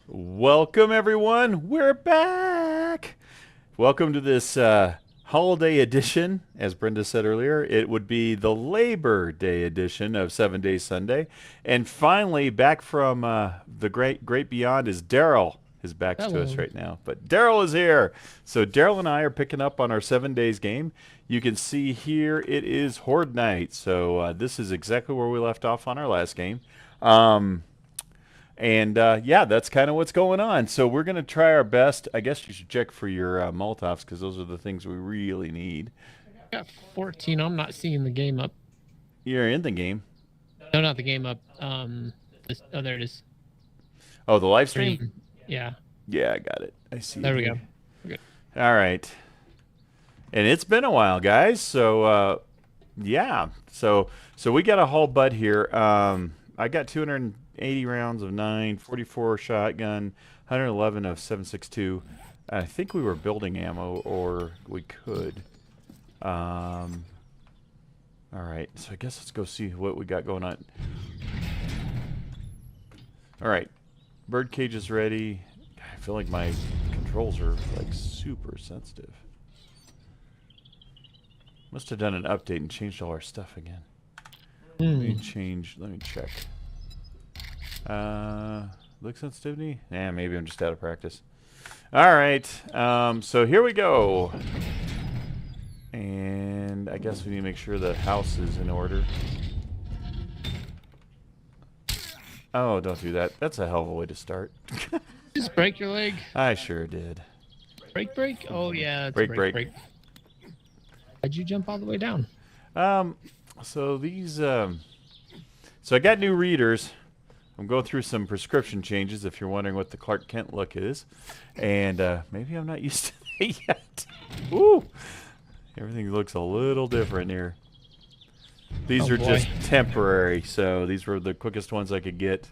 Welcome, everyone. We're back. Welcome to this holiday edition. As Brenda said earlier, it would be the Labor Day edition of 7 Days Sunday. And finally, back from the great beyond is Darrell. His back's to us Hello. right now. But Darrell is here. So Darrell and I are picking up on our 7 Days game. You can see here it is Horde Night. So this is exactly where we left off on our last game. Yeah, that's kind of what's going on. So we're going to try our best. I guess you should check for your Molotovs because those are the things we really need. I got 14. I'm not seeing the game up. You're in the game. No, not the game up. Oh, there it is. Oh, the live stream? Stream. Yeah. Yeah, I got it. I see There it we here. go. We're good. All right. And it's been a while, guys. So, yeah. So we got a whole butt here. I got 280 rounds of 944 shotgun, 111 of 7.62. I think we were building ammo, or we could. All right, so I guess let's go see what we got going on. All right, bird cage is ready. I feel like my controls are like super sensitive. Must have done an update and changed all our stuff again. Let me check. Look sensitivity? Yeah, maybe I'm just out of practice. All right, so here we go. And I guess we need to make sure the house is in order. Oh, don't do that. That's a hell of a way to start. Just break your leg. I sure did. Break. Oh, yeah. It's Break. Why'd you jump all the way down? So these, so I got new readers. I'm going through some prescription changes if you're wondering what the Clark Kent look is. And maybe I'm not used to it yet. Woo! Everything looks a little different here. These are just temporary, so these were the quickest ones I could get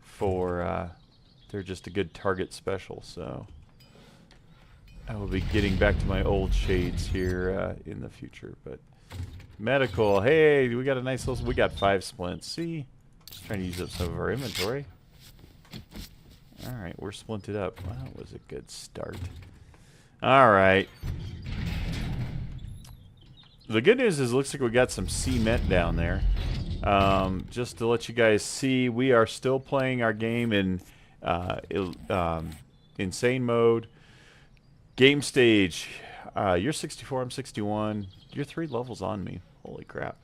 for, they're just a good target special, so I will be getting back to my old shades here in the future. But medical, hey, we got a nice little, we got 5 splints. See? Just trying to use up some of our inventory. All right, we're splinted up. Well, that was a good start. All right. The good news is it looks like we got some cement down there. Just to let you guys see, we are still playing our game in insane mode. Game stage. You're 64, I'm 61. You're 3 levels on me. Holy crap.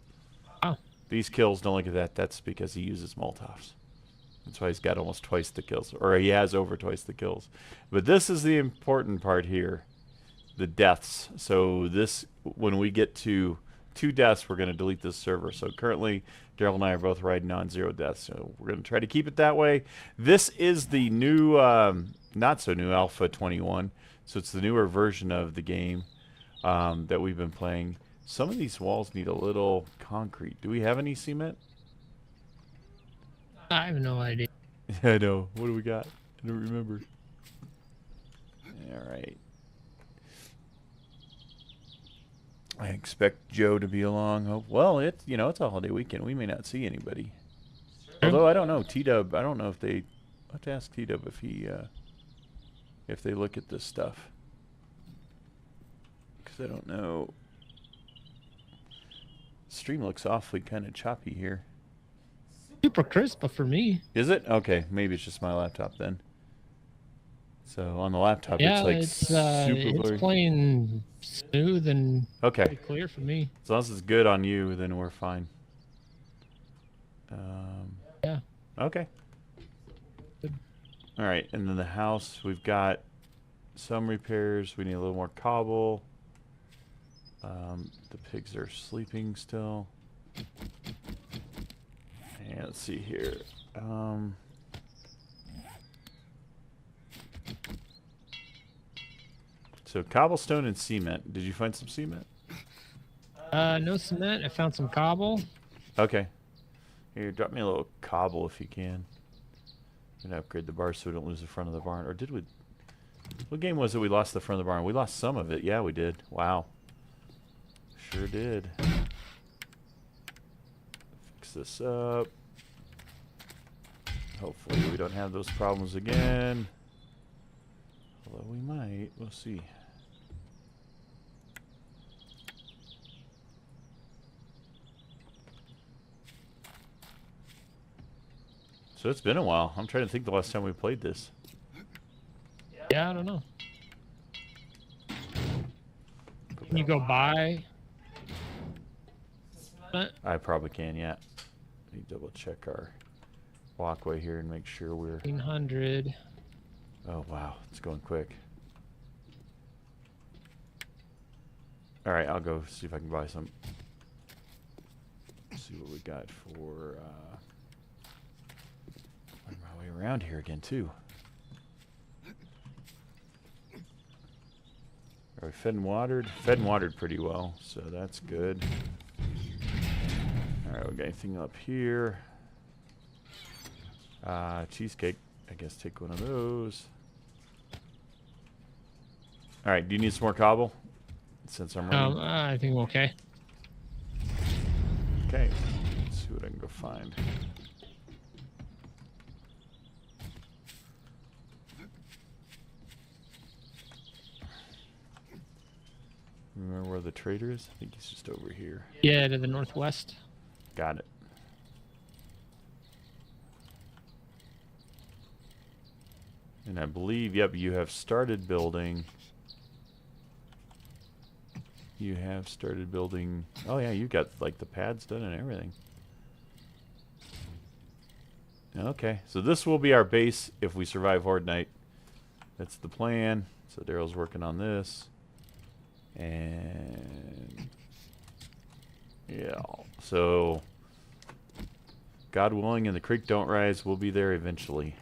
Oh. These kills, don't look at that. That's because he uses Molotovs. That's why he's got almost twice the kills. Or he has over twice the kills. But this is the important part here. The deaths. So this, when we get to 2 deaths, we're going to delete this server. So currently, Darrell and I are both riding on 0 deaths. So we're going to try to keep it that way. This is the new, not so new, Alpha 21. So it's the newer version of the game that we've been playing. Some of these walls need a little concrete. Do we have any cement? I have no idea. I know. What do we got? I don't remember. All right. I expect Joe to be along. Oh, well, it's it's a holiday weekend. We may not see anybody. Although I don't know, T-Dub. I don't know if they. I'll have to ask T-Dub if he if they look at this stuff. Because I don't know. Stream looks awfully kind of choppy here. Super crisp, but for me. Is it? Okay, maybe it's just my laptop then. So on the laptop, Yeah, it's like super blurry. It's playing smooth and pretty clear for me. As long as it's good on you, then we're fine. Yeah. Okay. Good. All right, and then the house, we've got some repairs. We need a little more cobble. The pigs are sleeping still. And let's see here. So cobblestone and cement. Did you find some cement? No cement. I found some cobble. Okay. Here, drop me a little cobble if you can. I'm gonna upgrade the bar so we don't lose the front of the barn. Or did we? What game was it we lost the front of the barn? We lost some of it. Yeah, we did. Wow. Sure did. Fix this up. Hopefully we don't have those problems again. Although we might. We'll see. So it's been a while. I'm trying to think the last time we played this. Yeah, I don't know. Can you go by? I probably can, yeah. Let me double check our walkway here and make sure we're... 1,500. Oh, wow. It's going quick. Alright, I'll go see if I can buy some. See what we got for... find my way around here again, too. Are we fed and watered? Fed and watered pretty well, so that's good. Alright, we got anything up here? Cheesecake. I guess take one of those. Alright, do you need some more cobble? Since I'm running. I think I'm okay. Okay, let's see what I can go find. Remember where the trader is? I think he's just over here. Yeah, to the northwest. Got it. And I believe, yep, you have started building. You have started building. Oh yeah, you got like the pads done and everything. Okay, so this will be our base if we survive Horde Night. That's the plan. So Darrell's working on this. And yeah, so God willing and the creek don't rise, we'll be there eventually.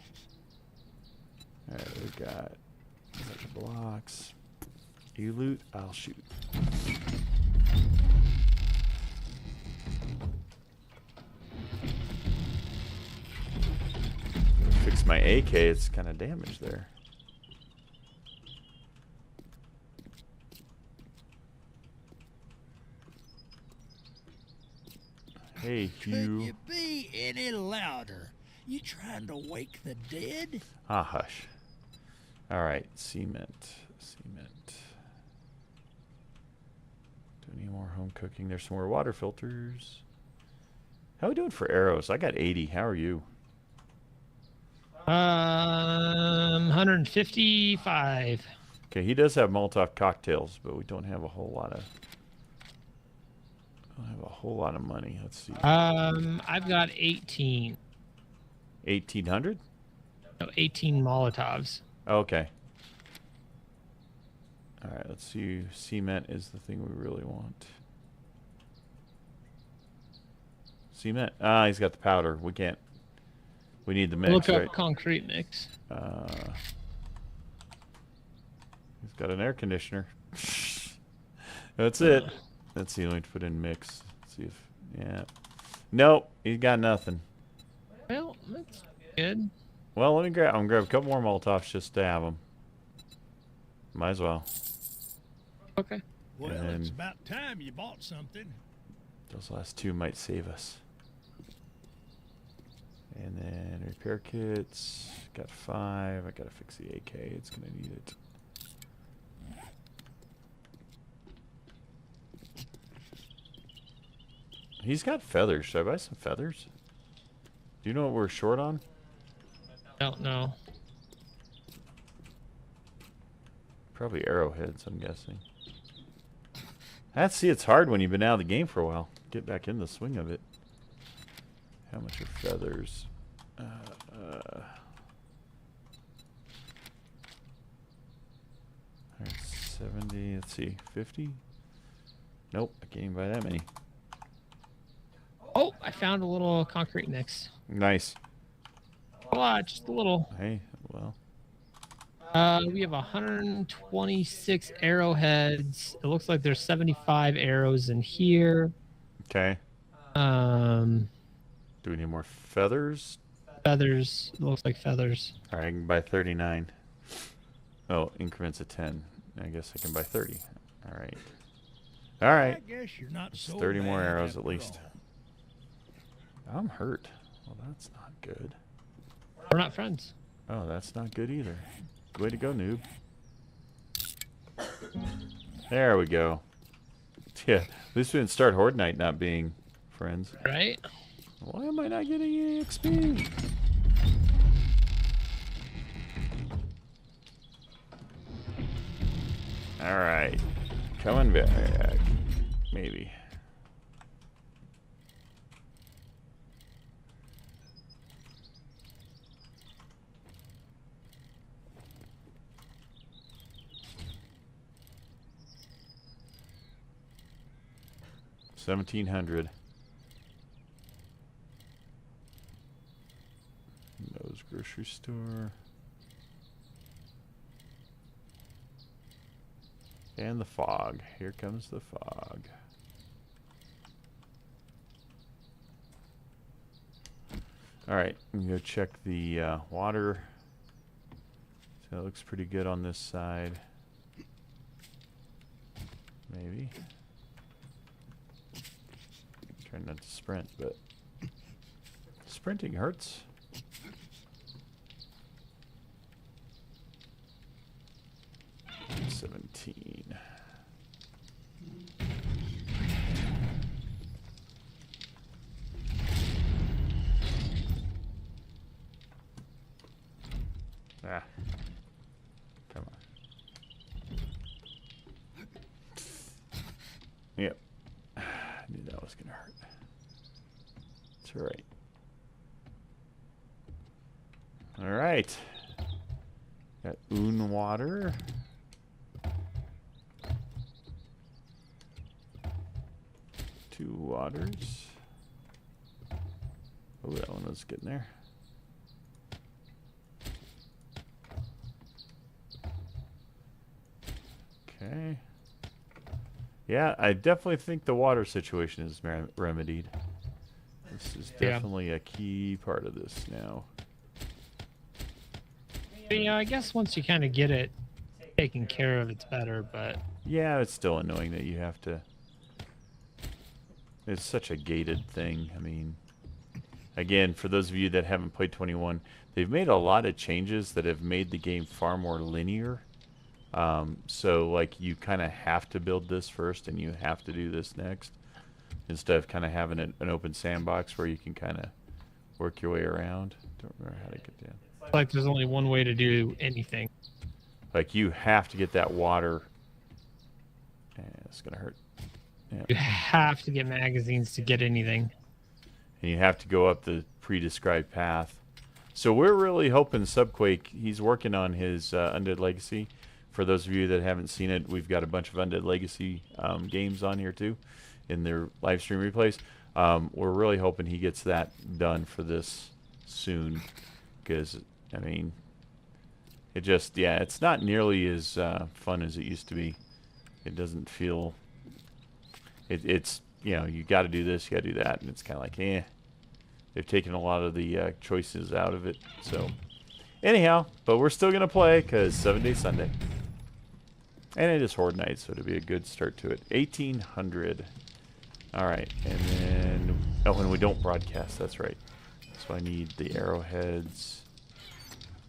Alright, we got a bunch of blocks. You loot, I'll shoot. Fix my AK, it's kind of damaged there. Hey, Hugh. Could you be any louder? You trying to wake the dead? Ah, hush. Alright, cement. Cement. Do any more home cooking? There's some more water filters. How are we doing for arrows? I got 80. How are you? 155. Okay, he does have Molotov cocktails, but we don't have a whole lot of... I don't have a whole lot of money. Let's see. I've got 18. 1,800? No, 18 Molotovs. Okay. Alright, let's see. Cement is the thing we really want. Cement. Ah, he's got the powder. We can't. We need the mix, Look up right? concrete mix. He's got an air conditioner. That's it. That's the only to put in mix. Let's see if... Yeah. Nope. He's got nothing. Well, that's good. Well, let me grab... I'm gonna grab a couple more Molotovs just to have them. Might as well. Okay. Well, And it's about time you bought something. those last two might save us. And then repair kits. Got 5. I gotta fix the AK. It's gonna need it. He's got feathers. Should I buy some feathers? Do you know what we're short on? Don't know. Probably arrowheads, I'm guessing. See, it's hard when you've been out of the game for a while. Get back in the swing of it. How much are feathers? 170. Let's see. 50? Nope, I can't even buy that many. Oh, I found a little concrete mix. Nice. A lot, just a little. Hey, well. We have 126 arrowheads. It looks like there's 75 arrows in here. Okay. Do Do we need more feathers? Feathers. It looks like feathers. Alright, I can buy 39. Oh, increments of 10. I guess I can buy 30. Alright. Alright. I guess you're not That's so 30 more bad arrows after at least. all. I'm hurt. Well, that's not good. We're not friends. Oh, that's not good either. Way to go, noob. There we go. Yeah, at least we didn't start Horde Night not being friends. Right? Why am I not getting any XP? Alright. Coming back. Maybe. $1,700. Lowe's grocery store. And the fog. Here comes the fog. Alright, I'm going to go check the water. So it looks pretty good on this side. Maybe. Trying not to sprint, but sprinting hurts. $17. Ah. Come on. Yep. I knew that was gonna hurt. It's alright. Alright. Got water. Two waters. Oh, that one was getting there. Okay. Yeah, I definitely think the water situation is remedied. This is definitely a key part of this now. Yeah, I guess once you kind of get it taken care of, it's better, but... Yeah, it's still annoying that you have to... It's such a gated thing. I mean, again, for those of you that haven't played 21, they've made a lot of changes that have made the game far more linear. So, like, you kind of have to build this first and you have to do this next, instead of kind of having an open sandbox where you can kind of work your way around. Don't remember how to get down. Like, there's only one way to do anything. Like, you have to get that water. It's going to hurt. Yeah. You have to get magazines to get anything. And you have to go up the pre-described path. So we're really hoping Subquake, he's working on his Undead Legacy. For those of you that haven't seen it, we've got a bunch of Undead Legacy games on here too in their live stream replays. We're really hoping he gets that done for this soon, because, I mean, it just, yeah, it's not nearly as fun as it used to be. It doesn't feel... It's, you know, you got to do this, you got to do that, and it's kind of like, eh. They've taken a lot of the choices out of it. So, anyhow, but we're still going to play, because 7-day Sunday. And it is Horde Night, so it'll be a good start to it. 1,800. Alright, and then... Oh, and we don't broadcast, that's right. So I need the arrowheads.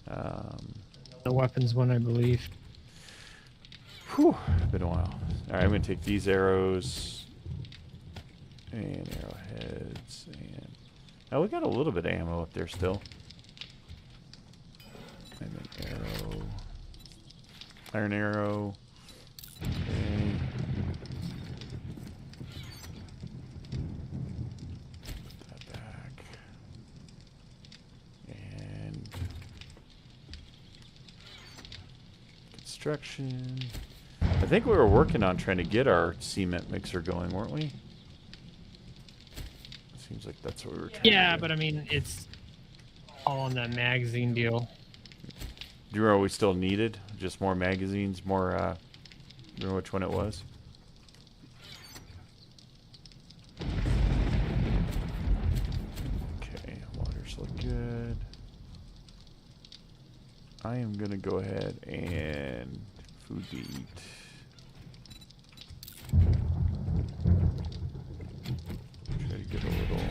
The weapons one, I believe. Whew, been a while. Alright, I'm going to take these arrows. And arrowheads. And... Oh, we got a little bit of ammo up there still. And an arrow. Iron arrow. Okay. Put that back. And construction. I think we were working on trying to get our cement mixer going, weren't we? Seems like that's what we were trying to do. But I mean, it's all on that magazine deal. Do you remember what we still needed? Just more magazines, more, remember which one it was? Okay, waters look good. I am going to go ahead and food to eat. Try to get a little...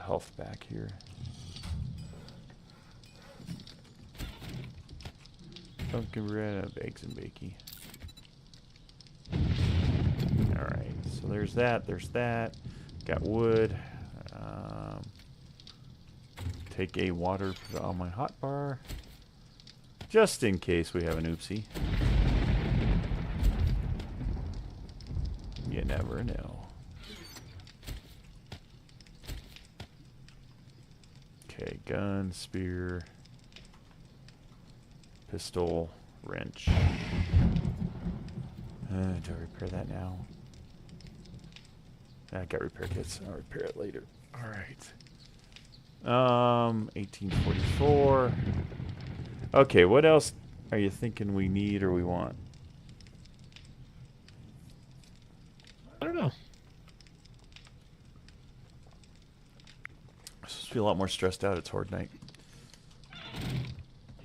health back here. Pumpkin bread, eggs and bakey. Alright, so there's that, there's that. Got wood. Take a water, put it on my hot bar. Just in case we have an oopsie. You never know. Okay, gun, spear, pistol, wrench. Do I repair that now? I got repair kits. I'll repair it later. All right. 1844. Okay, what else are you thinking we need or we want? I don't know. I'm supposed to be a lot more stressed out. It's Horde night.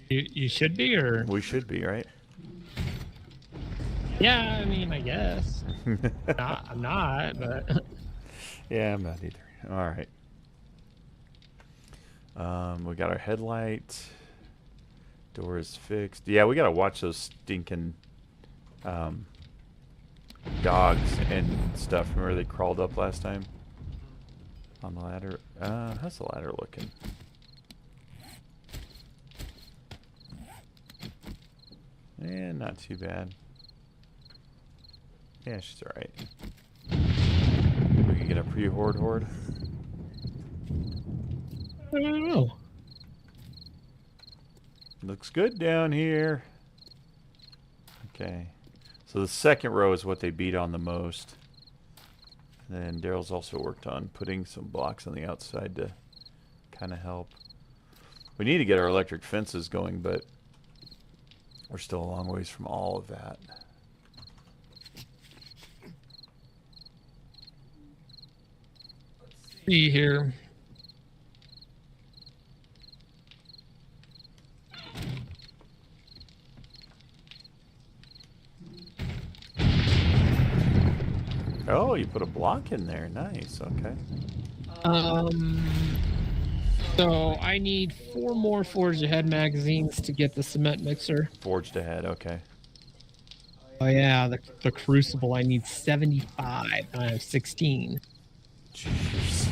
You should be, or We should be, right? yeah. I mean, I guess. I'm not, but Yeah, I'm not either. All right. We got our headlight. Door is fixed. Yeah, we gotta watch those stinking dogs and stuff. Remember they crawled up last time on the ladder? How's the ladder looking? Eh, not too bad. Yeah, she's alright. We can get a pre-horde. I don't know. Looks good down here. Okay. So the second row is what they beat on the most. And then Darrell's also worked on putting some blocks on the outside to kind of help. We need to get our electric fences going, but we're still a long ways from all of that. See here. Oh, you put a block in there. Nice. Okay. So I need 4 more Forge Ahead magazines to get the cement mixer. Forged ahead. Okay. Oh yeah, the Crucible. I need 75. I have 16. Jeez.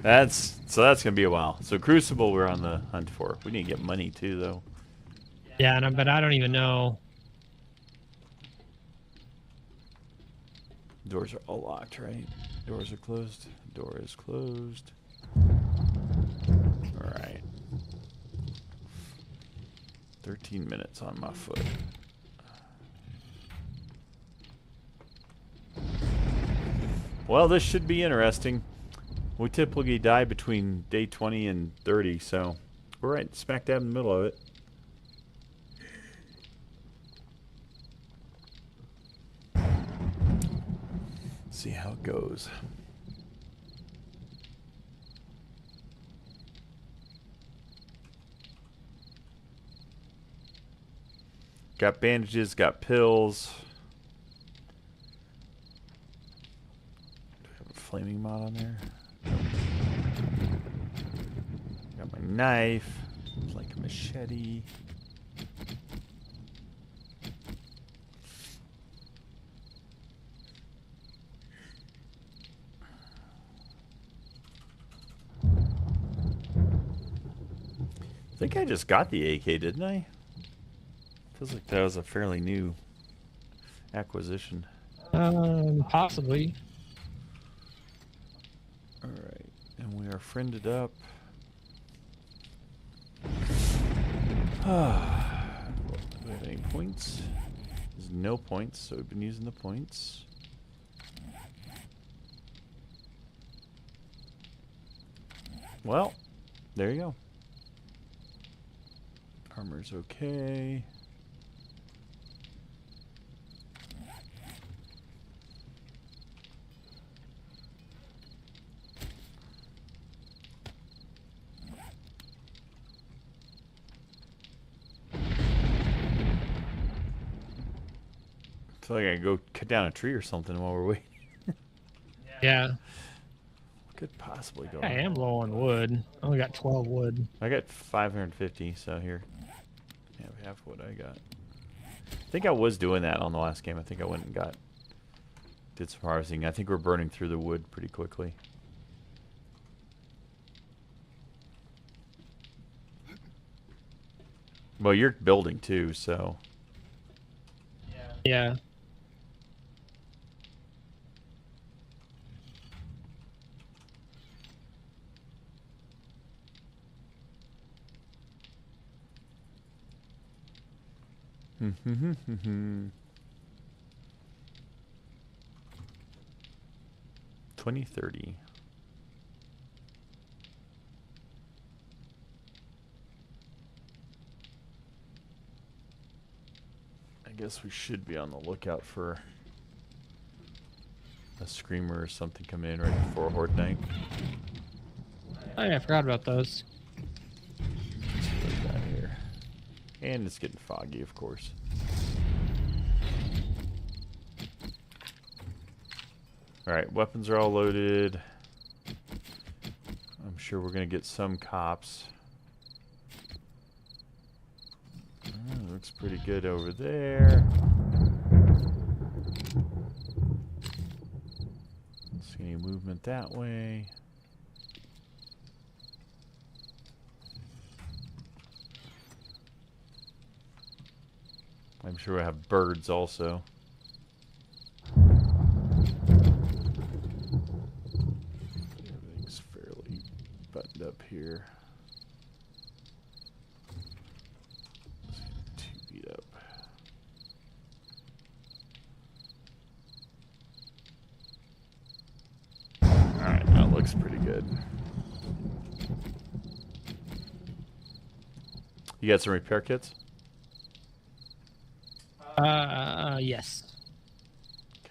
That's gonna be a while. So Crucible, we're on the hunt for. We need to get money too, though. Yeah, but I don't even know. Doors are all locked, right? Doors are closed. Door is closed. All right. 13 minutes on my foot. Well, this should be interesting. We typically die between day 20 and 30, so we're right smack dab in the middle of it. See how it goes. Got bandages, got pills. Do I have a flaming mod on there? Got my knife. It's like a machete. I think I just got the AK, didn't I? Feels like that was a fairly new acquisition. Possibly. Alright, and we are friended up. Do we have any points? There's no points, so we've been using the points. Well, there you go. Armor's okay. I feel like I gotta go cut down a tree or something while we're waiting. Yeah. could possibly go I on. am low on wood. I only got 12 wood. I got 550, so here. Yeah, half what I got. I think I was doing that on the last game. I think I went and did some harvesting. I think we're burning through the wood pretty quickly. Well, you're building too, so. Yeah. Hmm. 2030. I guess we should be on the lookout for a screamer or something coming in right before Horde Night. Oh yeah, I forgot about those. Let's put that here. And it's getting foggy, of course. Alright, weapons are all loaded. I'm sure we're going to get some cops. Looks pretty good over there. Don't see any movement that way. I'm sure we have birds also. Everything's fairly buttoned up here. Let's get 2 beat up. Alright, that looks pretty good. You got some repair kits? Yes. Okay.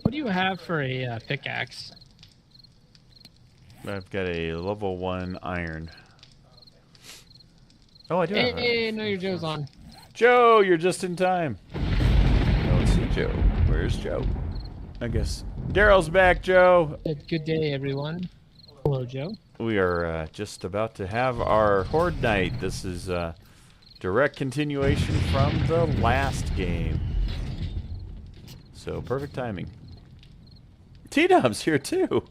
What do you have for a pickaxe? I've got a level 1 iron. Oh, I do have Hey, no, your Joe's on. Joe, you're just in time. I don't see Joe. Where's Joe? I guess Darrell's back, Joe. Good day, everyone. Hello, Joe. We are just about to have our Horde Night. This is direct continuation from the last game. So, perfect timing. T-Dub's here, too.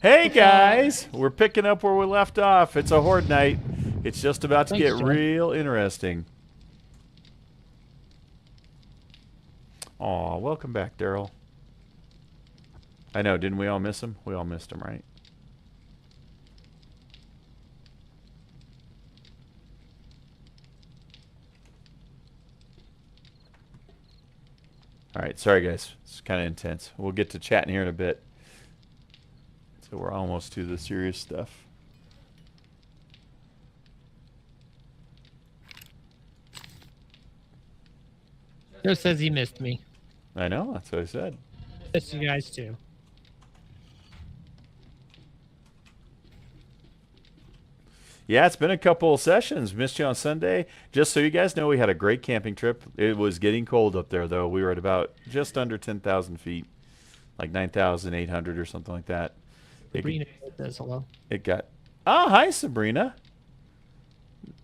Hey, guys. We're picking up where we left off. It's a Horde Night. It's just about to get real interesting. Aw, welcome back, Darrell. I know, didn't we all miss him? We all missed him, right? Alright, sorry guys. It's kind of intense. We'll get to chatting here in a bit. So we're almost to the serious stuff. Joe says he missed me. I know, that's what I said. Missed you guys too. Yeah, it's been a couple of sessions. Missed you on Sunday. Just so you guys know, we had a great camping trip. It was getting cold up there, though. We were at about just under 10,000 feet, like 9,800 or something like that. Sabrina says hello. It got... Oh, hi, Sabrina.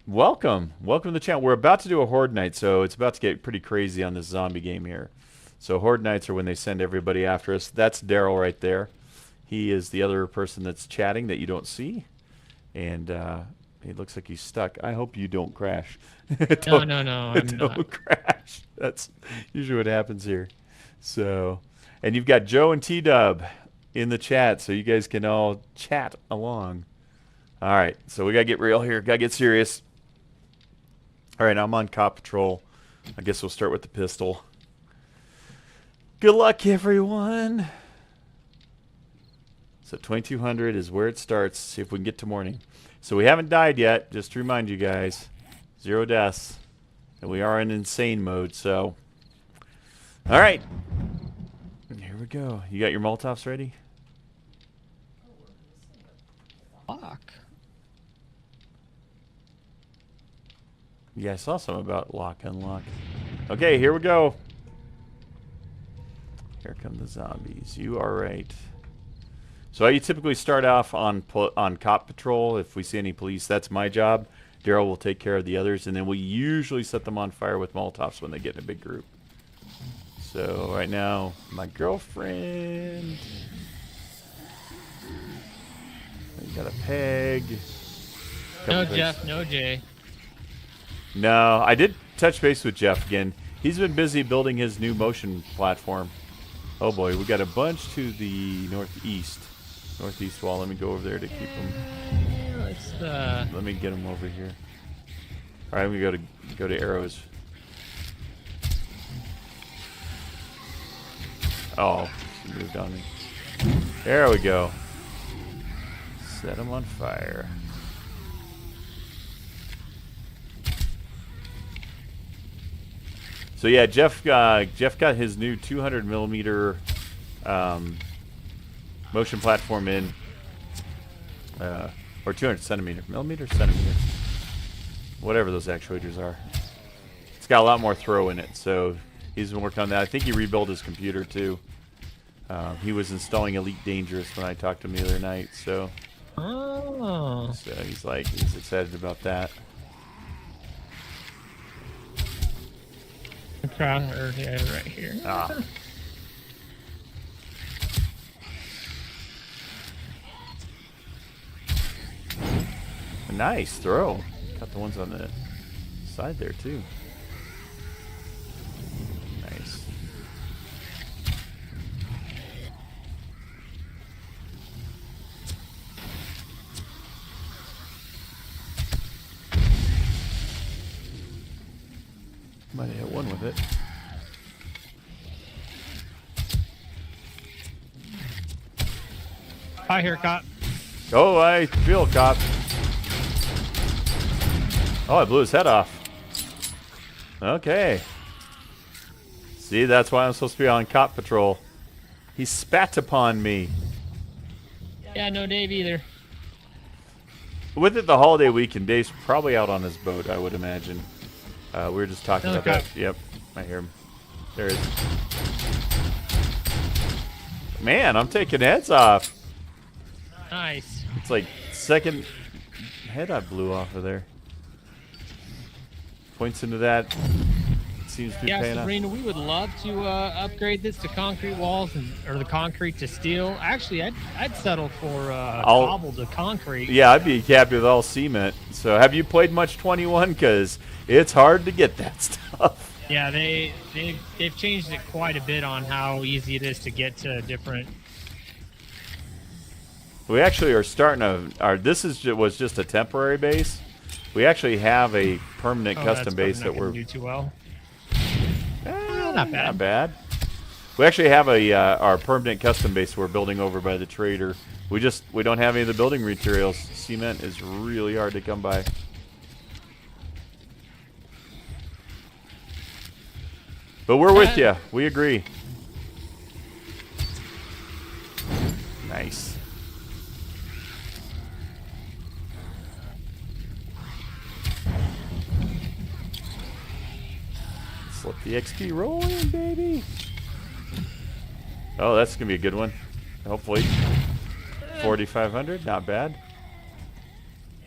Welcome. Welcome to the channel. We're about to do a Horde Night, so it's about to get pretty crazy on this zombie game here. So Horde Nights are when they send everybody after us. That's Darrell right there. He is the other person that's chatting that you don't see. And he looks like he's stuck. I hope you don't crash. No, I'm not. Don't crash. That's usually what happens here. So, and you've got Joe and T-Dub in the chat, so you guys can all chat along. All right, so we got to get real here. Got to get serious. All right, I'm on cop patrol. I guess we'll start with the pistol. Good luck, everyone. So 2200 is where it starts. See if we can get to morning. So we haven't died yet. Just to remind you guys, 0 deaths, and we are in insane mode. So, all right, here we we go. You got your Molotovs ready? Fuck. Yeah, I saw something about lock, unlock. Okay, here we go. Here come the zombies. You are right. So you typically start off on cop patrol. If we see any police, that's my job. Darrell will take care of the others, and then we usually set them on fire with Molotovs when they get in a big group. So right now, my girlfriend. We got a peg. No Jeff, no Jay. No, I did touch base with Jeff again. He's been busy building his new motion platform. Oh boy, we got a bunch to the northeast. Northeast wall. Let me go over there to keep them. Let me get them over here. All right, we go to arrows. Oh, she moved on me. There we go. Set them on fire. So yeah, Jeff got his new 200 millimeter motion platform in, or 200 centimeter, whatever those actuators are. It's got a lot more throw in it, so he's been working on that. I think he rebuilt his computer too. He was installing Elite Dangerous when I talked to him the other night, so he's excited about that. Right here. Ah. Nice throw. Got the ones on the side there too. Nice. Might have hit one with it. Hi here, cop. Oh, I feel cop. Oh, I blew his head off. Okay. See, that's why I'm supposed to be on cop patrol. He spat upon me. Yeah, no Dave either. With it the holiday weekend, Dave's probably out on his boat, I would imagine. We were just talking about that. Yep, I hear him. There he is. Man, I'm taking heads off. Nice. It's like second head I blew off of there. Points into that. Seems to be paying off. Sabrina, we would love to upgrade this to concrete walls or the concrete to steel. Actually, I'd settle for cobble to concrete. Yeah, I'd be happy with all cement. So have you played much 21? Because it's hard to get that stuff. Yeah, they've changed it quite a bit on how easy it is to get to different. We actually are starting this was just a temporary base. We actually have a permanent custom base that we're. Do too well. Not bad. Not bad. We actually have our permanent custom base we're building over by the trader. We don't have any of the building materials. Cement is really hard to come by. But we're with you. We agree. Nice. Let the XP rolling, baby. Oh, that's gonna be a good one. Hopefully, 4,500, not bad.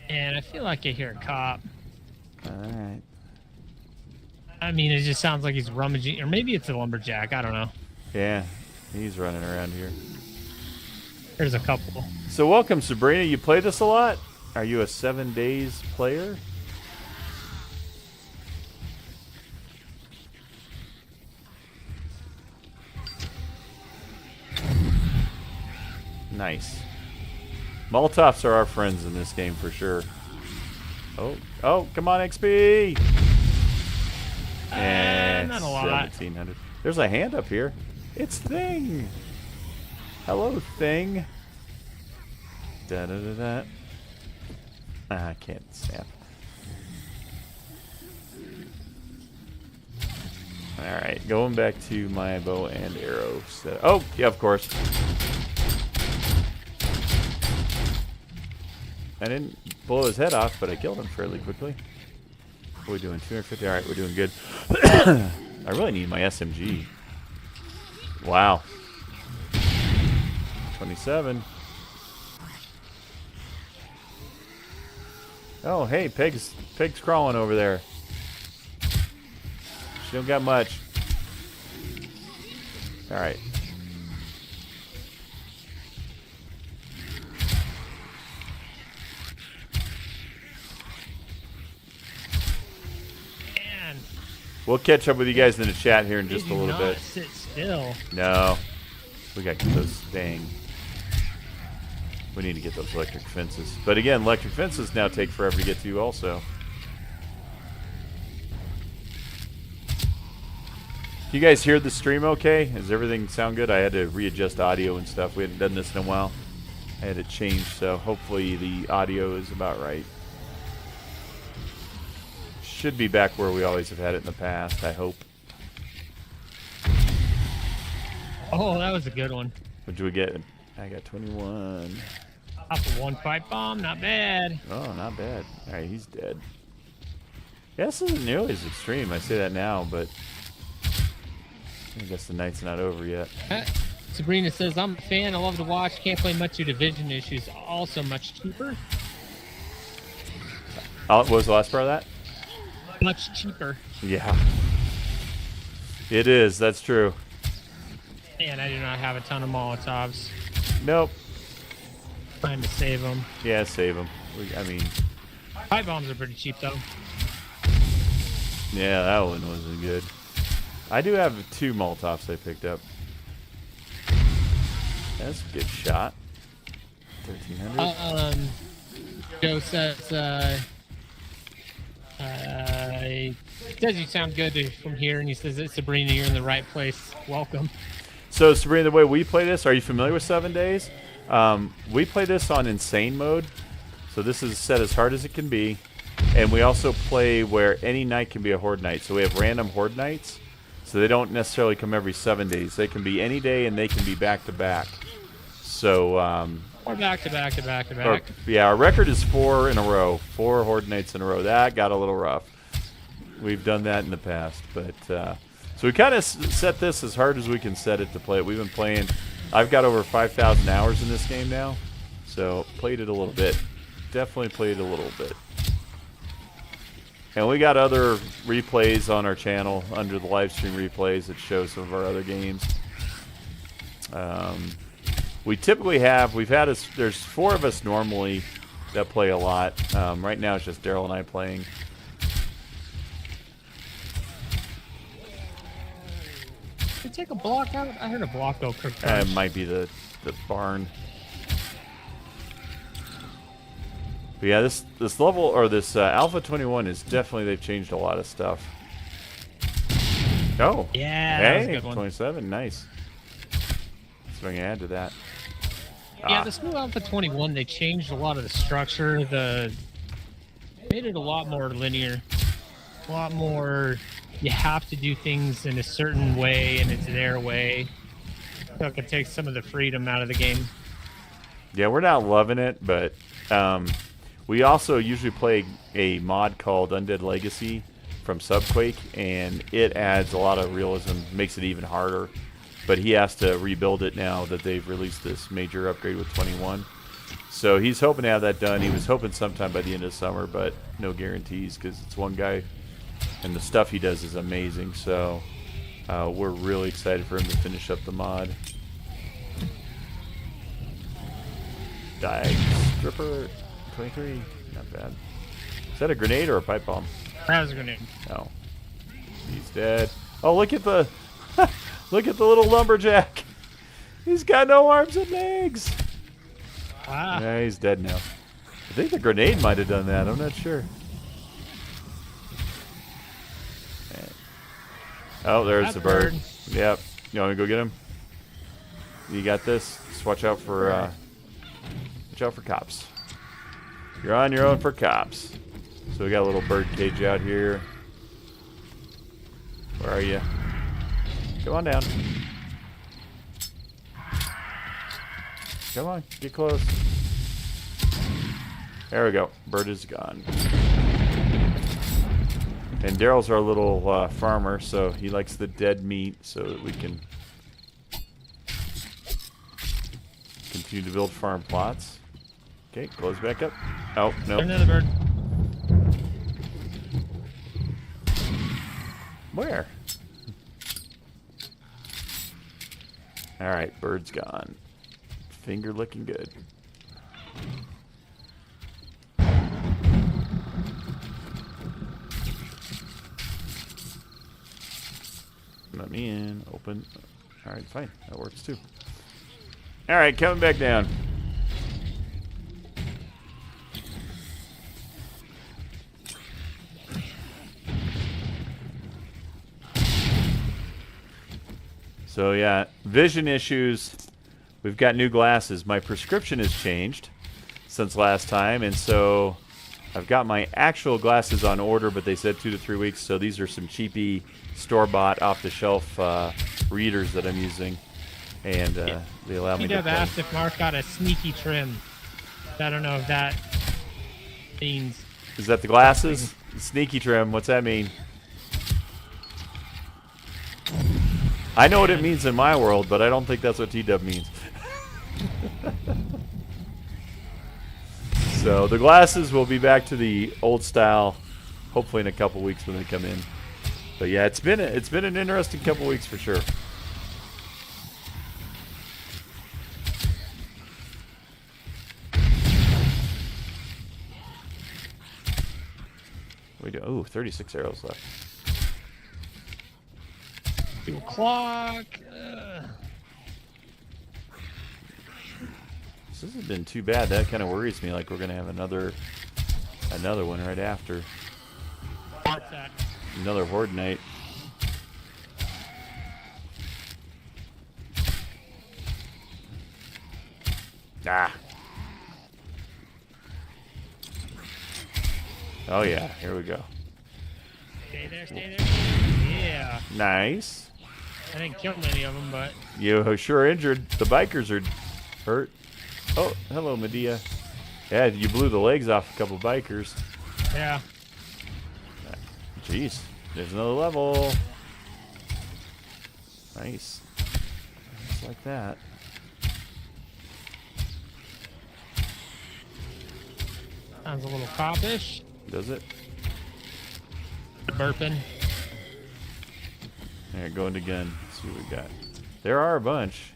And I feel like I hear a cop. All right. I mean, it just sounds like he's rummaging, or maybe it's a lumberjack. I don't know. Yeah, he's running around here. There's a couple. So welcome, Sabrina. You play this a lot? Are you a 7 days player? Nice. Molotovs are our friends in this game for sure. Oh, come on, XP! And not a lot. 1,700. There's a hand up here. It's Thing. Hello, Thing. Da da da da. I can't snap. Alright, going back to my bow and arrow set. Oh, yeah, of course. I didn't blow his head off, but I killed him fairly quickly. What are we doing? 250? Alright, we're doing good. I really need my SMG. Wow. 27. Oh, hey, Pig's crawling over there. She don't got much. Alright. Man, We'll catch up with you guys in the chat here in just a they do little not bit. sit still. No. We got to get those dang. We need to get those electric fences. But again, electric fences now take forever to get to also. You guys hear the stream okay? Does everything sound good? I had to readjust audio and stuff. We hadn't done this in a while. I had it changed, so hopefully the audio is about right. Should be back where we always have had it in the past, I hope. Oh, that was a good one. What do we get? I got 21. Off of one pipe bomb, not bad. Oh, not bad. Alright, he's dead. Yeah, this isn't nearly as extreme. I say that now, but I guess the night's not over yet. Sabrina says, I'm a fan. I love to watch. Can't play much of Division issues. Also much cheaper. Oh, what was the last part of that? Much cheaper. Yeah. It is. That's true. Man, I do not have a ton of Molotovs. Nope. Time to save them. Yeah, save them. I mean, Pipe bombs are pretty cheap, though. yeah, that one wasn't good. I do have 2 Molotovs I picked up. That's a good shot. 1300. Joe says, he says you sound good from here, and he says, Sabrina, you're in the right place. Welcome. So, Sabrina, the way we play this, are you familiar with 7 days? We play this on insane mode. So this is set as hard as it can be. And we also play where any night can be a horde night. So we have random horde nights. So they don't necessarily come every 7 days. They can be any day, and they can be back to back. So, Or back to back to back to back. yeah, our record is 4 in a row. 4 horde nights in a row. That got a little rough. We've done that in the past, but so we kind of set this as hard as we can set it to play it. We've been playing. I've got over 5,000 hours in this game now, so played it a little bit. Definitely played it a little bit. And we got other replays on our channel under the live stream replays that show some of our other games. We typically have, there's 4 of us normally that play a lot. Right now it's just Darrell and I playing. Did you take a block out? I heard a block go quick. It might be the barn. But yeah, this level, or this Alpha 21 is definitely, they've changed a lot of stuff. Oh. Yeah, that was a hey, good one. 27, nice. So I can add to that. Yeah, this new Alpha 21, they changed a lot of the structure. Made it a lot more linear. A lot more, you have to do things in a certain way, and it's their way. So it could take some of the freedom out of the game. Yeah, we're not loving it, but we also usually play a mod called Undead Legacy from Subquake, and it adds a lot of realism, makes it even harder. But he has to rebuild it now that they've released this major upgrade with 21. So he's hoping to have that done. He was hoping sometime by the end of summer, but no guarantees because it's one guy, and the stuff he does is amazing. So we're really excited for him to finish up the mod. Diag Stripper 23, not bad. Is that a grenade or a pipe bomb? That was a grenade. No. He's dead. Oh, look at the look at the little lumberjack. He's got no arms and legs. Wow. Yeah, he's dead now. I think the grenade might have done that. I'm not sure. Oh, there's That's the bird. bird. Yep. You want me to go get him? You got this. Just watch out for cops. You're on your own for cops. So we got a little bird cage out here. Where are you? Come on down. Come on, get close. There we go. Bird is gone. And Darrell's our little farmer, so he likes the dead meat so that we can continue to build farm plots. Okay, close back up. Oh, no. Another bird. Where? All right, bird's gone. Finger looking good. Let me in. Open. All right, fine. That works too. All right, coming back down. So yeah, vision issues. We've got new glasses. My prescription has changed since last time, and so I've got my actual glasses on order, but they said 2 to 3 weeks. So these are some cheapy store-bought, off-the-shelf readers that I'm using, and they allow me to I've play. asked if Mark got a sneaky trim. I don't know if that means. Is that the glasses? Sneaky trim. What's that mean? I know what it means in my world, but I don't think that's what T-Dub means. So the glasses will be back to the old style, hopefully in a couple weeks when they come in. But yeah, it's been an interesting couple weeks for sure. We do. Ooh, 36 arrows left. 2 o'clock. This hasn't been too bad. That kind of worries me. Like we're gonna have another one right after. What's that? Another horde night. Ah. Oh yeah, here we go. Stay there, stay there. Yeah. Nice. I didn't kill many of them, but You sure injured. The bikers are hurt. Oh, hello, Medea. Yeah, you blew the legs off a couple bikers. yeah. Jeez, there's another level. Nice. Just like that. Sounds a little coppish. Does it? Burping. Alright, going again. Let's see what we got. There are a bunch.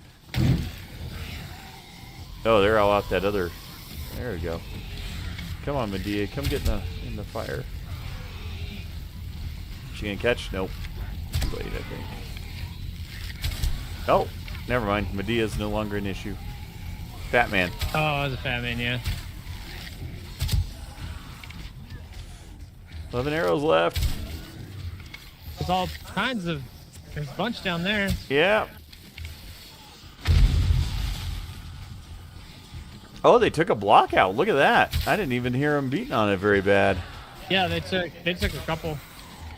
Oh, they're all out that other. There we go. Come on, Medea. Come get in the fire. She gonna catch? Nope. Too late, I think. Oh, never mind. Medea's no longer an issue. Fat man. Oh, it was a fat man, yeah. 11 arrows left. There's all kinds of. There's a bunch down there. Yeah. Oh, they took a block out. Look at that. I didn't even hear them beating on it very bad. Yeah, they took a couple.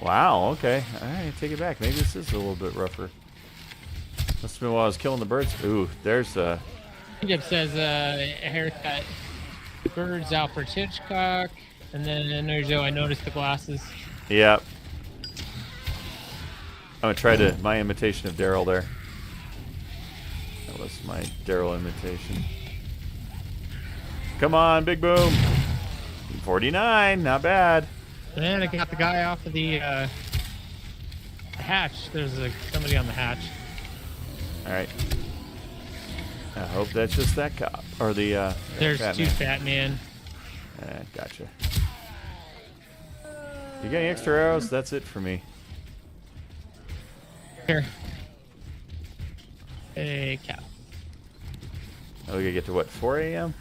Wow, okay. All right, take it back. Maybe this is a little bit rougher. Must have been while I was killing the birds. Ooh, there's a... It says haircut. Birds Alfred Hitchcock. And then there's I noticed the glasses. Yep. I'm going to try my imitation of Darrell there. That was my Darrell imitation. Come on, big boom. 49, not bad. And I got the guy off of the hatch. There's somebody on the hatch. All right. I hope that's just that cop. Or the There's fat two man. fat men. Gotcha. You got any extra arrows? That's it for me. Here. Hey, cow. Oh, we gotta get to what, 4 a.m.?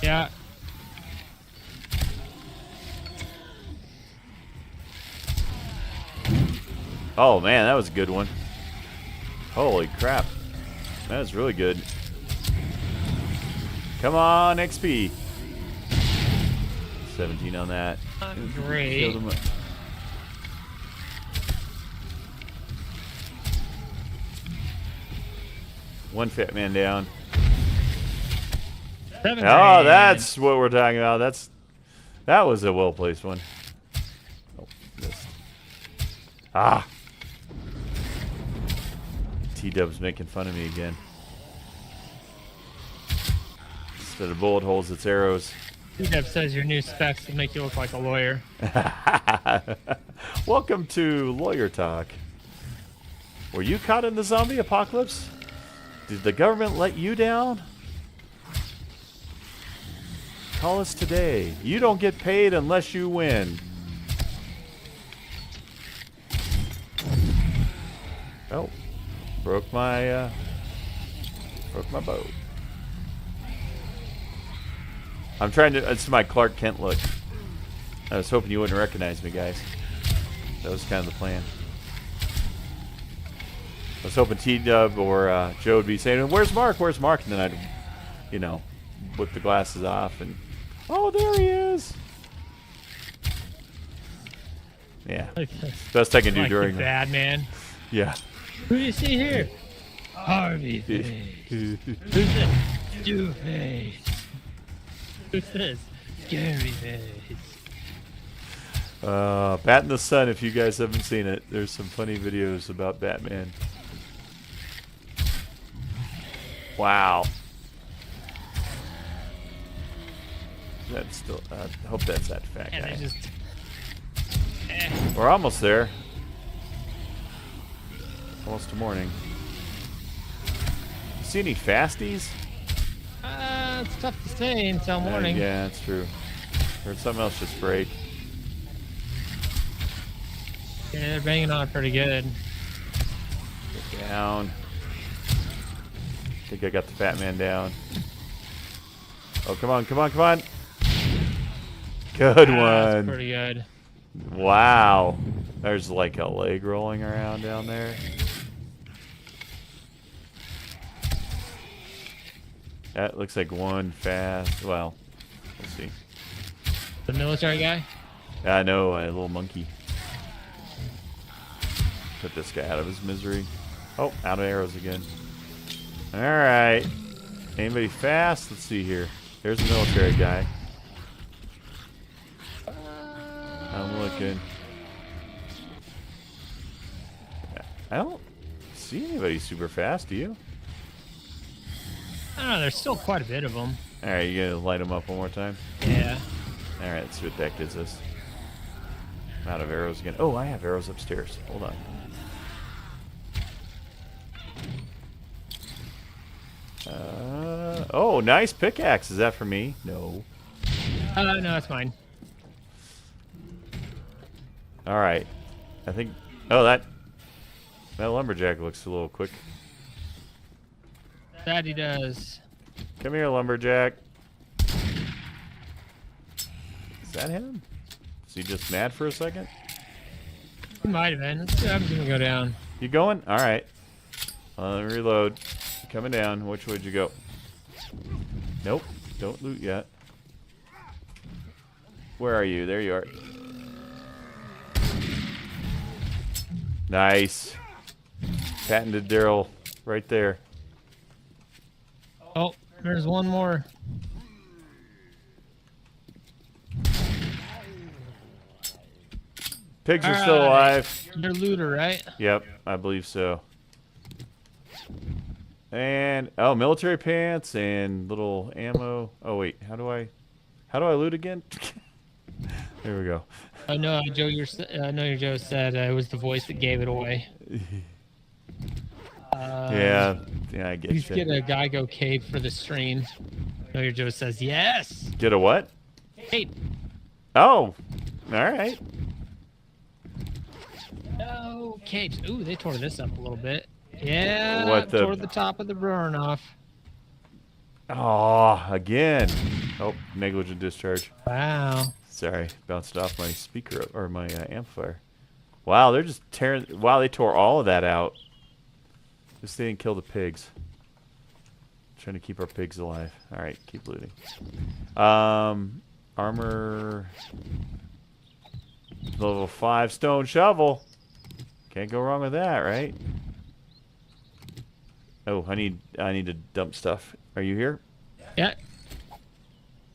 Yeah. Oh man, that was a good one. Holy crap. That was really good. Come on, XP. 17 on that. Great. Killed him. One fat man down. 7 Oh, grand. that's what we're talking about. That was a well-placed one. Oh, missed. Ah. T-Dub's making fun of me again. Instead of bullet holes, it's arrows. T-Dub says your new specs will make you look like a lawyer. Welcome to Lawyer Talk. Were you caught in the zombie apocalypse? Did the government let you down? Call us today. You don't get paid unless you win. Oh, broke my boat. I'm trying to. It's my Clark Kent look. I was hoping you wouldn't recognize me, guys. That was kind of the plan. I was hoping T-Dub or Joe would be saying, "Where's Mark? Where's Mark?" And then I'd, you know, whip the glasses off and, oh, there he is. Yeah, best I can do Like during the bad man. Yeah. Who do you see here? Harvey Face. Who's this? Stu Face. Who's this? Gary Face. Bat in the Sun, if you guys haven't seen it, there's some funny videos about Batman. Wow. That's still, I hope that's that fat And guy. I just... We're almost there. Almost to morning. See any fasties? It's tough to say until morning. Yeah, that's true. Heard something else just break. Yeah, they're banging on it pretty good. Get down. I think I got the fat man down. Oh, come on, come on, come on. Good That's one. pretty good. Wow. There's like a leg rolling around down there. That looks like one fast. Well, we'll see. The military guy? I know, a little monkey. Put this guy out of his misery. Oh, out of arrows again. Alright. Anybody fast? Let's see here. There's a military guy. I'm looking. I don't see anybody super fast, do you? I don't know, there's still quite a bit of them. Alright, you gonna light them up one more time? Yeah. Alright, let's see what that gets us. I'm out of arrows again. Oh, I have arrows upstairs. Hold on. Oh, nice pickaxe. Is that for me? No. No, it's mine. Alright. I think... Oh, that lumberjack looks a little quick. That he does. Come here, lumberjack. Is that him? Is he just mad for a second? He might have been. Let's see how he's gonna go down. You going? Alright. Let me reload. Coming down. Which way would you go? Nope. Don't loot yet. Where are you? There you are. Nice. Patented Darrell right there. Oh, there's one more. Pigs are still alive. You're looter, right? Yep, I believe so. And oh, military pants and little ammo. Oh wait, how do I loot again? There we go. I know, Joe. I know your Joe said it was the voice that gave it away. Yeah, I get Please you. get a Geico cape for the stream. I know your Joe says yes. Get a what? Cape. Oh, all right. No capes. Ooh, they tore this up a little bit. Yeah, What the- tore the top of the burn off. Oh, again. Oh, negligent discharge. Wow. Sorry, bounced off my speaker or my amplifier. Wow, they're just tearing. Wow, they tore all of that out. Just they didn't kill the pigs. Trying to keep our pigs alive. All right, keep looting. Armor. Level 5 stone shovel. Can't go wrong with that, right? Oh, I need to dump stuff. Are you here? Yeah.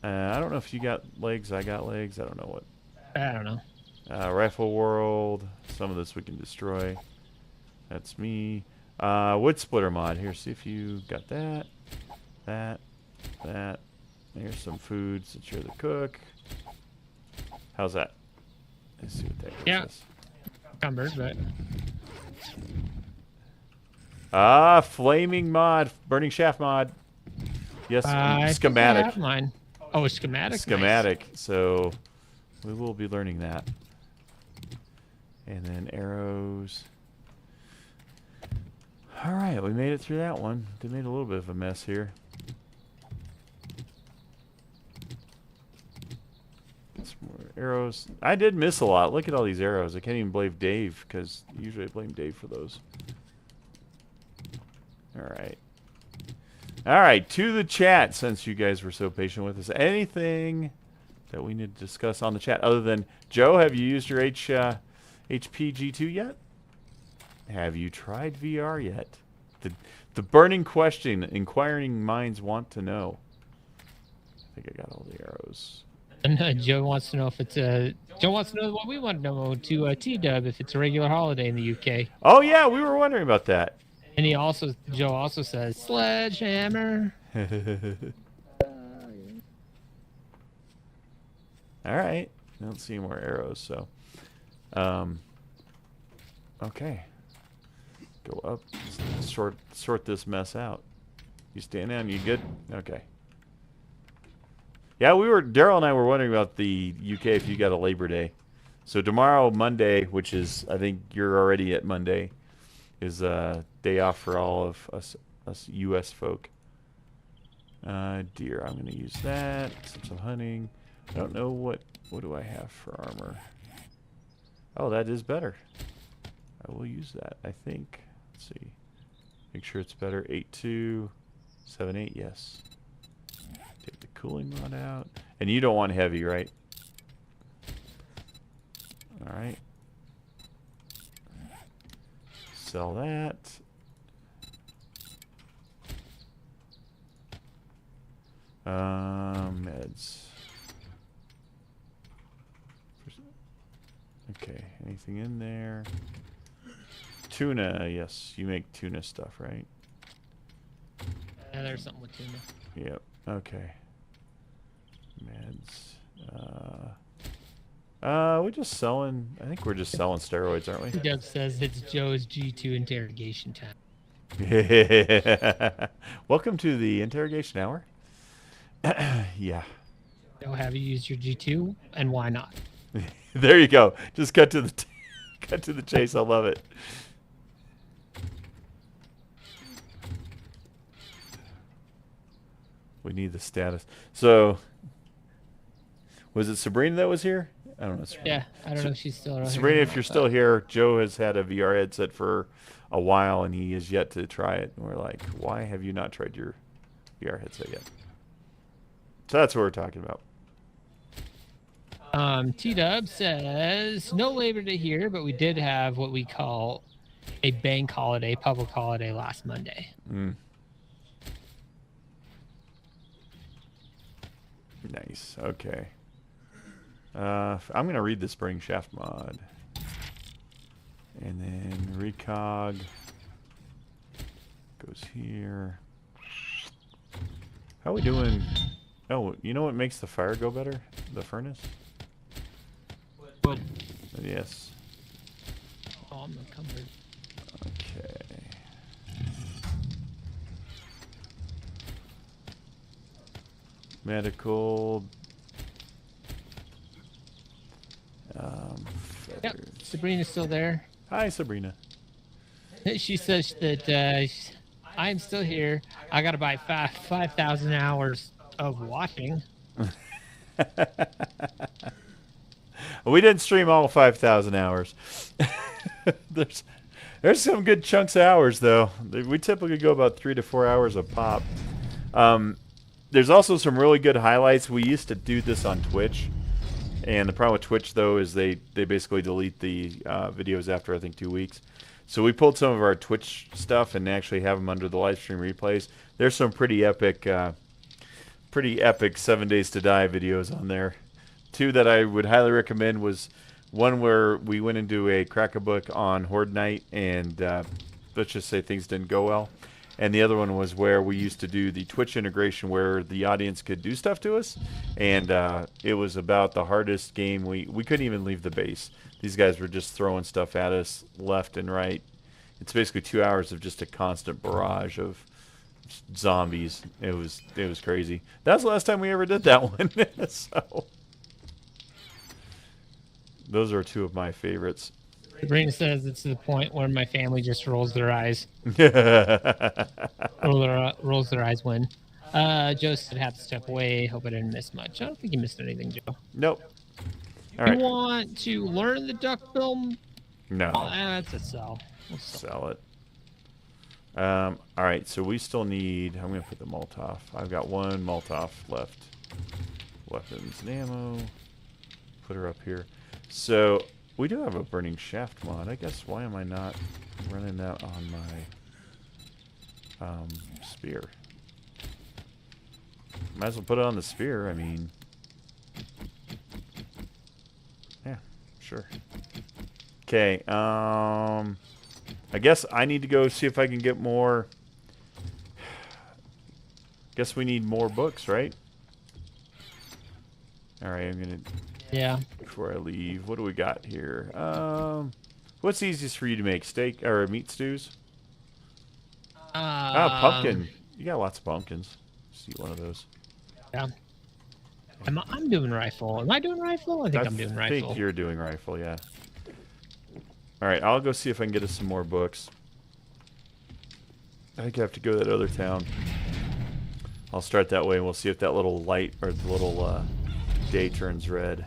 I don't know if you got legs. I got legs. I don't know what. I don't know. Rifle World. Some of this we can destroy. That's me. Wood splitter mod. Here, see if you got that. That. Here's some food since you're the cook. How's that? Let's see what that gives us. Cumbered, but Flaming mod, burning shaft mod. Yes, schematic. Mine. Oh, schematic. Schematic. Nice. So we will be learning that. And then arrows. All right, we made it through that one. They made a little bit of a mess here. Some more arrows. I did miss a lot. Look at all these arrows. I can't even blame Dave because usually I blame Dave for those. All right. All right, to the chat, since you guys were so patient with us. Anything that we need to discuss on the chat other than, Joe, have you used your HP G2 yet? Have you tried VR yet? The burning question inquiring minds want to know. I think I got all the arrows. And Joe wants to know if it's Joe wants to know what we want to know to T-Dub if it's a regular holiday in the UK. Oh yeah, we were wondering about that. And Joe also says sledgehammer. All right. I don't see any more arrows, so. Okay. Go up. Sort this mess out. You stand down. You good? Okay. Yeah, Darrell and I were wondering about the UK if you got a Labor Day. So tomorrow, Monday, which is, I think you're already at Monday, is a day off for all of us U.S. folk. Deer, I'm going to use that. Some hunting. I don't know what do I have for armor. Oh, that is better. I will use that, I think. Let's see. Make sure it's better. 8.2, 7.8, yes. Take the cooling rod out. And you don't want heavy, right? All right. Sell that. Meds. Okay, anything in there? Tuna, yes. You make tuna stuff, right? Yeah, there's something with tuna. Yep. Okay. Meds. We're just selling. I think we're just selling steroids, aren't we? Doug says it's Joe's G2 interrogation time. Welcome to the interrogation hour. Yeah. Joe, have you used your G2, and why not? There you go. Just cut to the chase. I love it. We need the status. So, was it Sabrina that was here? I don't know. Sabrina. Yeah, I don't know if she's still around. Sabrina, if you're still here, Joe has had a VR headset for a while, and he has yet to try it. And we're like, why have you not tried your VR headset yet? So that's what we're talking about. T-Dub says, no Labor Day here, but we did have what we call a bank holiday, public holiday last Monday. Mm. Nice. Okay. I'm going to read the spring shaft mod. And then recog goes here. How are we doing? Oh, you know what makes the fire go better? The furnace? Wood. Yes. Oh, I'm encumbered. Okay. Medical. Yep, Sabrina's still there. Hi, Sabrina. She says that I'm still here. I got to buy 5,000 hours of watching. We didn't stream all 5,000 hours. There's some good chunks of hours, though. We typically go about 3 to 4 hours a pop. There's also some really good highlights. We used to do this on Twitch. And the problem with Twitch, though, is they basically delete the videos after, I think, 2 weeks. So we pulled some of our Twitch stuff and actually have them under the live stream replays. There's some pretty epic 7 Days to Die videos on there. 2 that I would highly recommend was one where we went into a crack-a-book on Horde Night and let's just say things didn't go well. And the other one was where we used to do the Twitch integration where the audience could do stuff to us. And it was about the hardest game. We couldn't even leave the base. These guys were just throwing stuff at us left and right. It's basically 2 hours of just a constant barrage of zombies. It was crazy. That was the last time we ever did that one. So those are 2 of my favorites. Sabrina says it's to the point where my family just rolls their eyes. rolls their eyes when. Joe said have to step away. Hope I didn't miss much. I don't think you missed anything, Joe. Nope. All right. You want to learn the duckbill? No. That's a sell. We'll Sell it. All right, so we still need... I'm going to put the Molotov. I've got 1 Molotov left. Weapons and ammo. Put her up here. So... we do have a burning shaft mod. I guess why am I not running that on my spear? Might as well put it on the spear. I mean, yeah, sure. Okay. I guess I need to go see if I can get more. Guess we need more books, right? All right, I'm gonna. Yeah. Before I leave, what do we got here? What's easiest for you to make? Steak or meat stews? Pumpkin. You got lots of pumpkins. Just eat one of those. Yeah. I'm doing rifle. Am I doing rifle? I think I'm doing rifle. I think you're doing rifle, yeah. All right, I'll go see if I can get us some more books. I think I have to go to that other town. I'll start that way, and we'll see if that little light or the little day turns red.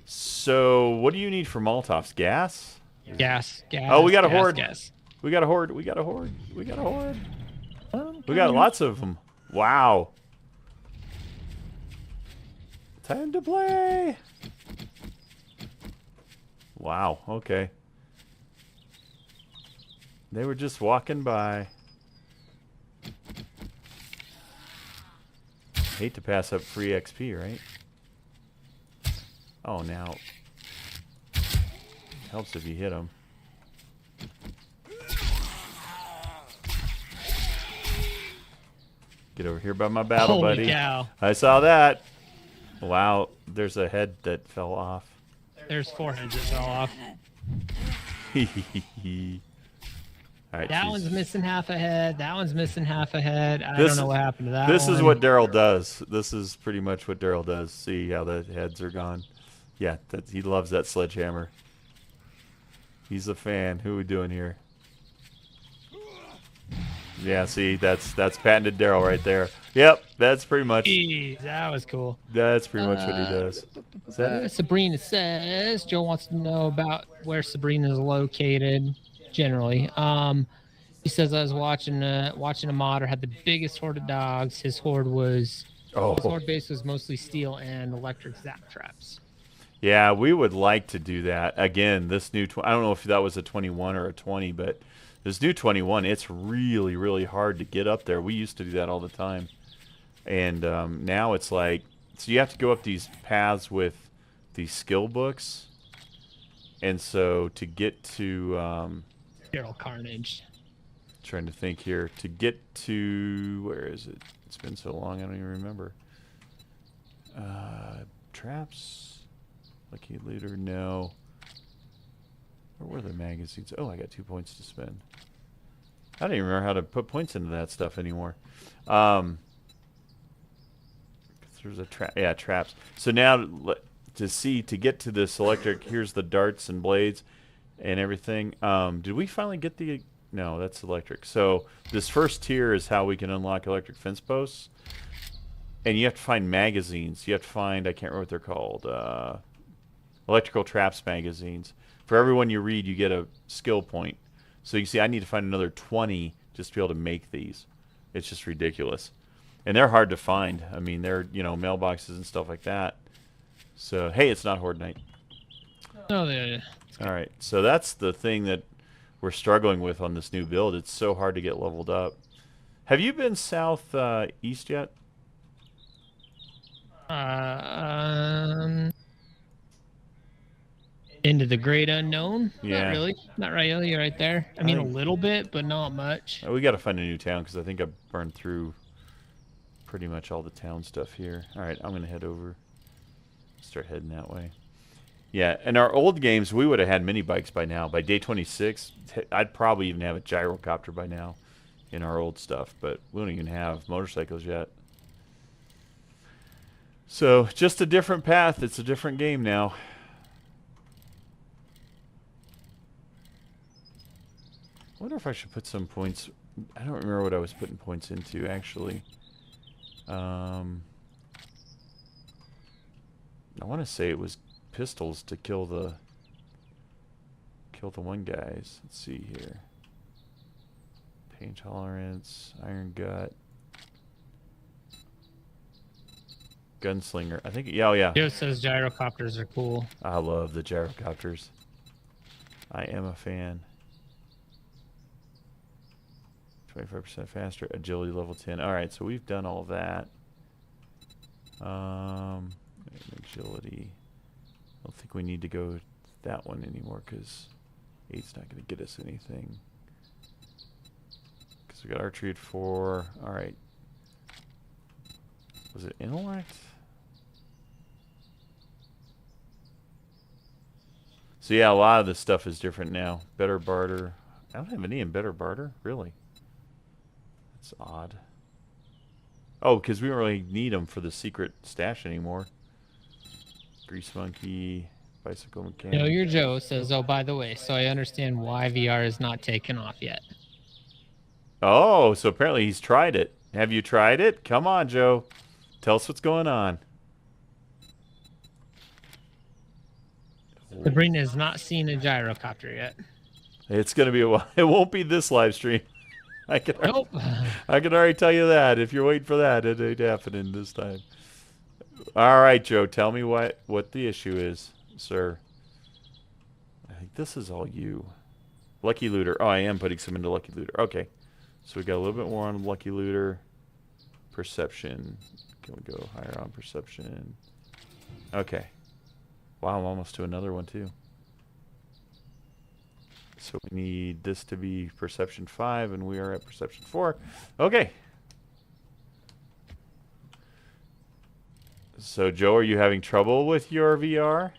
So, what do you need for Molotovs? Gas? Gas. Oh, we got a horde. Gas. We got a horde. We got a horde. We got a horde. We got lots of them. Wow. Time to play. Wow. Okay. They were just walking by. Hate to pass up free XP, right? Oh, now. Helps if you hit them. Get over here by my battle Holy buddy. Cow. I saw that. Wow, there's a head that fell off. There's 4 heads that fell off. All right, That one's missing half a head. That one's missing half a head. I This don't know is- what happened to that This is one. what Darrell does. This is pretty much what Darrell does. See how the heads are gone. Yeah, he loves that sledgehammer. He's a fan. Who are we doing here? Yeah, see, that's patented Darrell right there. Yep, that's pretty much. Jeez, that was cool. That's pretty much what he does. Is that it? Sabrina says Joe wants to know about where Sabrina is located. Generally, he says I was watching a modder had the biggest horde of dogs. His horde was his horde base was mostly steel and electric zap traps. Yeah, we would like to do that again. This new I don't know if that was a 21 or a 20, but this new 21, it's really, really hard to get up there. We used to do that all the time, and now it's like so you have to go up these paths with these skill books, and so to get to Darrell Carnage. trying to think here to get to where is it? It's been so long I don't even remember. Traps, lucky looter, no. Where were the magazines? Oh, I got 2 points to spend. I don't even remember how to put points into that stuff anymore. There's a trap. Yeah, traps. So now to get to this electric, here's the darts and blades and everything. Did we finally get the? No, that's electric. So this first tier is how we can unlock electric fence posts, and you have to find magazines. You have to find I can't remember what they're called. Electrical traps magazines. For everyone you read, you get a skill point. So you see, I need to find another 20 just to be able to make these. It's just ridiculous, and they're hard to find. I mean, they're mailboxes and stuff like that. So hey, it's not Horde Night. Oh, there. All right, so that's the thing that we're struggling with on this new build. It's so hard to get leveled up. Have you been south east yet? Into the great unknown? Yeah. Not really. Not really. You're right there. I mean, a little bit, but not much. We got to find a new town because I think I burned through pretty much all the town stuff here. All right, I'm going to head over. Start heading that way. Yeah, in our old games, we would have had mini bikes by now. By day 26, I'd probably even have a gyrocopter by now in our old stuff, but we don't even have motorcycles yet. So, just a different path. It's a different game now. I wonder if I should put some points. I don't remember what I was putting points into, actually. I want to say it was pistols to kill the one guys. Let's see here. Pain tolerance, iron gut, gunslinger. I think, yeah, oh yeah. Joe says gyrocopters are cool. I love the gyrocopters. I am a fan. 25% faster, agility level 10. All right, so we've done all that. Agility. I don't think we need to go that one anymore because 8's not going to get us anything. Because we got archery at 4. All right. Was it intellect? So yeah, a lot of this stuff is different now. Better barter. I don't have any in better barter, really. That's odd. Oh, because we don't really need them for the secret stash anymore. Grease monkey, bicycle mechanic. No, your Joe says, oh, by the way, so I understand why VR is not taken off yet. Oh, so apparently he's tried it. Have you tried it? Come on, Joe. Tell us what's going on. Sabrina has not seen a gyrocopter yet. It's going to be a while. It won't be this live stream. I can already tell you that. If you're waiting for that, it ain't happening this time. All right, Joe, tell me what the issue is, sir. I think this is all you. Lucky Looter. Oh, I am putting some into Lucky Looter. Okay. So we got a little bit more on Lucky Looter. Perception. Can we go higher on perception? Okay. Wow, I'm almost to another one, too. So we need this to be perception 5, and we are at perception 4. Okay. So, Joe, are you having trouble with your VR?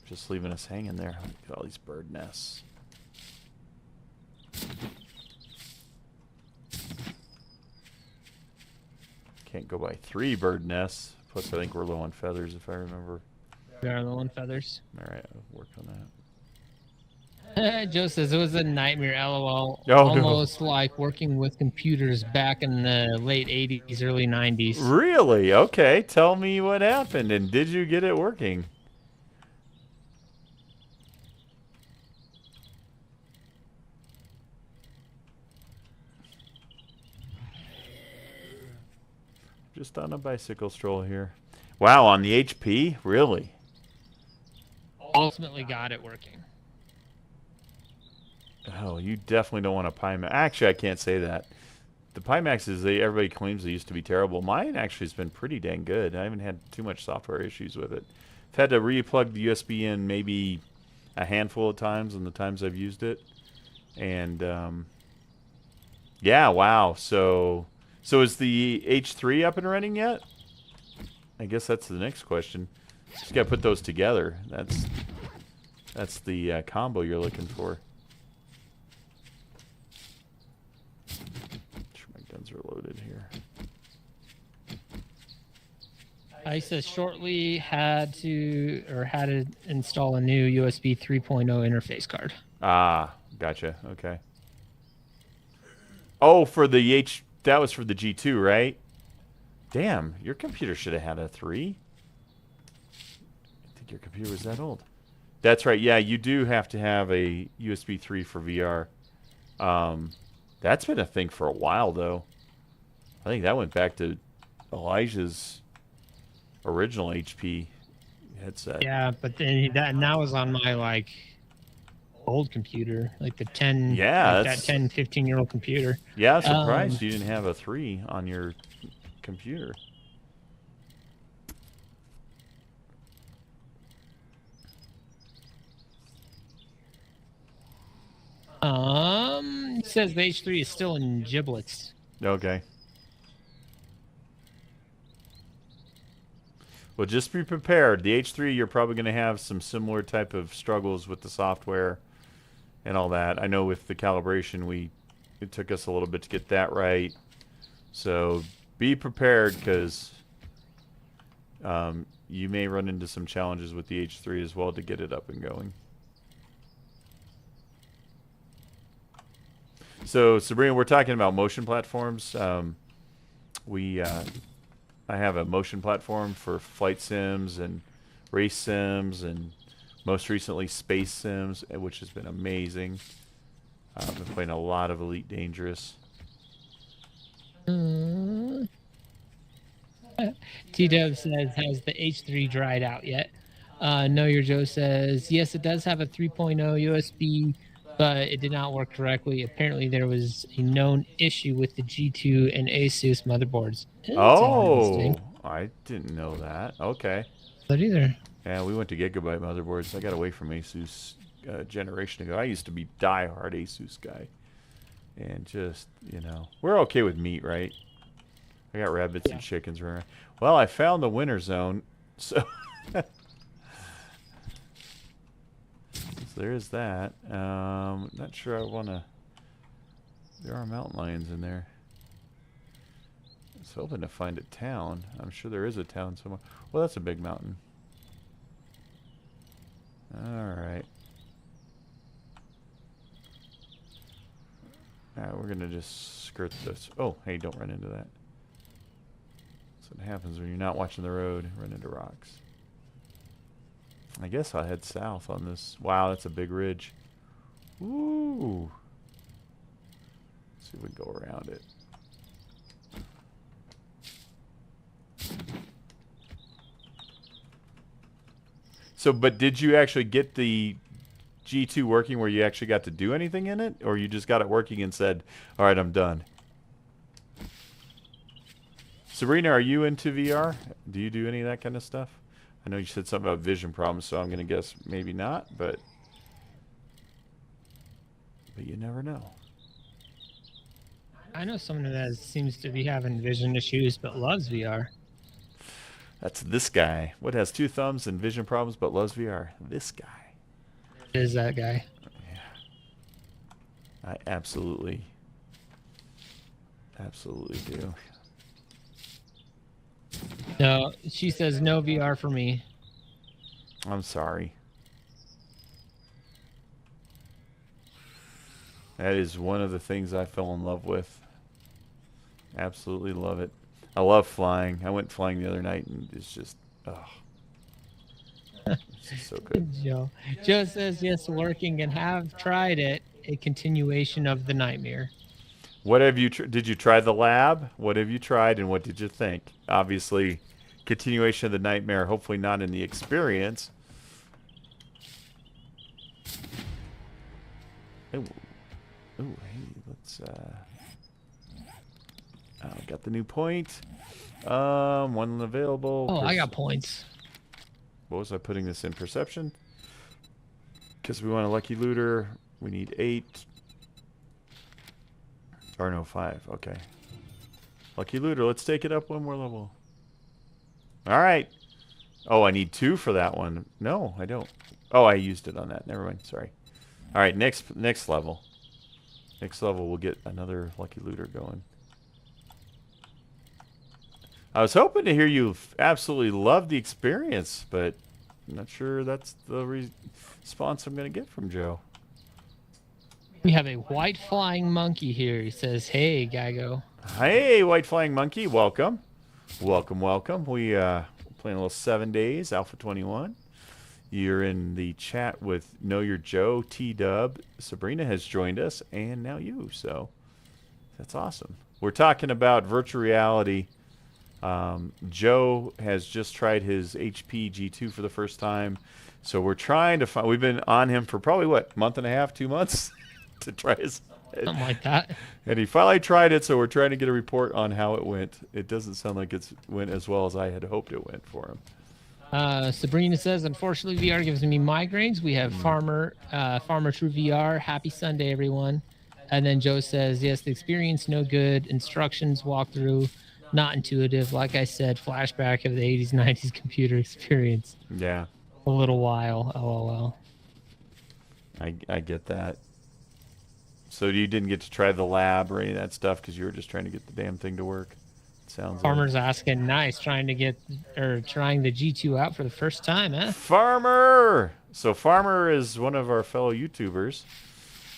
Just leaving us hanging there. Look at all these bird nests. Can't go by 3 bird nests. Plus, I think we're low on feathers, if I remember. We are low on feathers. All right, I'll work on that. Joe says it was a nightmare, lol. Oh, almost like working with computers back in the late 80s, early 90s. Really? Okay, tell me what happened, and did you get it working? Just on a bicycle stroll here. Wow, on the HP? Really? Ultimately got it working. Oh, you definitely don't want a Pimax. Actually, I can't say that. The Pimaxes, everybody claims they used to be terrible. Mine actually has been pretty dang good. I haven't had too much software issues with it. I've had to re-plug the USB in maybe a handful of times in the times I've used it. And, yeah, wow. So is the H3 up and running yet? I guess that's the next question. Just got to put those together. That's the combo you're looking for. Guns are loaded here. I said shortly had to install a new USB 3.0 interface card. Ah, gotcha. Okay. Oh, for the that was for the G2, right? Damn, your computer should have had a 3. I think your computer was that old. That's right. Yeah, you do have to have a USB 3 for VR. That's been a thing for a while, though. I think that went back to Elijah's original HP headset. Yeah, but then that was on my like old computer, like the 10, Yeah, like that that's 10, 15-year-old computer. yeah. I'm surprised you didn't have a 3 on your computer. It says the H3 is still in giblets. Okay. Well, just be prepared. The H3, you're probably going to have some similar type of struggles with the software and all that. I know with the calibration, it took us a little bit to get that right. So be prepared because you may run into some challenges with the H3 as well to get it up and going. So Sabrina, we're talking about motion platforms. I have a motion platform for flight sims and race sims and most recently space sims, which has been amazing. I've been playing a lot of Elite Dangerous. T-Dub says, has the H3 dried out yet? Know Your Joe says, yes, it does have a 3.0 USB, but it did not work correctly. Apparently, there was a known issue with the G2 and Asus motherboards. Oh, I didn't know that. Okay. Not either. Yeah, we went to Gigabyte motherboards. I got away from Asus a generation ago. I used to be diehard Asus guy. And just, you know, we're okay with meat, right? I got rabbits and chickens running. Well, I found the winter zone, so... So there's that. Not sure I want to... There are mountain lions in there. I was hoping to find a town. I'm sure there is a town somewhere. Well, that's a big mountain. Alright. Alright, we're going to just skirt this. Oh, hey, don't run into that. That's what happens when you're not watching the road. Run into rocks. I guess I'll head south on this. Wow, that's a big ridge. Ooh. Let's see if we can go around it. So, but did you actually get the G2 working where you actually got to do anything in it? Or you just got it working and said, all right, I'm done? Sabrina, are you into VR? Do you do any of that kind of stuff? I know you said something about vision problems, so I'm going to guess maybe not, but you never know. I know someone that seems to be having vision issues but loves VR. That's this guy. What has 2 thumbs and vision problems but loves VR? This guy. Is that guy? Yeah. I absolutely do. No, she says no VR for me. I'm sorry. That is one of the things I fell in love with. Absolutely love it. I love flying. I went flying the other night and it's just, oh. It's just so good. Joe says yes, working and have tried it. A continuation of the nightmare. What have you? Did you try the lab? What have you tried, and what did you think? Obviously, continuation of the nightmare. Hopefully, not in the experience. Oh, hey, let's. Got the new point. One available. Oh, I got points. What was I putting this in? Perception. Because we want a lucky looter. We need 8. Or no, 5. Okay. Lucky looter. Let's take it up one more level. All right. Oh, I need 2 for that one. No, I don't. Oh, I used it on that. Never mind. Sorry. All right. Next level. Next level, we'll get another lucky looter going. I was hoping to hear you absolutely love the experience, but I'm not sure that's the response I'm going to get from Joe. We have a white flying monkey here. He says, hey, Gago. Hey, white flying monkey. Welcome. Welcome, welcome. We playing a little 7 days, Alpha 21. You're in the chat with Know Your Joe, T-Dub. Sabrina has joined us, and now you. So that's awesome. We're talking about virtual reality Joe has just tried his HP G2 for the first time. So we're trying to find. We've been on him for probably, what, month and a half, 2 months to try his. Something like that. And he finally tried it, so we're trying to get a report on how it went. It doesn't sound like it went as well as I had hoped it went for him. Sabrina says, unfortunately, VR gives me migraines. We have Farmer True VR. Happy Sunday, everyone. And then Joe says, yes, the experience, no good. Instructions, walkthrough, not intuitive. Like I said, flashback of the 80s, 90s computer experience. Yeah. A little while. LOL. I get that. So you didn't get to try the lab or any of that stuff because you were just trying to get the damn thing to work. It sounds Farmer's like. asking, nice, trying the G2 out for the first time, huh? Farmer! So Farmer is one of our fellow YouTubers,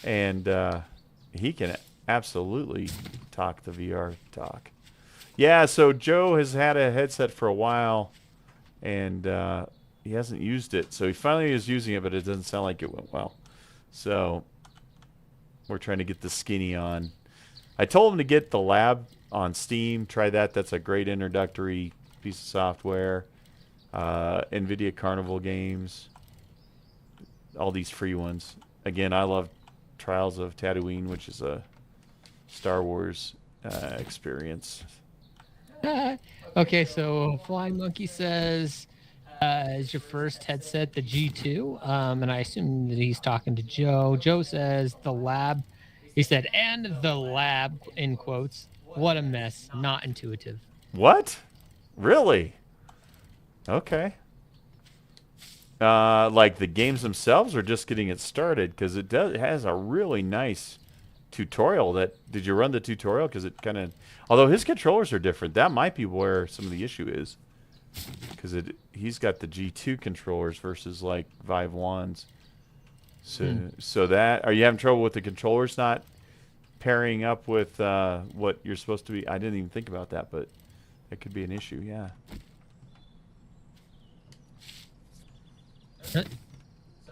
and he can absolutely talk the VR talk. Yeah, so Joe has had a headset for a while, and he hasn't used it. So he finally is using it, but it doesn't sound like it went well. So we're trying to get the skinny on. I told him to get the lab on Steam. Try that. That's a great introductory piece of software. NVIDIA Carnival games. All these free ones. Again, I love Trials of Tatooine, which is a Star Wars experience. Okay, so Flying Monkey says, is your first headset the G2? And I assume that he's talking to Joe. Joe says the lab. He said, and the lab, in quotes. What a mess. Not intuitive. What? Really? Okay. Like the games themselves, or just getting it started? Because it has a really nice tutorial. Did you run the tutorial? Because it kind of, although his controllers are different, that might be where some of the issue is. Because he's got the G2 controllers versus like Vive Wands. So that, are you having trouble with the controllers not pairing up with what you're supposed to be? I didn't even think about that, but that could be an issue. Yeah.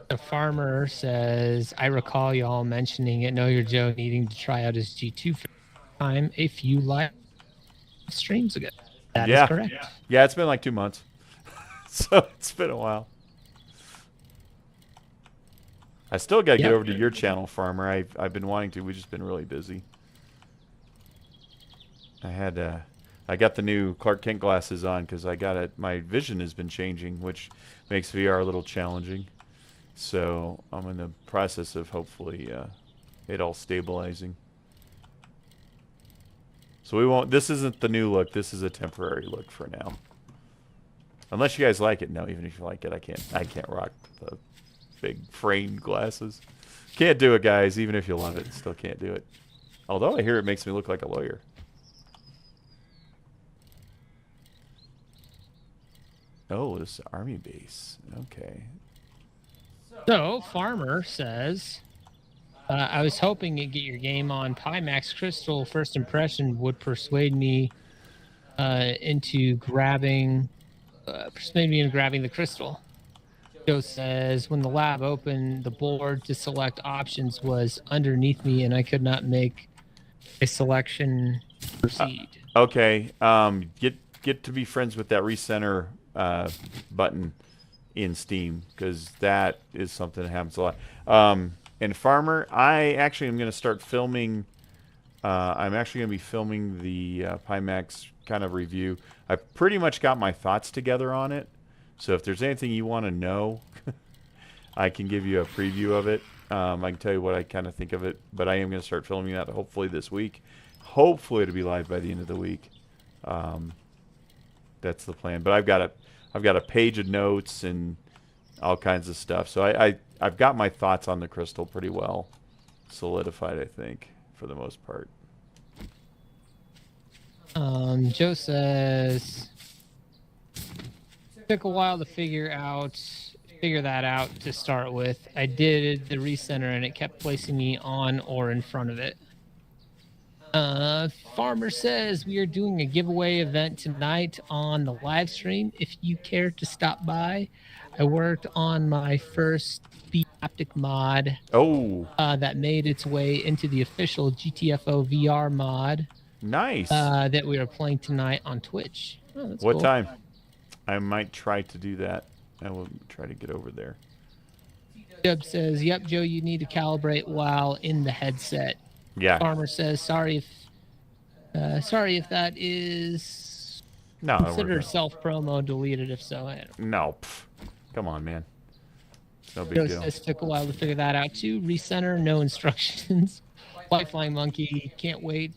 The Farmer says, I recall y'all mentioning it. Know your Joe needing to try out his G2 for time a few live streams ago. That is correct. Yeah, it's been like 2 months. So it's been a while. I still got to get over to your channel, Farmer. I've been wanting to. We've just been really busy. I got the new Clark Kent glasses on because my vision has been changing, which makes VR a little challenging. So I'm in the process of hopefully it all stabilizing. So this isn't the new look. This is a temporary look for now. Unless you guys like it. No, even if you like it, I can't rock the big framed glasses. Can't do it, guys. Even if you love it, still can't do it. Although I hear it makes me look like a lawyer. Oh, this is army base. Okay. So, Farmer says, I was hoping to get your game on Pimax Crystal. First impression would persuade me into grabbing the crystal. Joe says, when the lab opened, the board to select options was underneath me, and I could not make a selection proceed. Okay. Get to be friends with that recenter button in Steam, because that is something that happens a lot. And Farmer, I actually am going to start filming. I'm actually going to be filming the Pimax kind of review. I pretty much got my thoughts together on it. So if there's anything you want to know, I can give you a preview of it. I can tell you what I kind of think of it. But I am going to start filming that hopefully this week. Hopefully it'll be live by the end of the week. That's the plan. But I've got a page of notes and all kinds of stuff. So I've got my thoughts on the crystal pretty well solidified, I think, for the most part. Joe says, took a while to figure that out to start with. I did the recenter and it kept placing me on or in front of it. Farmer says we are doing a giveaway event tonight on the live stream. If you care to stop by, I worked on my first haptic mod. Oh. That made its way into the official GTFO VR mod. Nice. that we are playing tonight on Twitch. Oh, that's What cool. time? I might try to do that. I will try to get over there. Dub says, "Yep, Joe, you need to calibrate while in the headset." Yeah. Farmer says, "Sorry if that is No, considered self promo. Delete it if so." no. Come on, man. No big Joe deal. says took a while to figure that out too. Recenter, no instructions. White Flying Monkey, can't wait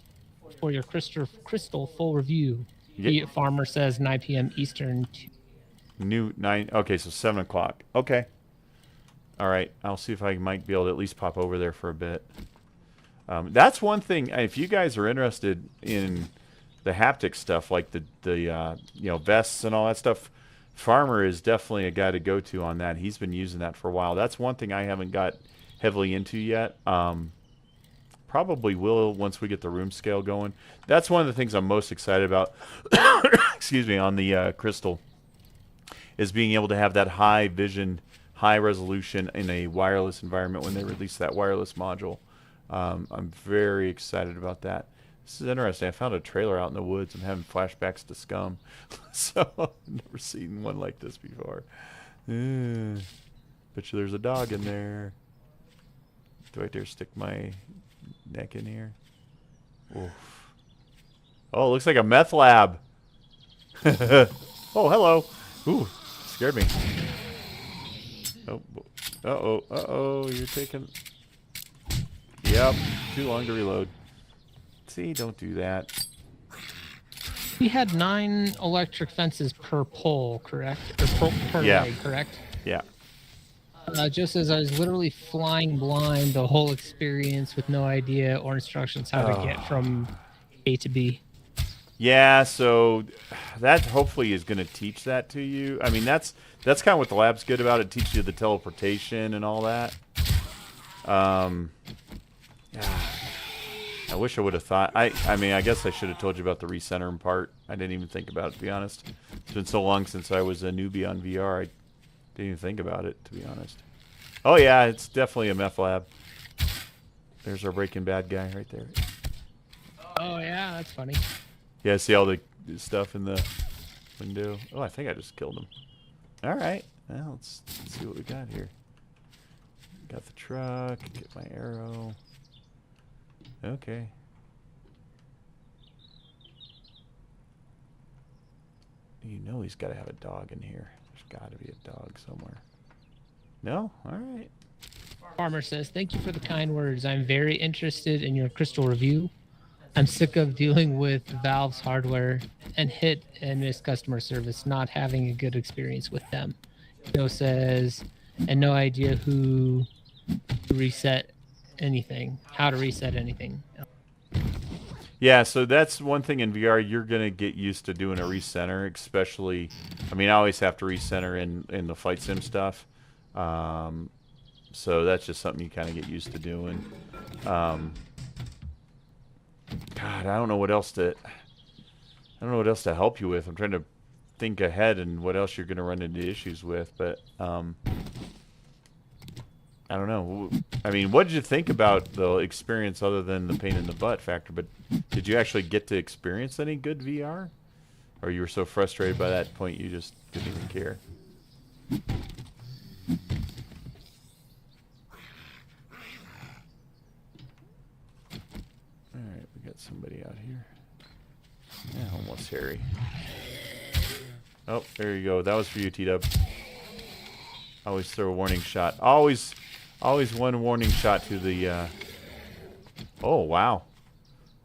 for your crystal full review. Yeah. Farmer says 9 p.m. Eastern. New 9. Okay, so 7 o'clock. Okay. All right. I'll see if I might be able to at least pop over there for a bit. That's one thing. If you guys are interested in the haptic stuff, like the vests and all that stuff, Farmer is definitely a guy to go to on that. He's been using that for a while. That's one thing I haven't got heavily into yet. Probably will once we get the room scale going. That's one of the things I'm most excited about. Excuse me, on the Crystal, is being able to have that high vision, high resolution in a wireless environment when they release that wireless module. I'm very excited about that. This is interesting. I found a trailer out in the woods. I'm having flashbacks to Scum. So I've never seen one like this before. Bet you there's a dog in there. Do I dare stick my neck in here? Oof. Oh, it looks like a meth lab. Oh, hello. Ooh, scared me. Oh, uh-oh, you're taking... Yep, too long to reload. See, don't do that. We had 9 electric fences per pole, correct? Or per Yeah. leg, correct? Yeah. Just as I was literally flying blind the whole experience with no idea or instructions how to get from A to B. Yeah, so that hopefully is going to teach that to you. I mean, that's kind of what the lab's good about. It teaches you the teleportation and all that. I wish I would have thought. I mean, I guess I should have told you about the recentering part. I didn't even think about it, to be honest. It's been so long since I was a newbie on VR. I didn't even think about it, to be honest. Oh, yeah, it's definitely a meth lab. There's our Breaking Bad guy right there. Oh, yeah, that's funny. Yeah, see all the stuff in the window. Oh, I think I just killed him. All right. Well, let's see what we got here. Got the truck. Get my arrow. Okay. You know he's got to have a dog in here. There's got to be a dog somewhere. No? All right. Farmer says, "Thank you for the kind words. I'm very interested in your crystal review. I'm sick of dealing with Valve's hardware and hit and miss customer service, not having a good experience with them." Joe says, "And no idea how to reset anything. Yeah, so that's one thing in VR. You're going to get used to doing a recenter, especially... I mean, I always have to recenter in the flight sim stuff. So that's just something you kind of get used to doing. God, I don't know what else to help you with. I'm trying to think ahead and what else you're going to run into issues with, but I don't know. I mean, what did you think about the experience other than the pain in the butt factor? But did you actually get to experience any good VR? Or you were so frustrated by that point you just didn't even care? Alright, we got somebody out here. Yeah, almost Harry. Oh, there you go. That was for you, T-Dub. Always throw a warning shot. Always one warning shot to the... Oh, wow.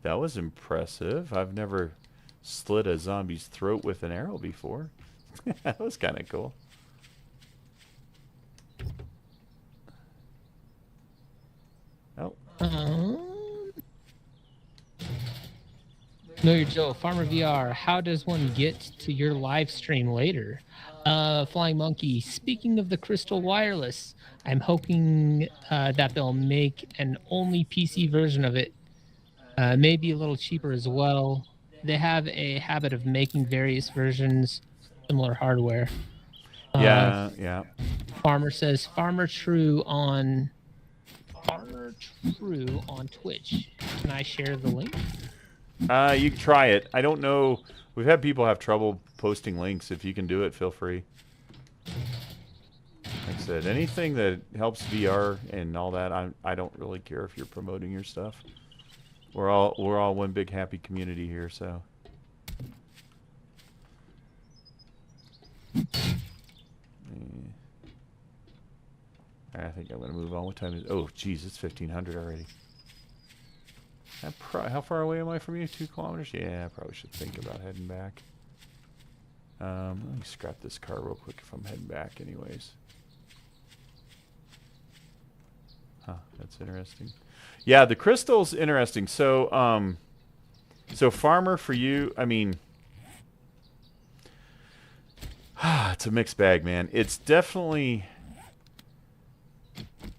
That was impressive. I've never slit a zombie's throat with an arrow before. That was kind of cool. Oh. No, you're Joe. Farmer VR. How does one get to your live stream later? Flying Monkey. Speaking of the Crystal Wireless, I'm hoping that they'll make an only PC version of it. Maybe a little cheaper as well. They have a habit of making various versions, similar hardware. Yeah. Farmer says Farmer True on Twitch. Can I share the link? You can try it. I don't know. We've had people have trouble posting links. If you can do it, feel free. Like I said, anything that helps VR and all that, I don't really care if you're promoting your stuff. We're all one big happy community here, so. I think I'm gonna move on. What time is? Oh, geez, it's 1500 already. How far away am I from you? 2 kilometers? Yeah, I probably should think about heading back. Let me scrap this car real quick if I'm heading back, anyways. Huh, that's interesting. Yeah, the crystal's interesting. So, so farmer for you, I mean, it's a mixed bag, man. It's definitely,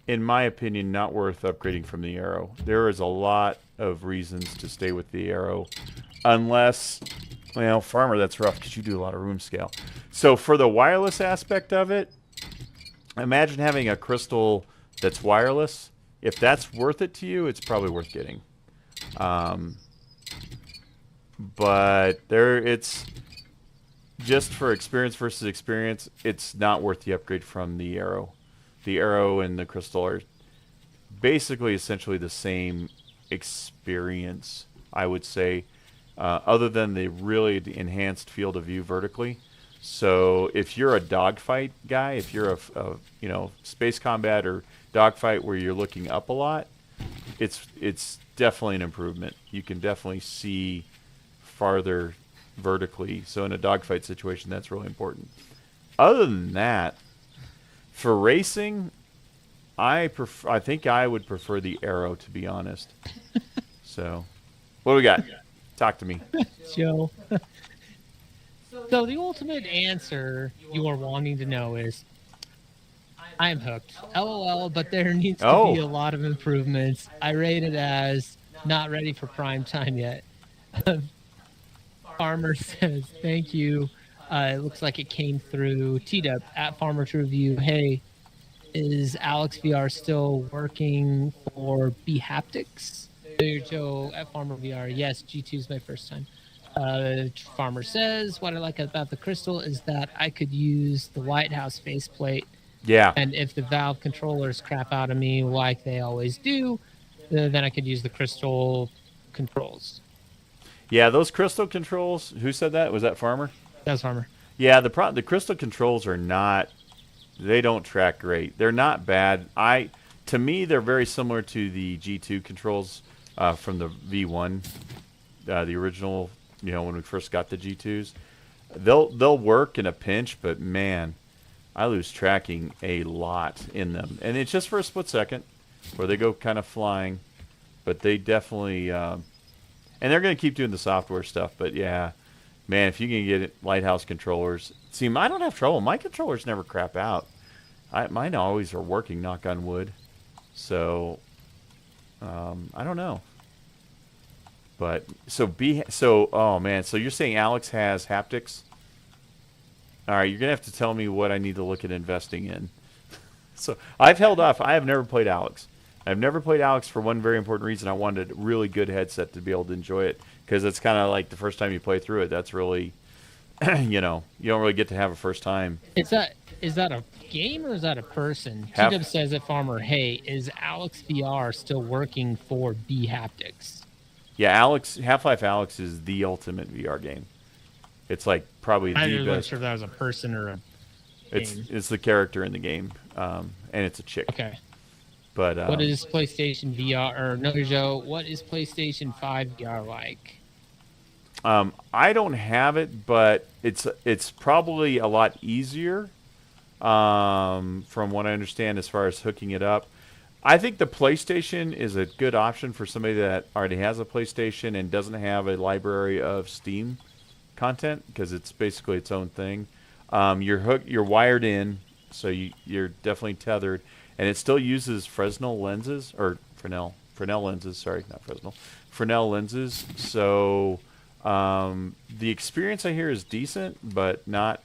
in my opinion, not worth upgrading from the arrow. There is a lot of reasons to stay with the arrow, unless, well, farmer, that's rough because you do a lot of room scale. So for the wireless aspect of it, imagine having a crystal that's wireless. If that's worth it to you, it's probably worth getting. But it's just for experience versus experience, it's not worth the upgrade from the arrow. The arrow and the crystal are basically essentially the same experience, I would say, other than the really enhanced field of view vertically. So if you're a dogfight guy, if you're a you know, space combat or dogfight where you're looking up a lot, it's definitely an improvement. You can definitely see farther vertically. So in a dogfight situation, that's really important. Other than that, for racing, I think I would prefer the arrow, to be honest. So, what do we got? Talk to me. Joe. So the ultimate answer you are wanting to know is, I'm hooked. LOL, but there needs to be a lot of improvements. I rate it as not ready for prime time yet. Farmer says, thank you. It looks like it came through T-Dub at Farmer to Review. Hey, is Alex VR still working for B-Haptics? Joe at Farmer VR. Yes, G2 is my first time. Farmer says, what I like about the crystal is that I could use the White House faceplate. Yeah. And if the Valve controllers crap out of me like they always do, then I could use the crystal controls. Yeah, those crystal controls, who said that? Was that Farmer? That was Farmer. Yeah, the crystal controls are not, they don't track great. They're not bad. To me, they're very similar to the G2 controls from the V1, the original, you know, when we first got the G2s. They'll work in a pinch, but man, I lose tracking a lot in them. And it's just for a split second where they go kind of flying, but they definitely, and they're going to keep doing the software stuff, but yeah, man, if you can get Lighthouse controllers, see, I don't have trouble. My controllers never crap out. Mine always are working, knock on wood. So, I don't know. But, oh man, so you're saying Alex has haptics? All right, you're going to have to tell me what I need to look at investing in. So, I've held off. I have never played Alex. I've never played Alex for one very important reason. I wanted a really good headset to be able to enjoy it, because it's kind of like the first time you play through it. That's really, you know, you don't really get to have a first time. Is that a game or is that a person? T-Dub says at Farmer, hey, is Alex VR still working for B-Haptics? Yeah, Half-Life Alex is the ultimate VR game. It's like probably the best. I wasn't sure if that was a person or a game. It's the character in the game, and it's a chick. Okay. But what is PlayStation VR, or no, Joe, what is PlayStation 5 VR like? I don't have it, but it's probably a lot easier, from what I understand, as far as hooking it up. I think the PlayStation is a good option for somebody that already has a PlayStation and doesn't have a library of Steam content, because it's basically its own thing. You're wired in, so you're definitely tethered, and it still uses Fresnel lenses, or Fresnel lenses. Sorry, not Fresnel. Fresnel lenses. So the experience I hear is decent, but not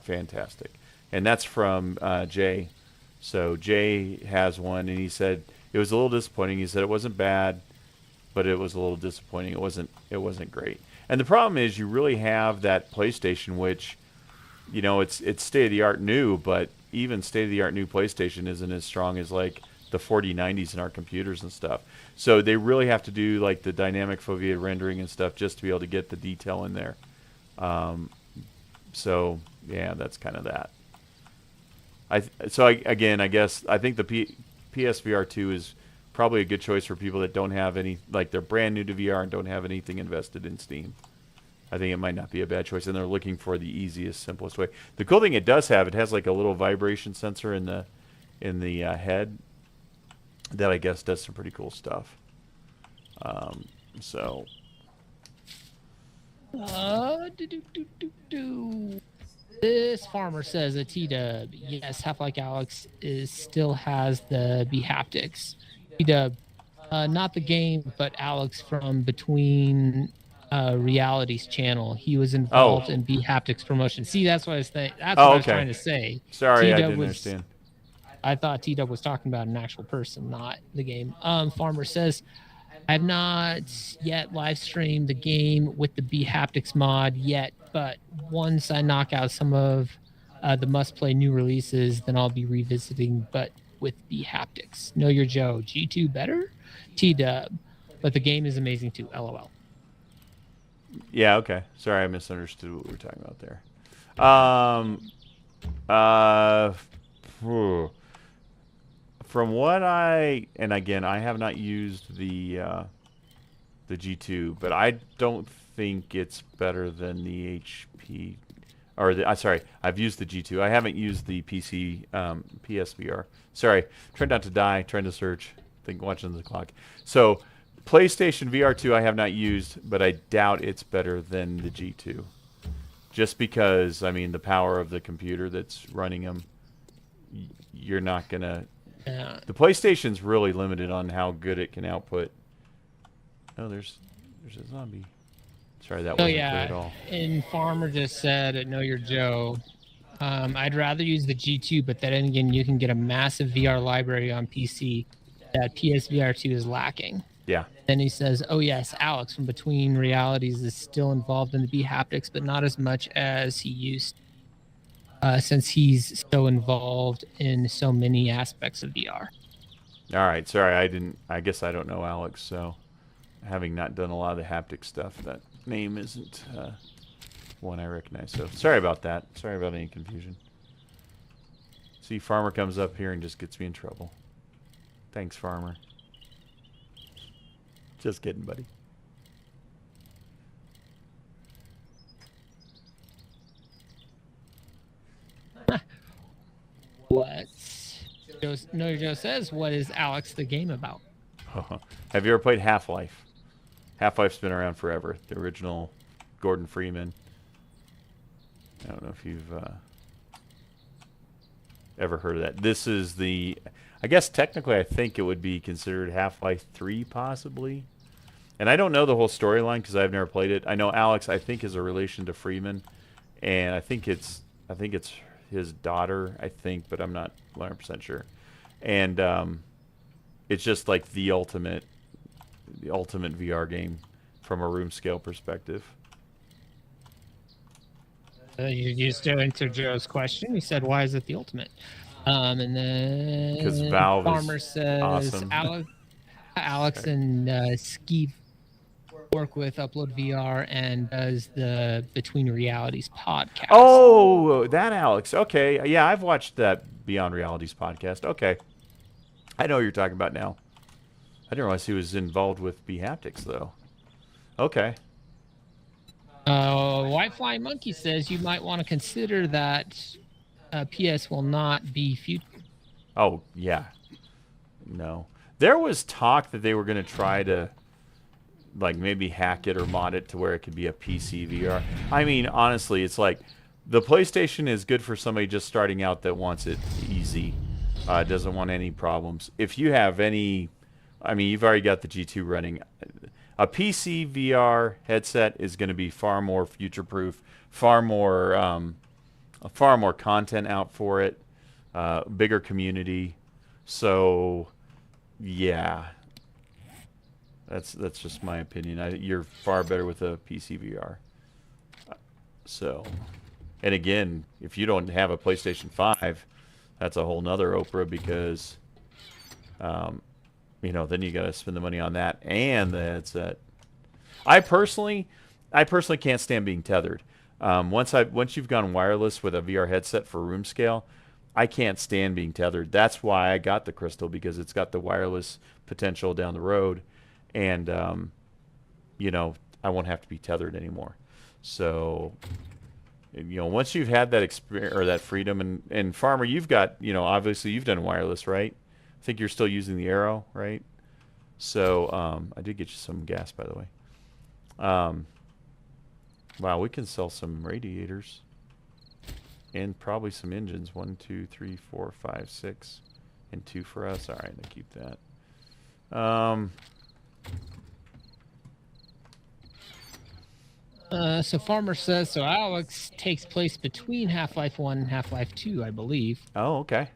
fantastic. And that's from Jay. So Jay has one, and he said it was a little disappointing. He said it wasn't bad, but it was a little disappointing. It wasn't great. And the problem is you really have that PlayStation, which, you know, it's state of the art new, but even state of the art new PlayStation isn't as strong as like the 4090s in our computers and stuff. So they really have to do like the dynamic foveated rendering and stuff just to be able to get the detail in there. So yeah, that's kind of that. I guess I think the PSVR 2 is probably a good choice for people that don't have any, like they're brand new to VR and don't have anything invested in Steam. I think it might not be a bad choice, and they're looking for the easiest, simplest way. The cool thing it does have, it has like a little vibration sensor in the head that I guess does some pretty cool stuff. So. This farmer says a T-Dub. Yes, Half-Like Alex still has the B-Haptics. T-Dub, not the game, but Alex from Between Realities channel. He was involved in B-Haptics promotion. See, that's what I was That's what I was trying to say. Sorry, T-Dub I didn't understand. I thought T-Dub was talking about an actual person, not the game. Farmer says, I have not yet live streamed the game with the B-Haptics mod yet, but once I knock out some of the must-play new releases, then I'll be revisiting, but with B-Haptics. Know your Joe. G2 better? T-Dub. But the game is amazing too. LOL. Yeah, okay. Sorry, I misunderstood what we were talking about there. From what and again, I have not used the G2, but I don't think it's better than the HP, or sorry, I've used the G2. I haven't used the PC PSVR. Sorry, trying not to die, trying to search, watching the clock. So, PlayStation VR 2 I have not used, but I doubt it's better than the G2. Just because, I mean, the power of the computer that's running them, you're not going to... The PlayStation's really limited on how good it can output. Oh, there's a zombie. Sorry, that wasn't clear at all. And Farmer just said, Know Your Joe. I'd rather use the G2, but then again, you can get a massive VR library on PC that PSVR 2 is lacking. Yeah. Then he says, oh yes, Alex from Between Realities is still involved in the B-Haptics, but not as much as he used since he's so involved in so many aspects of VR. All right, sorry, I guess I don't know Alex, so having not done a lot of the haptic stuff, that name isn't one I recognize. So sorry about that. Sorry about any confusion. See, Farmer comes up here and just gets me in trouble. Thanks, Farmer. Just kidding, buddy. Joe says, what is Alex the game about? Have you ever played Half-Life? Half-Life's been around forever. The original Gordon Freeman. I don't know if you've ever heard of that. This is the... I guess technically I think it would be considered Half-Life 3 possibly. And I don't know the whole storyline because I've never played it. I know Alex, I think, is a relation to Freeman. And I think it's his daughter, I think, but I'm not 100% sure. And it's just like the ultimate VR game from a room scale perspective. You just answered Joe's question. He said, "Why is it the ultimate?" And then because Valve Farmer is says, awesome. Alex and Ski work with Upload VR and does the Between Realities podcast. Oh, that Alex. Okay, yeah, I've watched that Beyond Realities podcast. Okay, I know what you're talking about now. I didn't realize he was involved with B-Haptics though. Okay. White Flying Monkey says you might want to consider that PS will not be future. Oh yeah. No, there was talk that they were going to try to, like, maybe hack it or mod it to where it could be a PC VR. I mean, honestly, it's like the PlayStation is good for somebody just starting out that wants it easy, doesn't want any problems. If you have any, I mean, you've already got the G2 running. A PC VR headset is going to be far more future-proof, far more content out for it, bigger community. So, yeah. That's just my opinion. You're far better with a PC VR. So, and again, if you don't have a PlayStation 5, that's a whole nother Oprah because, you know, then you got to spend the money on that and the headset. I personally can't stand being tethered. Once you've gone wireless with a VR headset for room scale, I can't stand being tethered. That's why I got the Crystal, because it's got the wireless potential down the road, and you know, I won't have to be tethered anymore. So, you know, once you've had that experience or that freedom, and Farmer, you've got, you know, obviously you've done wireless, right? I think you're still using the Arrow, right? So I did get you some gas, by the way. Wow, we can sell some radiators and probably some engines. 1, 2, 3, 4, 5, 6, and 2 for us. All right, I'll keep that. So Farmer says, so Alex takes place between Half-Life 1 and Half-Life 2, I believe. Oh, okay.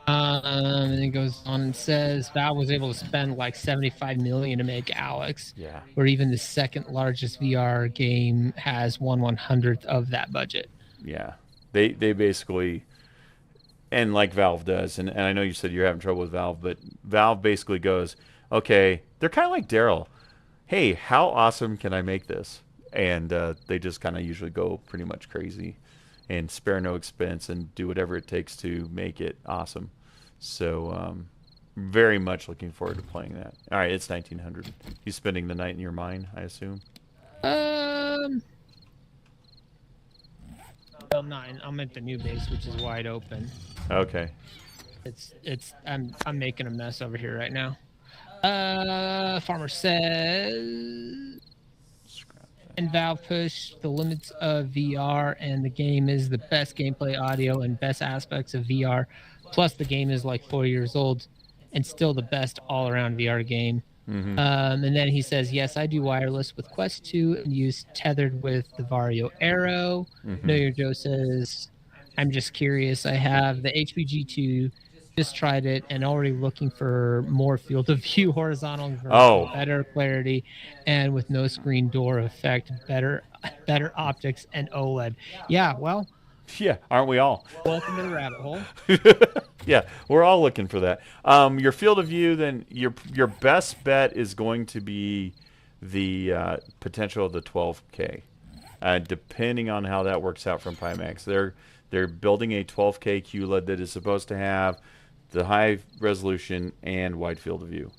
And it goes on and says Valve was able to spend like $75 million to make Alex. Yeah. Where even the second largest VR game has 1/100th of that budget. Yeah. They basically, and like Valve does, and I know you said you're having trouble with Valve, but Valve basically goes, okay, they're kind of like Darrell. Hey, how awesome can I make this? And they just kind of usually go pretty much crazy and spare no expense and do whatever it takes to make it awesome. So very much looking forward to playing that. All right, it's 1900. You spending the night in your mine, I assume? Well, 9. I'm at the new base, which is wide open. Okay. I'm making a mess over here right now. Farmer says, and Valve pushed the limits of VR, and the game is the best gameplay, audio, and best aspects of VR. Plus, the game is like 4 years old, and still the best all-around VR game. Mm-hmm. And then he says, yes, I do wireless with Quest 2 and use tethered with the Vario Arrow. Mm-hmm. Know Your Joe says, I'm just curious. I have the HBG2, just tried it, and already looking for more field of view, horizontal, vertical, better clarity, and with no screen door effect, better optics, and OLED. Yeah, well. Yeah, aren't we all? Welcome to the rabbit hole. Yeah, we're all looking for that. Your field of view, then your best bet is going to be the potential of the 12K, depending on how that works out from Pimax. They're building a 12K QLED that is supposed to have the high resolution and wide field of view.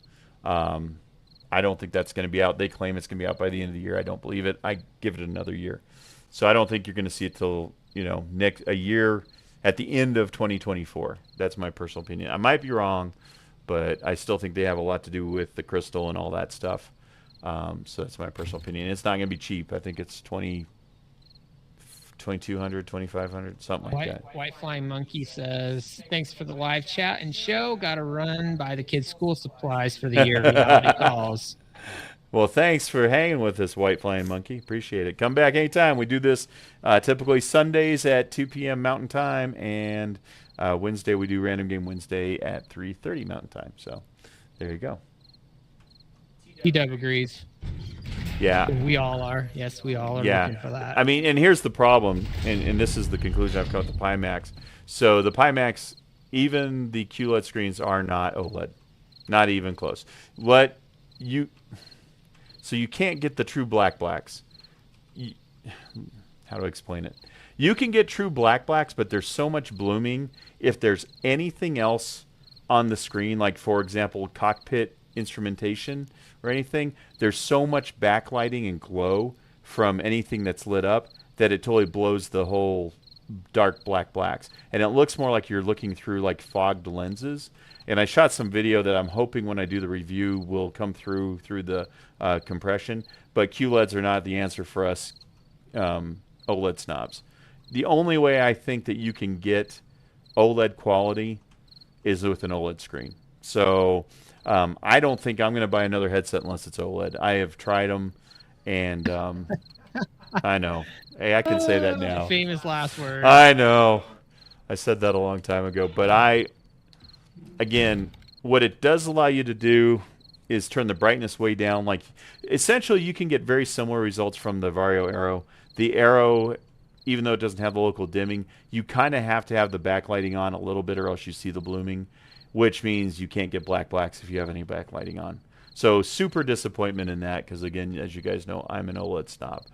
I don't think that's going to be out. They claim it's going to be out by the end of the year. I don't believe it. I give it another year. So I don't think you're going to see it till, you know, a year at the end of 2024. That's my personal opinion. I might be wrong, but I still think they have a lot to do with the crystal and all that stuff. So that's my personal opinion. It's not going to be cheap. I think it's $2,200, $2,500, something like that. White Flying Monkey says, thanks for the live chat and show. Got to run by the kids' school supplies for the year. Reality calls. Well, thanks for hanging with us, White Flying Monkey. Appreciate it. Come back anytime. We do this typically Sundays at 2 p.m. Mountain Time, and Wednesday we do Random Game Wednesday at 3:30 Mountain Time. So there you go. T-Dub agrees. Yeah. We all are. Yes, we all are looking for that. I mean, and here's the problem, and this is the conclusion I've come with the Pimax. So the Pimax, even the QLED screens are not OLED. Not even close. So you can't get the true blacks. How do I explain it? You can get true blacks, but there's so much blooming. If there's anything else on the screen, like, for example, cockpit instrumentation or anything, there's so much backlighting and glow from anything that's lit up that it totally blows the whole dark blacks. And it looks more like you're looking through, like, fogged lenses. And I shot some video that I'm hoping when I do the review will come through the compression. But QLEDs are not the answer for us OLED snobs. The only way I think that you can get OLED quality is with an OLED screen. So I don't think I'm going to buy another headset unless it's OLED. I have tried them, and I know. Hey, I can say that now. Famous last word. I know. I said that a long time ago. But again, what it does allow you to do is turn the brightness way down. Like, essentially, you can get very similar results from the Vario Arrow. The Arrow, even though it doesn't have the local dimming, you kind of have to have the backlighting on a little bit or else you see the blooming, which means you can't get blacks if you have any backlighting on. So super disappointment in that because, again, as you guys know, I'm an OLED snob.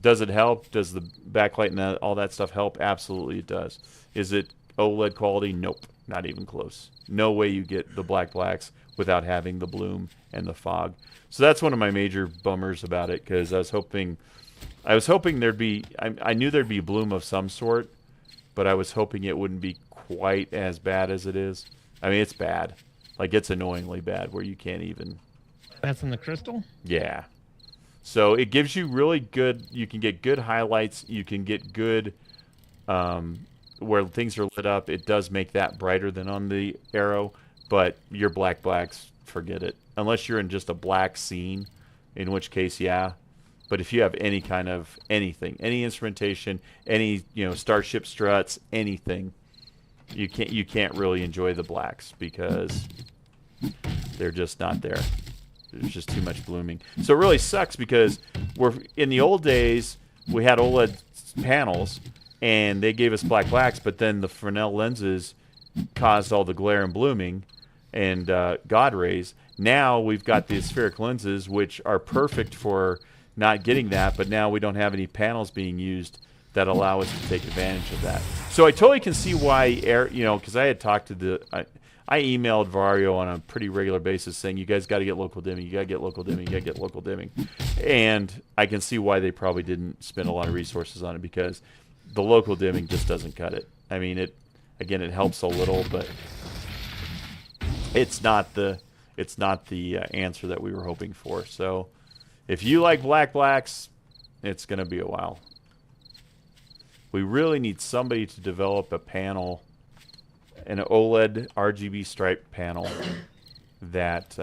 Does it help? Does the backlight and all that stuff help? Absolutely it does. Is it OLED quality? Nope. Not even close. No way you get the blacks without having the bloom and the fog. So that's one of my major bummers about it because I was hoping there'd be, I knew there'd be bloom of some sort, but I was hoping it wouldn't be quite as bad as it is. I mean, it's bad. Like, it's annoyingly bad where you can't even. That's in the crystal? Yeah. So it gives you really good, you can get good highlights. You can get good, where things are lit up. It does make that brighter than on the Arrow, but your blacks, forget it. Unless you're in just a black scene, in which case, yeah. But if you have any kind of anything, any instrumentation, any, starship struts, anything, you can't really enjoy the blacks because they're just not there. There's just too much blooming. So it really sucks because in the old days, we had OLED panels, and they gave us blacks, but then the Fresnel lenses caused all the glare and blooming and God rays. Now we've got the spheric lenses, which are perfect for not getting that, but now we don't have any panels being used that allow us to take advantage of that. So I totally can see why, because I had talked to I emailed Vario on a pretty regular basis saying, you guys got to get local dimming, you got to get local dimming, you got to get local dimming. And I can see why they probably didn't spend a lot of resources on it because the local dimming just doesn't cut it. I mean, it helps a little, but it's not the answer that we were hoping for. So if you like blacks, it's going to be a while. We really need somebody to develop a panel, an OLED RGB striped panel that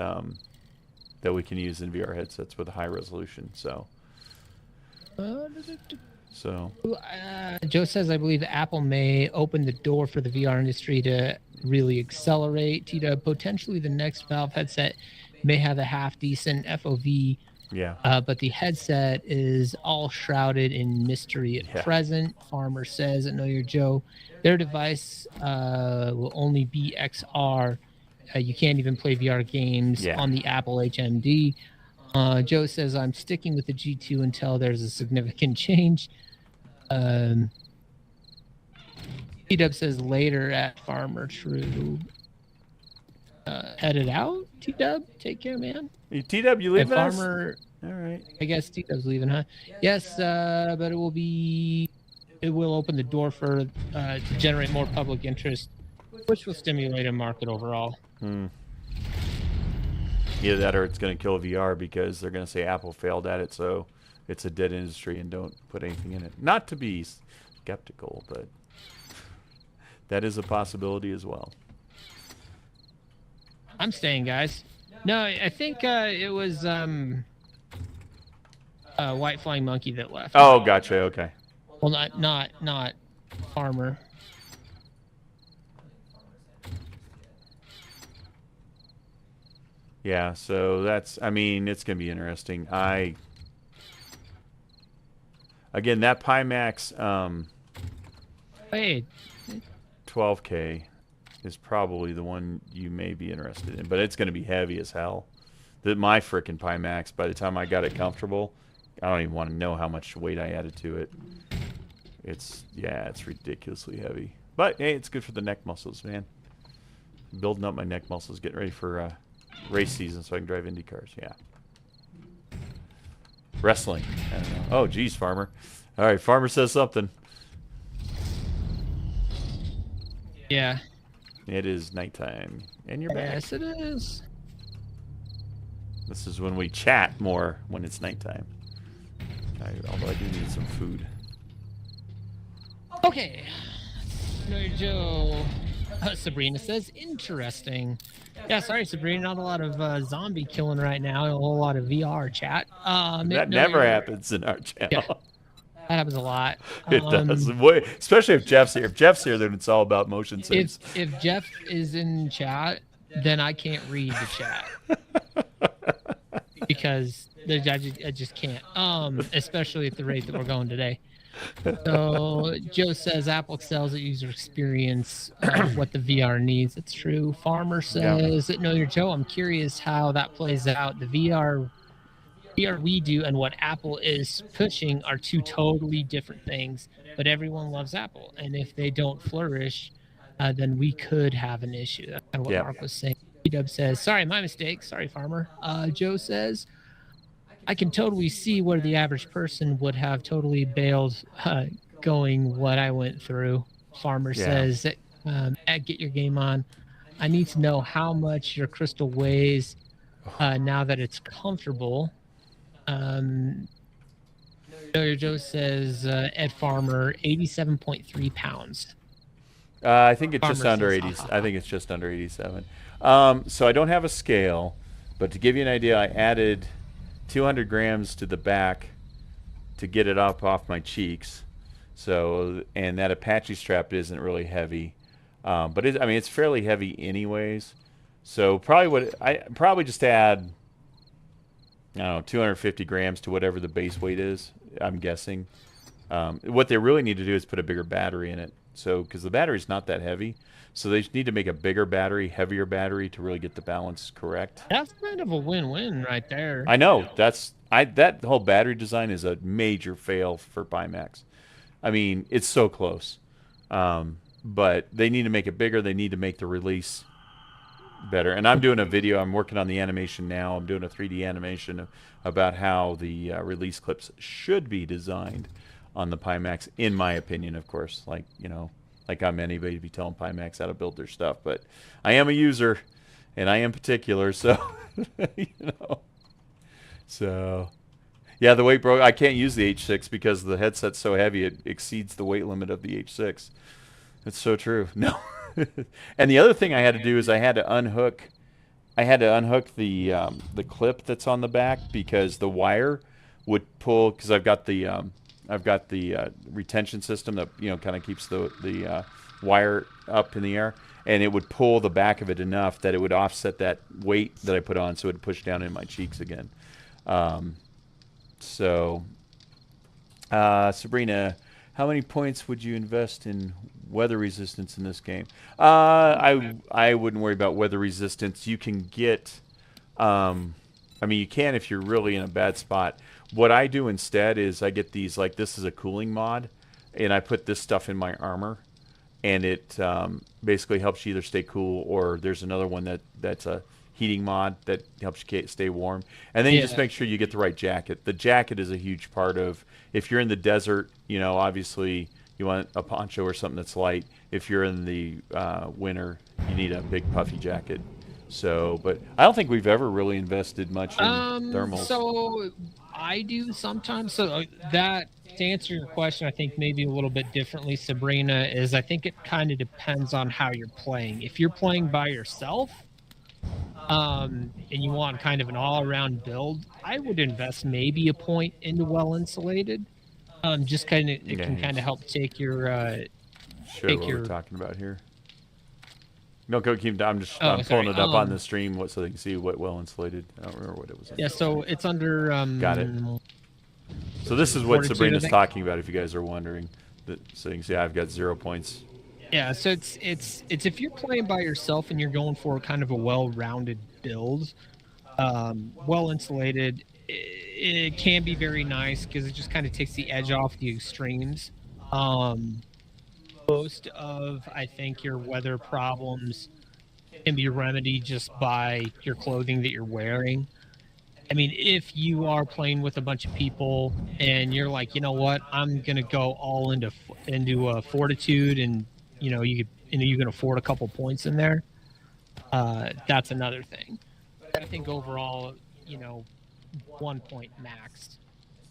we can use in VR headsets with a high resolution. So Joe says, I believe Apple may open the door for the VR industry to really accelerate. T-Dub, potentially the next Valve headset may have a half-decent FOV, but the headset is all shrouded in mystery at present. Farmer says, I know you're Joe. Their device will only be XR. You can't even play VR games on the Apple HMD. Joe says, I'm sticking with the G2 until there's a significant change. T-Dub says later at Farmer True. Headed out, T-Dub? Take care, man. T-Dub, you leaving us? Farmer, all right. I guess T-Dub's leaving, huh? Yes, but it will open the door for to generate more public interest, which will stimulate a market overall. Either that or it's going to kill VR because they're going to say Apple failed at it, so it's a dead industry and don't put anything in it. Not to be skeptical, but that is a possibility as well. I'm staying, guys. No, I think it was White Flying Monkey that left. Oh, gotcha. Okay. Well, not Farmer. Yeah, so that's, I mean, it's going to be interesting. Again, that Pimax Hey, 12K is probably the one you may be interested in, but it's going to be heavy as hell. My frickin' Pimax, by the time I got it comfortable, I don't even want to know how much weight I added to it. It's ridiculously heavy. But, hey, it's good for the neck muscles, man. Building up my neck muscles, getting ready for race season so I can drive Indy cars, yeah. Wrestling, I don't know. Oh, geez, Farmer. All right, Farmer says something. yeah. It is nighttime, and you're back. Yes, it is. This is when we chat more when it's nighttime. Although I do need some food. Okay. No, Joe. Sabrina says, interesting. Yeah, sorry, Sabrina. Not a lot of zombie killing right now. A whole lot of VR chat. That never happens in our channel. Yeah, that happens a lot. It does. Especially if Jeff's here. If Jeff's here, then it's all about motion saves. If Jeff is in chat, then I can't read the chat because I just can't. Especially at the rate that we're going today. So Joe says Apple excels at user experience, what the VR needs. That's true. Farmer says, "No, you're Joe. I'm curious how that plays out. The VR we do and what Apple is pushing are two totally different things. But everyone loves Apple, and if they don't flourish, then we could have an issue." That's kind of what Mark was saying. Dub says, "Sorry, my mistake. Sorry, Farmer." Joe says, "I can totally see where the average person would have totally bailed, going what I went through." Farmer says, "Get your game on. I need to know how much your crystal weighs now that it's comfortable." Joe says, Ed Farmer, 87.3 pounds. I think it's Farmer just under says, 80. "Ha, ha, I think it's just under 87. So I don't have a scale, but to give you an idea, I added 200 grams to the back to get it up off my cheeks. So, and that Apache strap isn't really heavy, but I mean it's fairly heavy anyways. So probably just add, I don't know, 250 grams to whatever the base weight is. I'm guessing. What they really need to do is put a bigger battery in it. So, because the battery's not that heavy, so they need to make a bigger battery, heavier battery to really get the balance correct. That's kind of a win-win right there. I know that whole battery design is a major fail for Pimax. I mean, it's so close, but they need to make it bigger. They need to make the release better. And I'm doing a video. I'm working on the animation now. I'm doing a 3D animation about how the release clips should be designed on the Pimax, in my opinion, of course. Like, you know, like I'm anybody to be telling Pimax how to build their stuff, but I am a user and I am particular, so you know. So yeah, the weight broke. I can't use the H6 because the headset's so heavy it exceeds the weight limit of the H6. It's so true. No. And the other thing I had to do is I had to unhook the clip that's on the back because the wire would pull, because I've got the retention system that, you know, kind of keeps the wire up in the air, and it would pull the back of it enough that it would offset that weight that I put on, so it would push down in my cheeks again. Sabrina, how many points would you invest in weather resistance in this game? I wouldn't worry about weather resistance. You can get, I mean, you can if you're really in a bad spot. What I do instead is I get these, like, this is a cooling mod, and I put this stuff in my armor, and it basically helps you either stay cool, or there's another one that's a heating mod that helps you stay warm. And then you just make sure you get the right jacket. The jacket is a huge part of, if you're in the desert, you know, obviously you want a poncho or something that's light. If you're in the winter, you need a big puffy jacket. So, but I don't think we've ever really invested much in thermals. So I do sometimes. So that, to answer your question, I think maybe a little bit differently, Sabrina, is I think it kind of depends on how you're playing. If you're playing by yourself, and you want kind of an all-around build, I would invest maybe a point into well-insulated. Just kind of, it can kind of help take your show what we're talking about here. No, go keep. I'm pulling it up on the stream so they can see what well insulated. I don't remember what it was. Yeah, so it's under. Got it. So this is what Sabrina's talking about. If you guys are wondering, so you can see I've got 0 points. Yeah, so it's if you're playing by yourself and you're going for kind of a well-rounded build, well insulated, it can be very nice because it just kind of takes the edge off the extremes. Most of, I think, your weather problems can be remedied just by your clothing that you're wearing. I mean, if you are playing with a bunch of people and you're like, you know what, I'm gonna go all into fortitude, and you know you can afford a couple points in there. That's another thing. But I think overall, you know, 1 point maxed,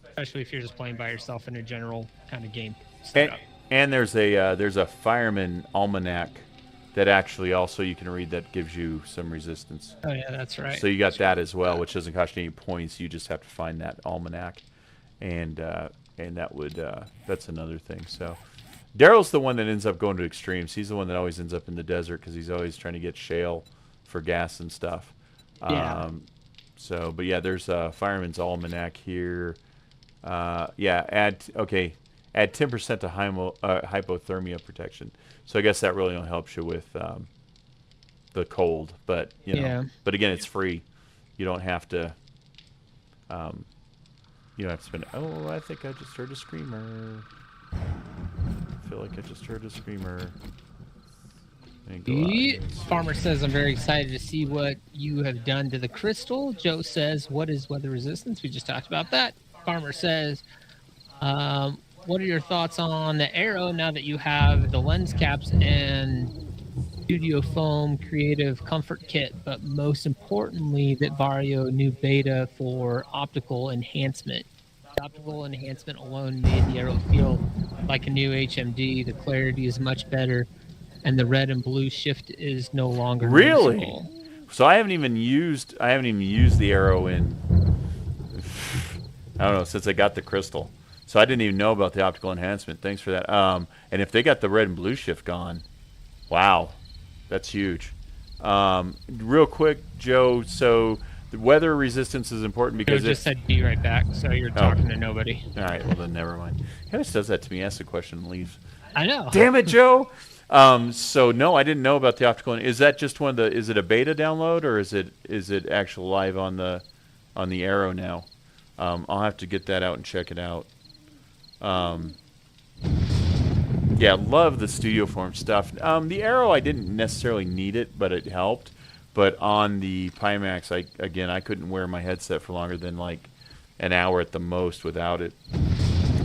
especially if you're just playing by yourself in a general kind of game setup. And there's a fireman almanac that actually also you can read that gives you some resistance. Oh yeah, that's right. So you got that as well, which doesn't cost you any points. You just have to find that almanac, and that would that's another thing. So Darrell's the one that ends up going to extremes. He's the one that always ends up in the desert because he's always trying to get shale for gas and stuff. Yeah. So, but yeah, there's a Fireman's Almanac here. Yeah, add 10% to hypothermia protection. So I guess that really only helps you with the cold, but Yeah. but again, it's free. You don't have to. You don't have to spend. Oh, I think I just heard a screamer. I feel like I just heard a screamer. Farmer says, I'm very excited to see what you have done to the crystal. Joe says, what is weather resistance? We just talked about that. Farmer says, what are your thoughts on the arrow now that you have the lens caps and Studio Foam Creative Comfort Kit, but most importantly, that Vario new beta for optical enhancement. The optical enhancement alone made the arrow feel like a new HMD. The clarity is much better, and the red and blue shift is no longer Really? noticeable. So I haven't even used the arrow in I don't know, since I got the crystal. So I didn't even know about the optical enhancement. Thanks for that. And if they got the red and blue shift gone, wow, that's huge. Real quick, Joe. So the weather resistance is important because Joe just said be right back, so you're talking to nobody. All right, well then never mind. He always does that to me. Asks a question and leaves. I know. Damn it, Joe. So no, I didn't know about the optical. Is that just one of the? Is it a beta download or is it actual live on the arrow now? I'll have to get that out and check it out. Yeah, love the Studio Form stuff. The arrow, I didn't necessarily need it, but it helped. But on the Pimax, I couldn't wear my headset for longer than like an hour at the most without it.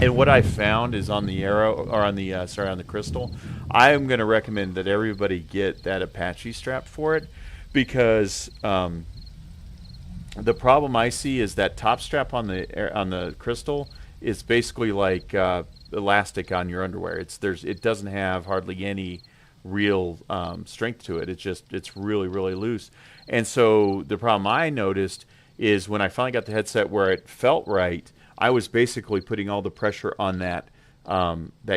And what I found is on the arrow, or on the on the crystal, I am going to recommend that everybody get that Apache strap for it, because the problem I see is that top strap on the crystal is basically like elastic on your underwear. It doesn't have hardly any real strength to it. It's really, really loose. And so the problem I noticed is when I finally got the headset where it felt right, I was basically putting all the pressure on that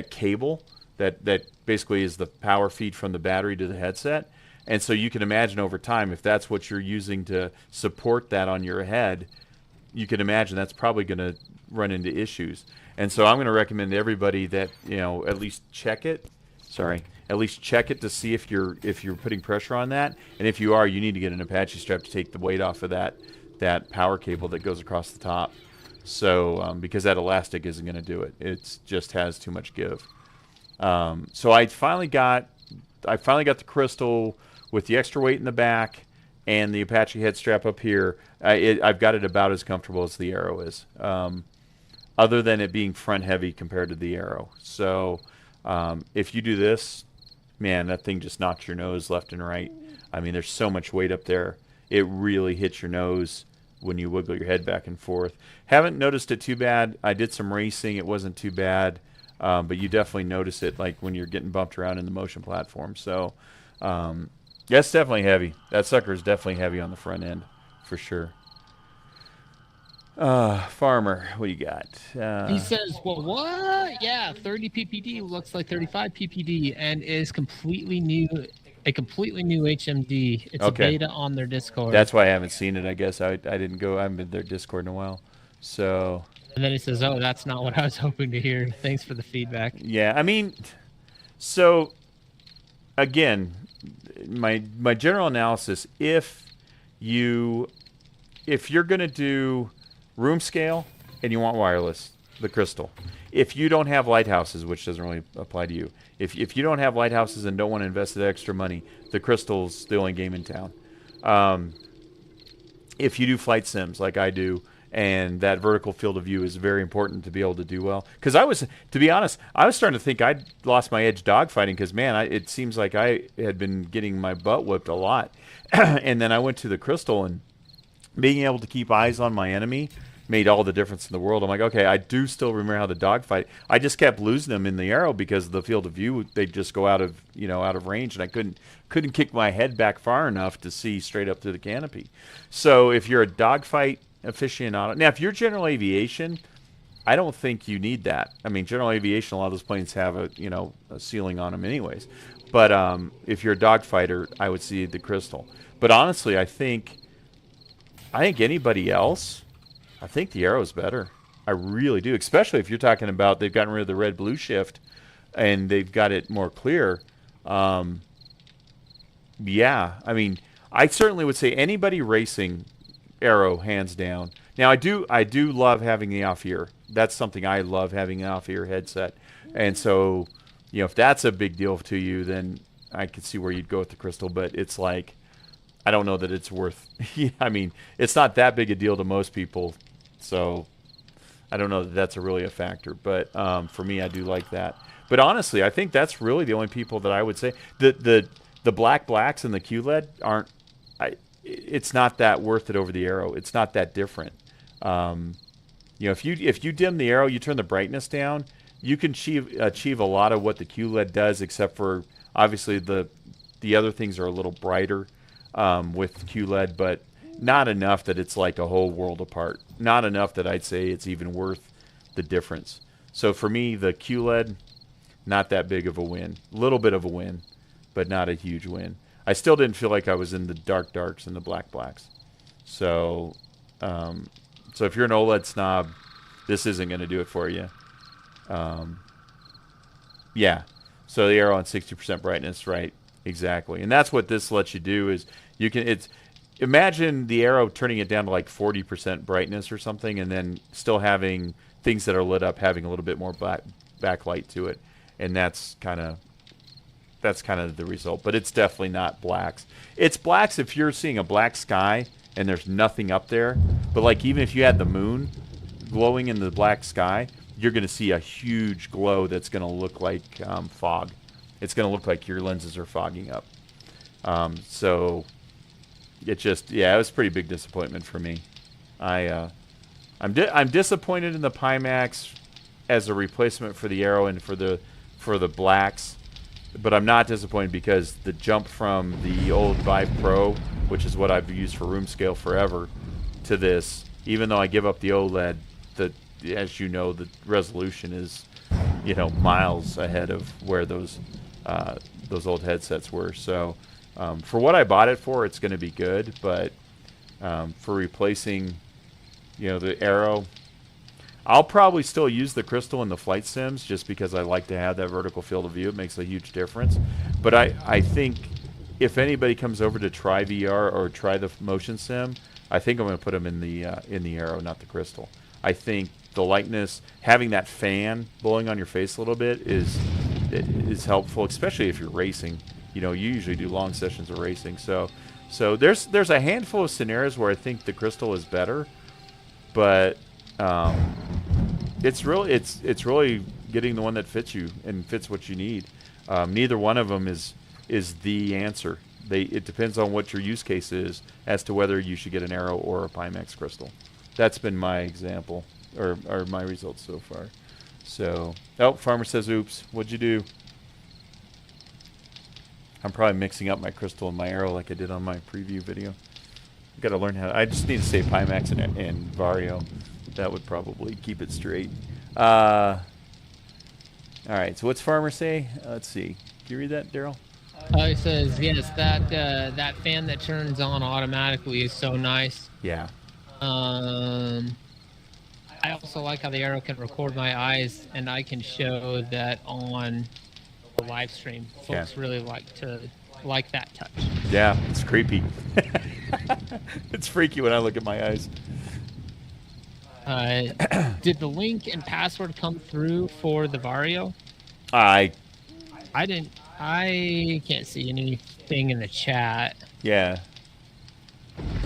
cable that basically is the power feed from the battery to the headset. And so you can imagine over time, if that's what you're using to support that on your head, you can imagine that's probably going to run into issues. And so I'm going to recommend to everybody that, at least check it. At least check it to see if you're putting pressure on that. And if you are, you need to get an Apache strap to take the weight off of that power cable that goes across the top. So because that elastic isn't going to do it. It just has too much give. So I finally got the crystal with the extra weight in the back and the Apache head strap up here. I've got it about as comfortable as the arrow is, other than it being front heavy compared to the arrow. So if you do this, man, that thing just knocks your nose left and right. I mean, there's so much weight up there. It really hits your nose when you wiggle your head back and forth. Haven't noticed it too bad. I did some racing. It wasn't too bad. But you definitely notice it like when you're getting bumped around in the motion platform. So that's definitely heavy. That sucker is definitely heavy on the front end for sure. Farmer, what do you got? He says, well, what? Yeah, 30 ppd looks like 35 ppd and is completely new. A completely new HMD. It's Okay. a beta on their Discord. That's why I haven't seen it. I guess I didn't go. I haven't been to their Discord in a while. So. And then he says, oh, that's not what I was hoping to hear. Thanks for the feedback. Yeah, I mean, so again, my general analysis: if you're gonna do room scale and you want wireless, the crystal. If you don't have lighthouses, which doesn't really apply to you, if you don't have lighthouses and don't want to invest the extra money, the crystal's the only game in town. If you do flight sims like I do, and that vertical field of view is very important to be able to do well. Because to be honest, I was starting to think I'd lost my edge dogfighting because, man, it seems like I had been getting my butt whipped a lot. And then I went to the crystal, and being able to keep eyes on my enemy made all the difference in the world. I'm like, okay, I do still remember how to dogfight. I just kept losing them in the arrow because of the field of view. They'd just go out of range, and I couldn't kick my head back far enough to see straight up through the canopy. So if you're a dogfight aficionado. Now, if you're general aviation, I don't think you need that. I mean, general aviation, a lot of those planes have a ceiling on them anyways. But if you're a dogfighter, I would see the crystal. But honestly, I think anybody else, I think the arrow's better. I really do, especially if you're talking about they've gotten rid of the red-blue shift and they've got it more clear. Yeah, I mean, I certainly would say anybody racing, arrow hands down. Now I do love having the off-ear. That's something I love, having an off-ear headset. And so, you know, if that's a big deal to you, then I could see where you'd go with the crystal. But it's like, I don't know that it's worth. I mean, it's not that big a deal to most people, so I don't know that that's really a factor. But for me, I do like that. But honestly, I think that's really the only people that I would say the blacks and the QLED aren't. It's not that worth it over the arrow. It's not that different. You know, if you dim the arrow, you turn the brightness down, you can achieve a lot of what the QLED does, except for obviously the other things are a little brighter with QLED, but not enough that it's like a whole world apart. Not enough that I'd say it's even worth the difference. So for me, the QLED, not that big of a win. A little bit of a win, but not a huge win. I still didn't feel like I was in the darks and the blacks. So, so if you're an OLED snob, this isn't going to do it for you. Yeah. So the arrow on 60% brightness, right? Exactly. And that's what this lets you do is you can. Imagine the arrow turning it down to like 40% brightness or something, and then still having things that are lit up having a little bit more backlight to it, and that's kind of the result. But it's definitely not blacks. It's blacks if you're seeing a black sky and there's nothing up there. But like even if you had the moon glowing in the black sky, you're going to see a huge glow that's going to look like fog. It's going to look like your lenses are fogging up. So it just, yeah, it was a pretty big disappointment for me. I'm disappointed in the Pimax as a replacement for the arrow and for the blacks. But I'm not disappointed because the jump from the old Vive Pro, which is what I've used for room scale forever, to this, even though I give up the OLED, as you know, the resolution is, you know, miles ahead of where those old headsets were. So for what I bought it for, it's going to be good. But for replacing, you know, the arrow, I'll probably still use the crystal in the flight sims just because I like to have that vertical field of view. It makes a huge difference. But I think if anybody comes over to try VR or try the motion sim, I think I'm going to put them in the arrow, not the crystal. I think the lightness, having that fan blowing on your face a little bit is helpful, especially if you're racing. You know, you usually do long sessions of racing. So there's a handful of scenarios where I think the crystal is better, but it's really getting the one that fits you and fits what you need. Neither one of them is the answer. It depends on what your use case is as to whether you should get an arrow or a Pimax crystal. That's been my example or my results so far. So, oh, Farmer says, "Oops, what'd you do?" I'm probably mixing up my crystal and my arrow like I did on my preview video. I've got to learn how. I just need to say Pimax and Vario. That would probably keep it straight. All right. So what's Farmer say? Let's see. Can you read that, Darrell? He says, yes, that fan that turns on automatically is so nice. Yeah. I also like how the arrow can record my eyes, and I can show that on the live stream. Folks really like that touch. Yeah, it's creepy. It's freaky when I look at my eyes. Did the link and password come through for the Vario? I didn't. I can't see anything in the chat. Yeah.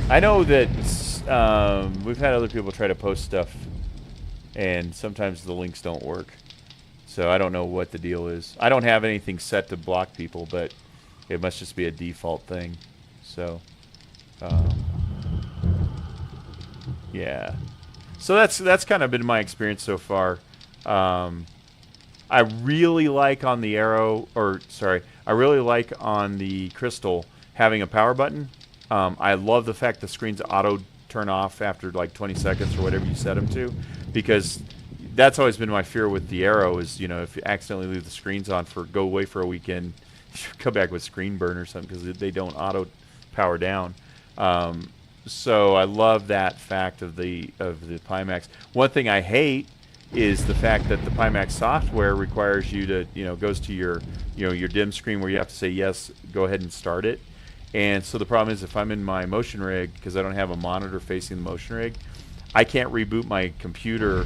I know that we've had other people try to post stuff, and sometimes the links don't work. So I don't know what the deal is. I don't have anything set to block people, but it must just be a default thing. So, yeah. So that's kind of been my experience so far. I really like on the arrow, I really like on the crystal having a power button. I love the fact the screens auto turn off after like 20 seconds or whatever you set them to, because that's always been my fear with the arrow is, you know, if you accidentally leave the screens on go away for a weekend, come back with screen burn or something because they don't auto power down. So I love that fact of the Pimax. One thing I hate is the fact that the Pimax software requires you to, goes to your, your dim screen where you have to say yes, go ahead and start it. And so the problem is if I'm in my motion rig, because I don't have a monitor facing the motion rig, I can't reboot my computer,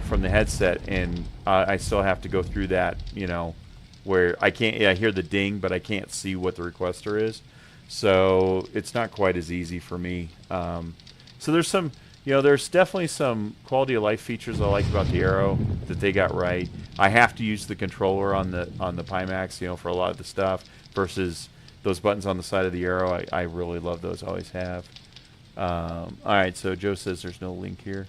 from the headset, and I still have to go through that, where I can't. I hear the ding, but I can't see what the requester is. So it's not quite as easy for me. So there's some, there's definitely some quality of life features I like about the Arrow that they got right. I have to use the controller on the Pimax, for a lot of the stuff versus those buttons on the side of the Arrow. I really love those. Always have. All right. So Joe says there's no link here.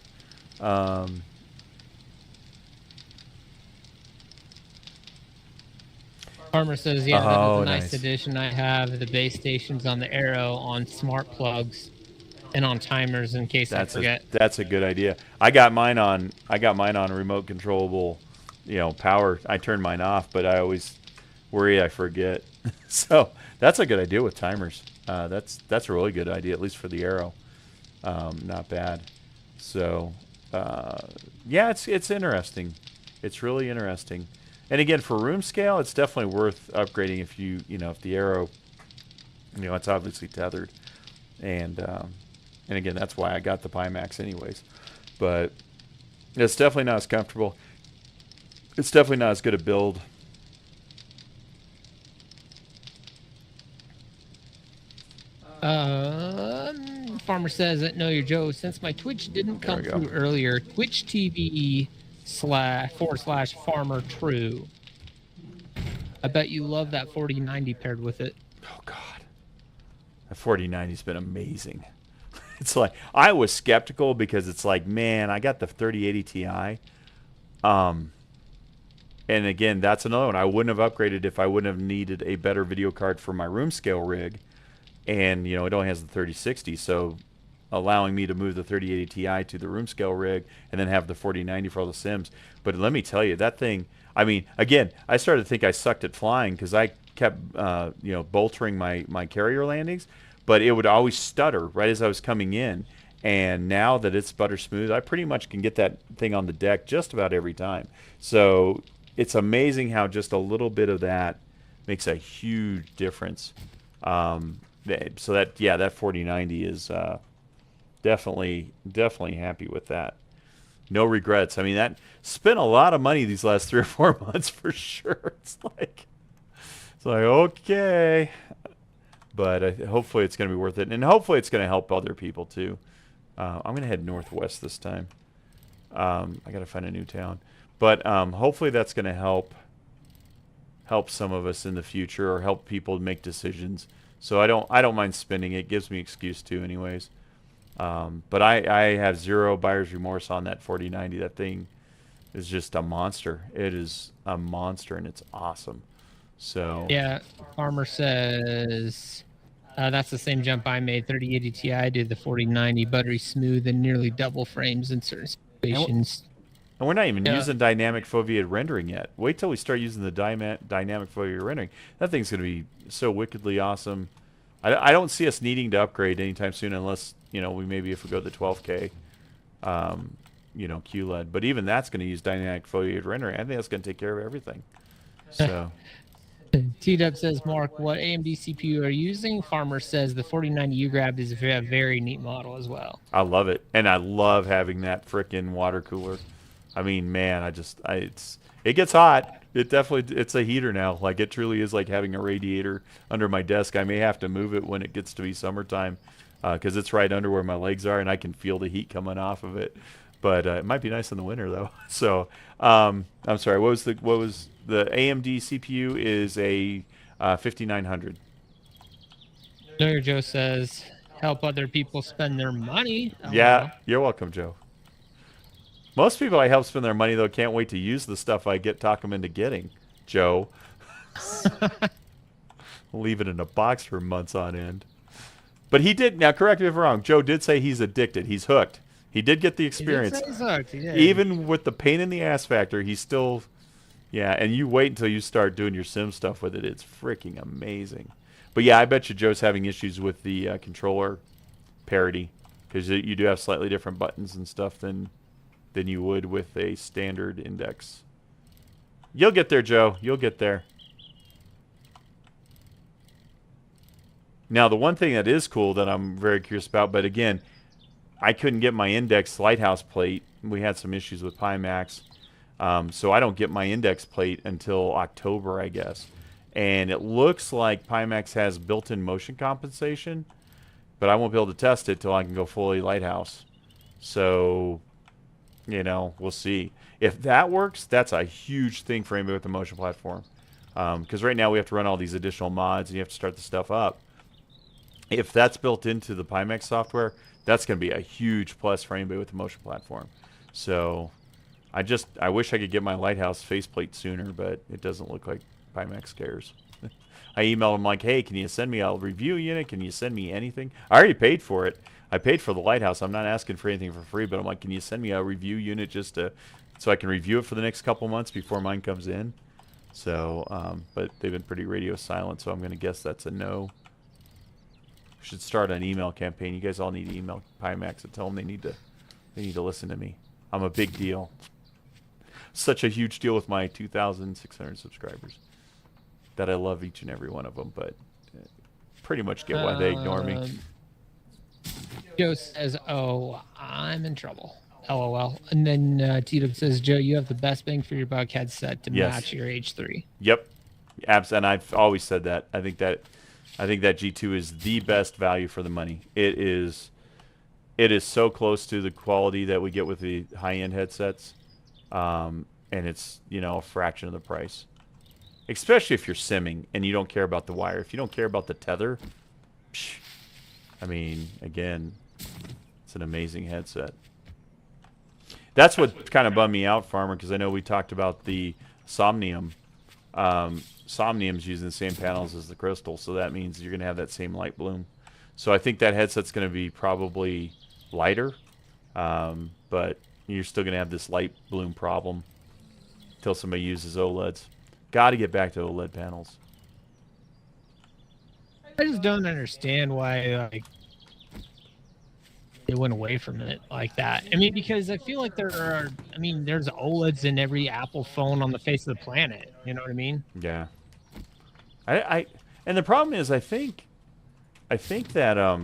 Farmer says, yeah, that is a nice addition. I have the base stations on the Arrow on smart plugs and on timers in case I forget. That's a good idea. I got mine on remote controllable, power. I turn mine off, but I always worry I forget. So that's a good idea with timers. That's a really good idea, at least for the Arrow. Not bad. So yeah, it's interesting. It's really interesting. And again, for room scale, it's definitely worth upgrading if if the Arrow, it's obviously tethered, and again, that's why I got the Pimax anyways. But it's definitely not as comfortable. It's definitely not as good a build. Farmer says that no, you're Joe. Since my Twitch didn't come through earlier, Twitch TV //Farmer True. I bet you love that 4090 paired with it. Oh God, that 4090's been amazing. It's like I was skeptical because it's like, man, I got the 3080 Ti. And again, that's another one. I wouldn't have upgraded if I wouldn't have needed a better video card for my room scale rig. And it only has the 3060, so allowing me to move the 3080 Ti to the room scale rig and then have the 4090 for all the sims. But let me tell you, that thing, I mean, again, I started to think I sucked at flying because I kept, boltering my carrier landings, but it would always stutter right as I was coming in. And now that it's butter smooth, I pretty much can get that thing on the deck just about every time. So it's amazing how just a little bit of that makes a huge difference. So that 4090 is definitely happy with that. No regrets. I mean, that spent a lot of money these last 3 or 4 months for sure. It's like okay, but hopefully it's going to be worth it, and hopefully it's going to help other people too. I'm going to head northwest this time. I got to find a new town, but hopefully that's going to help some of us in the future or help people make decisions. So I don't mind spending it. It gives me excuse to anyways. But I have zero buyer's remorse on that 4090. That thing is just a monster. It is a monster, and it's awesome. So yeah, Farmer says that's the same jump I made. 3080 Ti to the 4090, buttery smooth and nearly double frames in certain situations. And we're not even using dynamic foveated rendering yet. Wait till we start using the dynamic foveated rendering. That thing's going to be so wickedly awesome. I don't see us needing to upgrade anytime soon unless, if we go to the 12K, QLED. But even that's going to use dynamic foveated rendering. I think that's going to take care of everything. So T-Dub says, Mark, what AMD CPU are you using? Farmer says the 4090 you grabbed is a very neat model as well. I love it. And I love having that frickin' water cooler. I mean, man, it gets hot. It's a heater now. Like, it truly is like having a radiator under my desk. I may have to move it when it gets to be summertime because it's right under where my legs are, and I can feel the heat coming off of it. But it might be nice in the winter, though. So, I'm sorry. What was the AMD CPU is a 5900. Lawyer Joe says, help other people spend their money. Yeah, you're welcome, Joe. Most people I help spend their money, though, can't wait to use the stuff I talk them into getting, Joe. Leave it in a box for months on end. But he did, now correct me if I'm wrong, Joe did say he's addicted. He's hooked. He did get the experience. He did say he's hooked. Even with the pain in the ass factor, he still Yeah, and you wait until you start doing your sim stuff with it. It's freaking amazing. But yeah, I bet you Joe's having issues with the controller parity because you do have slightly different buttons and stuff than you would with a standard index. You'll get there, Joe. You'll get there. Now, the one thing that is cool that I'm very curious about, but again, I couldn't get my index lighthouse plate. We had some issues with Pimax. So I don't get my index plate until October, I guess. And it looks like Pimax has built-in motion compensation, but I won't be able to test it till I can go fully lighthouse. So, you know, we'll see. If that works, that's a huge thing for anybody with the motion platform. Because right now we have to run all these additional mods and you have to start the stuff up. If that's built into the Pimax software, that's going to be a huge plus for anybody with the motion platform. So I wish I could get my lighthouse faceplate sooner, but it doesn't look like Pimax cares. I emailed them like, hey, can you send me a review unit? Can you send me anything? I already paid for it. I paid for the lighthouse. I'm not asking for anything for free, but I'm like, can you send me a review unit just so I can review it for the next couple months before mine comes in? So, but they've been pretty radio silent, so I'm going to guess that's a no. Should start an email campaign. You guys all need to email Pimax and tell them they need to listen to me. I'm a big deal. Such a huge deal with my 2,600 subscribers that I love each and every one of them, but pretty much get why they ignore me. Joe says, "Oh, I'm in trouble." LOL. And then Tito says, "Joe, you have the best bang for your buck headset to match your H3." Yep, and I've always said that. I think that G2 is the best value for the money. It is so close to the quality that we get with the high-end headsets, and it's, you know, a fraction of the price. Especially if you're simming and you don't care about the wire. If you don't care about the tether, I mean, again, it's an amazing headset. That's what kind of bummed me out, Farmer, because I know we talked about the Somnium. Somnium's using the same panels as the Crystal, so that means you're going to have that same light bloom. So I think that headset's going to be probably lighter, but you're still going to have this light bloom problem until somebody uses OLEDs. Got to get back to OLED panels. I just don't understand why they went away from it like that. I mean, because I feel like there's OLEDs in every Apple phone on the face of the planet. You know what I mean? Yeah. And the problem is, I think that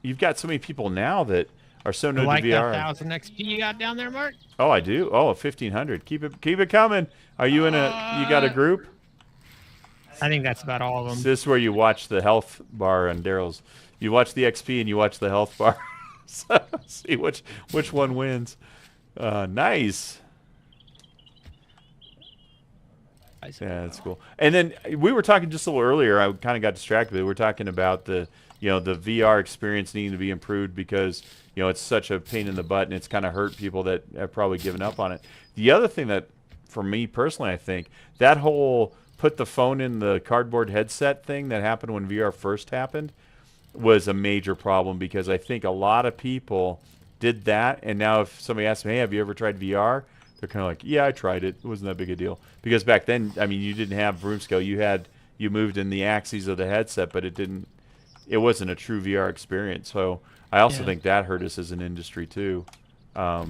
you've got so many people now that are so new to VR. Like that 1000 XP you got down there, Mark? Oh, I do. Oh, 1500. Keep it coming. Are you in you got a group? I think that's about all of them. This is where you watch the health bar on Darrell's. You watch the XP and you watch the health bar. So see which one wins. Nice. Yeah, that's cool. And then we were talking just a little earlier. I kind of got distracted. We were talking about the VR experience needing to be improved because it's such a pain in the butt and it's kind of hurt people that have probably given up on it. The other thing that, for me personally, I think that whole put the phone in the cardboard headset thing that happened when VR first happened was a major problem because I think a lot of people did that, and now if somebody asks me, hey, have you ever tried VR? They're kind of like, yeah, I tried it. It wasn't that big a deal. Because back then, I mean, you didn't have room scale. You moved in the axes of the headset, but it wasn't a true VR experience. So I also think that hurt us as an industry too. Those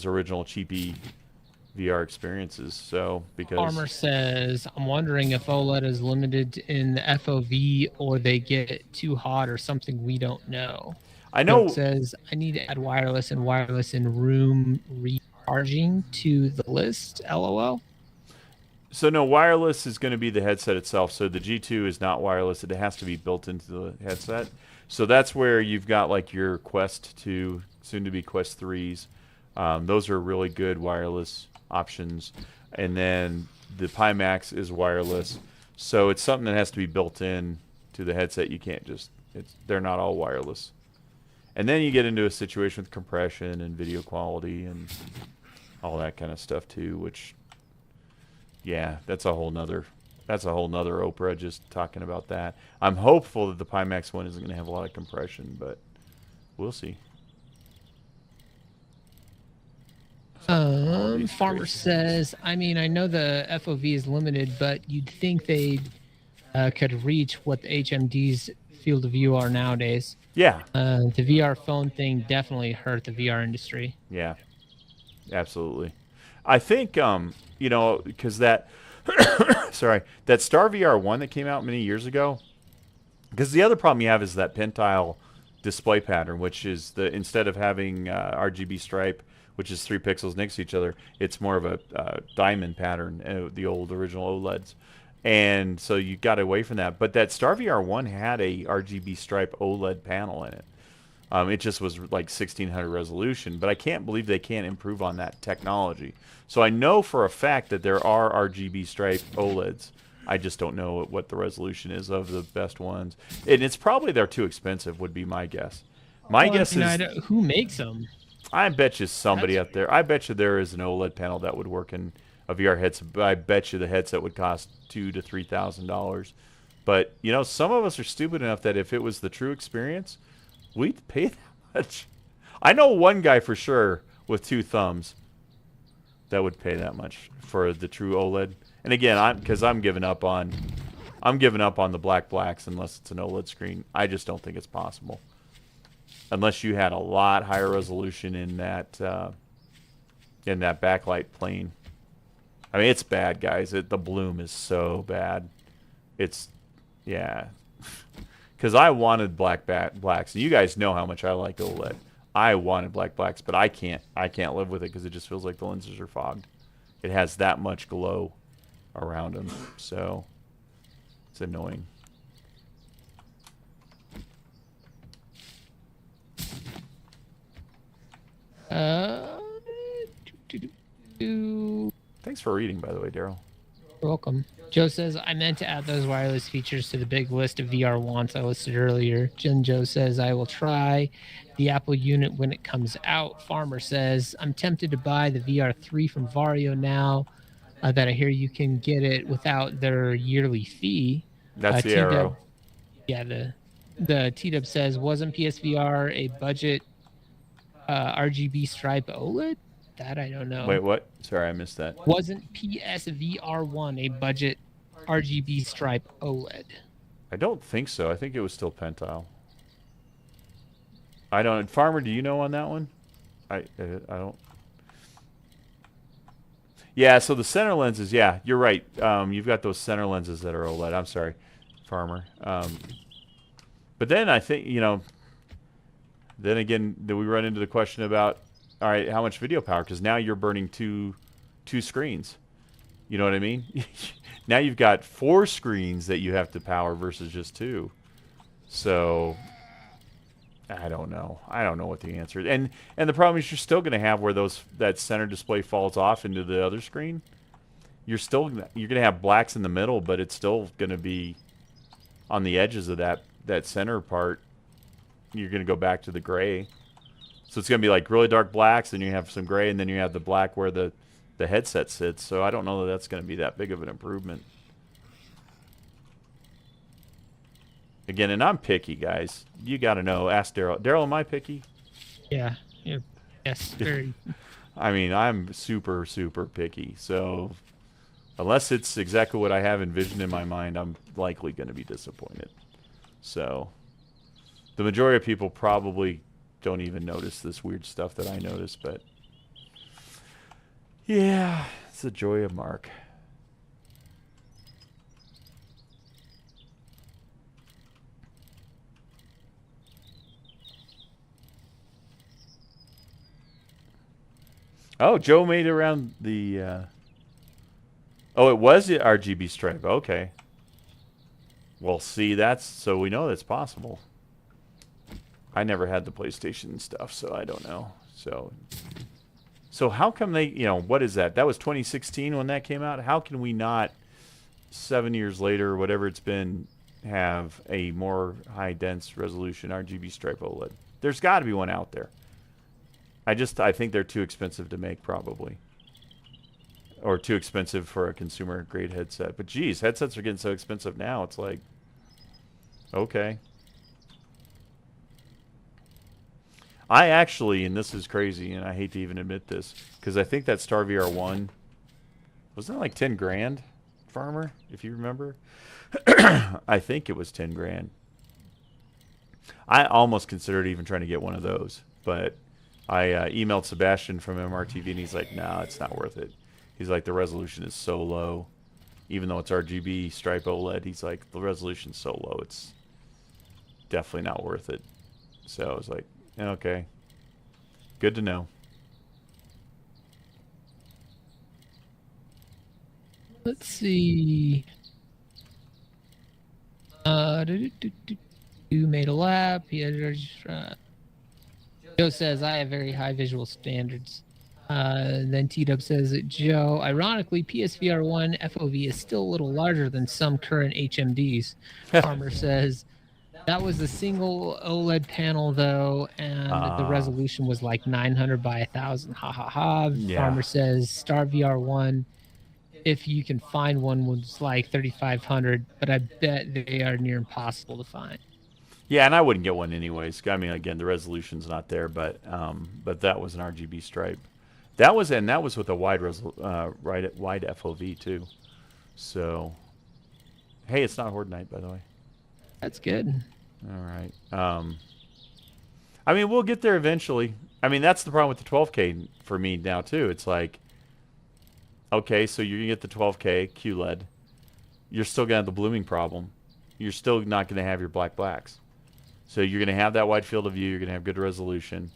original cheapy VR experiences. So because Farmer says, I'm wondering if OLED is limited in the FOV or they get too hot or something we don't know. I know. It says I need to add wireless and room recharging to the list. LOL. So no, wireless is going to be the headset itself. So the G2 is not wireless. It has to be built into the headset. So that's where you've got like your Quest 2, soon to be Quest 3s. Those are really good wireless options. And then the Pimax is wireless. So it's something that has to be built in to the headset. You can't just, they're not all wireless. And then you get into a situation with compression and video quality and all that kind of stuff too, which, yeah, that's a whole nother Oprah just talking about that. I'm hopeful that the Pimax one isn't going to have a lot of compression, but we'll see. Quality Farmer situation. says, I mean, I know the FOV is limited, but you'd think they could reach what the HMD's field of view are nowadays. Yeah, The VR phone thing definitely hurt the VR industry. yeah, absolutely. I think you know, because that sorry, that Star VR one that came out many years ago. Because the other problem you have is that pentile display pattern, which is the instead of having RGB stripe, which is 3 pixels next to each other, it's more of a diamond pattern, the old original OLEDs. And so you got away from that. But that Star VR 1 had a RGB stripe OLED panel in it. It just was like 1600 resolution, but I can't believe they can't improve on that technology. So I know for a fact that there are RGB stripe OLEDs. I just don't know what the resolution is of the best ones. And it's probably they're too expensive, would be my guess. My Well, guess you know, is who makes them? I bet you somebody That's out there. I bet you there is an OLED panel that would work in a VR headset. But I bet you the headset would cost $2,000 to $3,000. But you know, some of us are stupid enough that if it was the true experience, we'd pay that much. I know one guy for sure with 2 thumbs that would pay that much for the true OLED. And again, I'm giving up on the blacks unless it's an OLED screen. I just don't think it's possible unless you had a lot higher resolution in that backlight plane. I mean, it's bad, guys. The bloom is so bad. It's yeah. Because I wanted blacks, and you guys know how much I like OLED. I wanted blacks, but I can't live with it because it just feels like the lenses are fogged. It has that much glow around them, so it's annoying. Uh, do, do, do. Thanks for reading, by the way, Darrell. You're welcome. Joe says, I meant to add those wireless features to the big list of VR wants I listed earlier. Jen Joe says, I will try the Apple unit when it comes out. Farmer says, I'm tempted to buy the VR3 from Vario now that I hear you can get it without their yearly fee. That's the T-Dub, arrow. yeah, the T-Dub says, wasn't PSVR a budget RGB stripe OLED? That I don't know. Wait, what? Sorry, I missed that. Wasn't PSVR1 a budget RGB stripe OLED? I don't think so. I think it was still pentile. I don't. Farmer, do you know on that one? I don't. Yeah, so the center lenses, yeah, you're right. You've got those center lenses that are OLED. I'm sorry, Farmer. But then I think, you know, then again, do we run into the question about, all right, how much video power? Because now you're burning two screens. You know what I mean? Now you've got 4 screens that you have to power versus just 2. So I don't know. I don't know what the answer is. And the problem is you're still going to have where that center display falls off into the other screen. You're going to have blacks in the middle, but it's still going to be on the edges of that center part. You're going to go back to the gray. So it's going to be like really dark blacks, then you have some gray, and then you have the black where the headset sits. So I don't know that that's going to be that big of an improvement. Again, and I'm picky, guys. You got to know. Ask Darrell. Darrell, am I picky? Yeah. Yes. Very. I mean, I'm super, super picky. So unless it's exactly what I have envisioned in my mind, I'm likely going to be disappointed. So the majority of people probably don't even notice this weird stuff that I notice, but yeah, it's the joy of Mark. Oh, Joe made it around the oh, it was the RGB stripe. Okay. Well, see, so we know that's possible. I never had the PlayStation stuff, so I don't know. So how come they, you know, what is that? That was 2016 when that came out. How can we not 7 years later, or whatever it's been, have a more high dense resolution RGB stripe OLED? There's got to be one out there. I think they're too expensive to make, probably. Or too expensive for a consumer grade headset. But geez, headsets are getting so expensive now. It's like, okay. I actually, and this is crazy, and I hate to even admit this, because I think that Star VR1 wasn't it like 10 grand, Farmer, if you remember. I think it was 10 grand. I almost considered even trying to get one of those, but I emailed Sebastian from MRTV, and he's like, "No, it's not worth it." He's like, "The resolution is so low, even though it's RGB stripe OLED." He's like, "The resolution's so low, it's definitely not worth it." So I was like, "Okay, good to know." Let's see. You made a lap. Joe says, I have very high visual standards. Then T-Dub says, Joe, ironically, PSVR 1 FOV is still a little larger than some current HMDs. Farmer says, that was a single OLED panel, though, and the resolution was like 900 by 1,000. Ha ha ha. Yeah. Farmer says, Star VR 1, if you can find one, was like 3,500, but I bet they are near impossible to find. Yeah, and I wouldn't get one anyways. I mean, again, the resolution's not there, but that was an RGB stripe. That was with a wide FOV too. So, hey, it's not Horde Night, by the way. That's good. All right. I mean, we'll get there eventually. I mean, that's the problem with the 12K for me now too. It's like, okay, so you're gonna get the 12K QLED. You're still gonna have the blooming problem. You're still not gonna have your black blacks. So you're going to have that wide field of view. You're going to have good resolution,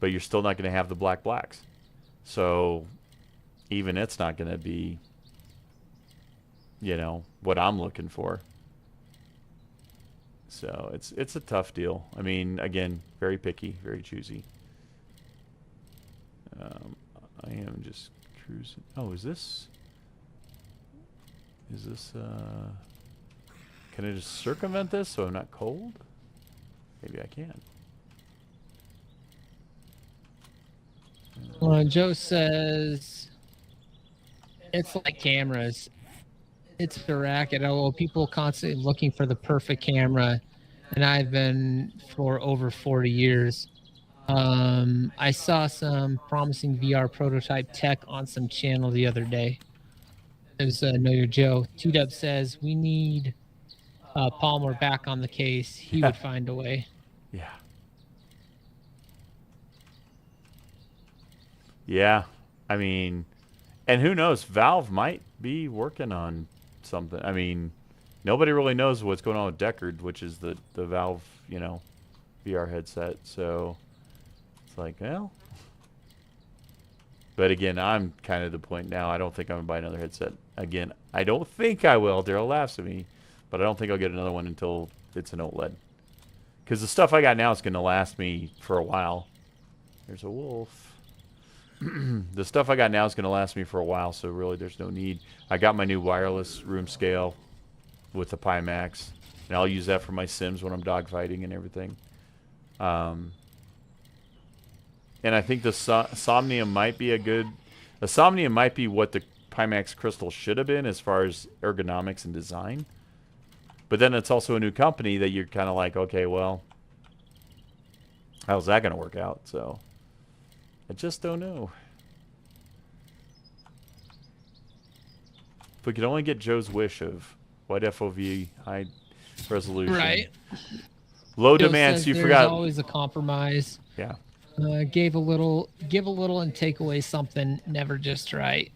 but you're still not going to have the black blacks. So even it's not going to be, you know, what I'm looking for. So it's a tough deal. I mean, again, very picky, very choosy. I am just cruising. Oh, is this? Can I just circumvent this so I'm not cold? Maybe I can. Joe says it's like cameras. It's a racket. Oh, people constantly looking for the perfect camera, and I've been for over 40 years. I saw some promising VR prototype tech on some channel the other day. It was Know Your Joe. T-Dub says we need Palmer back on the case. He would find a way. Yeah. Yeah. I mean, and who knows? Valve might be working on something. I mean, nobody really knows what's going on with Deckard, which is the Valve, you know, VR headset. So it's like, well. But again, I'm kind of the point now. I don't think I'm going to buy another headset. Again, I don't think I will. Darrell laughs at me. But I don't think I'll get another one until it's an OLED. Because the stuff I got now is going to last me for a while. There's a wolf. The stuff I got now is going to last me for a while, so really there's no need. I got my new wireless room scale with the Pimax, and I'll use that for my Sims when I'm dogfighting and everything. And I think the Somnium might be the Somnium might be what the Pimax Crystal should have been as far as ergonomics and design. But then it's also a new company that you're kind of like, okay, well, how's that going to work out? So I just don't know. If we could only get Joe's wish of wide FOV, high resolution. Right. Low Joe demand, says so you there's forgot. Always a compromise. Yeah. Give a little and take away something, never just right.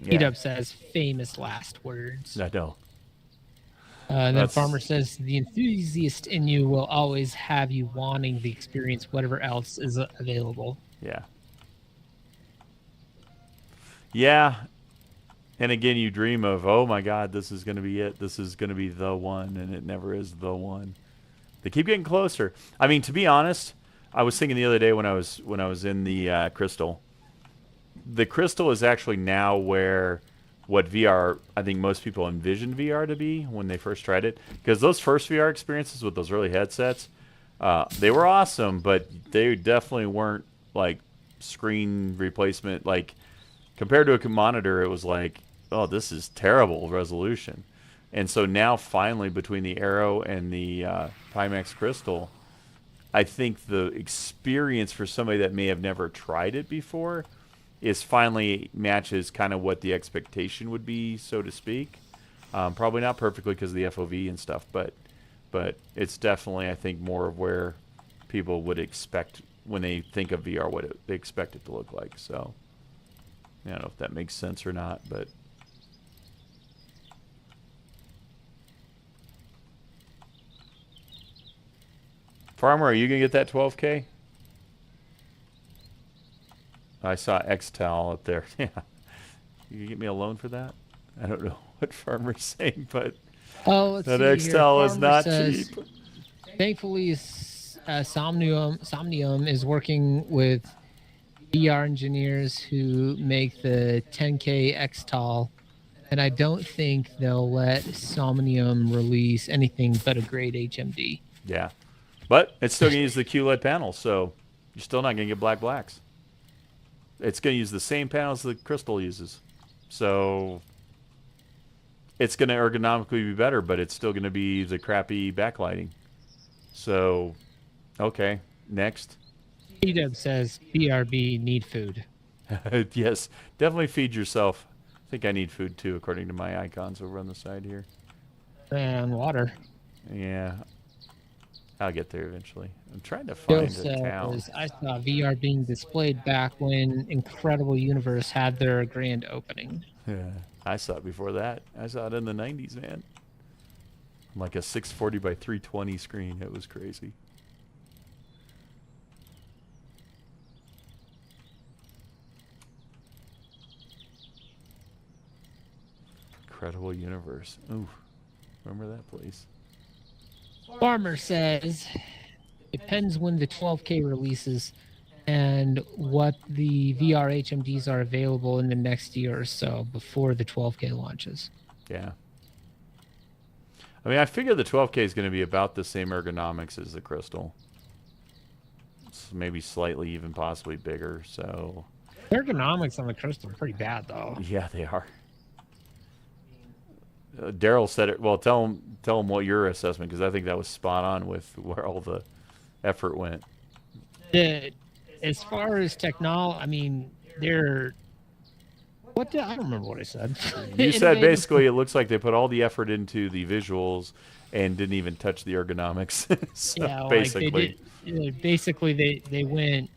Yeah. T-Dub says famous last words. I know. Then Farmer says the enthusiast in you will always have you wanting the experience, whatever else is available. Yeah. Yeah. And again, you dream of, oh my God, this is going to be it. This is going to be the one, and it never is the one. They keep getting closer. I mean, to be honest, I was thinking the other day when I was in the Crystal. The Crystal is actually now where what VR, I think most people envisioned VR to be when they first tried it. Because those first VR experiences with those early headsets, they were awesome, but they definitely weren't like screen replacement. Like compared to a monitor, it was like, oh, this is terrible resolution. And so now finally between the Arrow and the Pimax Crystal, I think the experience for somebody that may have never tried it before is finally matches kind of what the expectation would be, so to speak. Probably not perfectly because of the FOV and stuff, but it's definitely, I think, more of where people would expect when they think of VR, what they expect it to look like. So I don't know if that makes sense or not, but Farmer, are you gonna get that 12K? I saw Xtal up there. Yeah, you get me a loan for that? I don't know what Farmer's saying, but Oh, let's that see here. Xtal is Farmer not says, cheap. thankfully, Somnium is working with VR engineers who make the 10K XTAL, and I don't think they'll let Somnium release anything but a grade HMD. Yeah, but it's still gonna use the QLED panel, so you're still not gonna get black blacks. It's gonna use the same panels the Crystal uses, so it's gonna ergonomically be better, but it's still gonna be the crappy backlighting. So, okay, next. Edub says BRB need food. Yes, definitely feed yourself. I think I need food too, according to my icons over on the side here. And water. Yeah, I'll get there eventually. I'm trying to Bill find a town. says, I saw VR being displayed back when Incredible Universe had their grand opening. Yeah, I saw it before that. I saw it in the 90s, man. Like a 640 by 320 screen. It was crazy. Incredible Universe. Ooh, remember that place? Farmer says, depends when the 12K releases and what the VR HMDs are available in the next year or so before the 12K launches. Yeah. I mean, I figure the 12K is going to be about the same ergonomics as the Crystal. It's maybe slightly, even possibly bigger. So. Ergonomics on the Crystal are pretty bad, though. Yeah, they are. Darrell said it. Well, tell him what your assessment, because I think that was spot on with where all the effort went. As far as technology, I mean, they're. I don't remember what I said. You said basically it looks like they put all the effort into the visuals and didn't even touch the ergonomics. So yeah, basically, they went,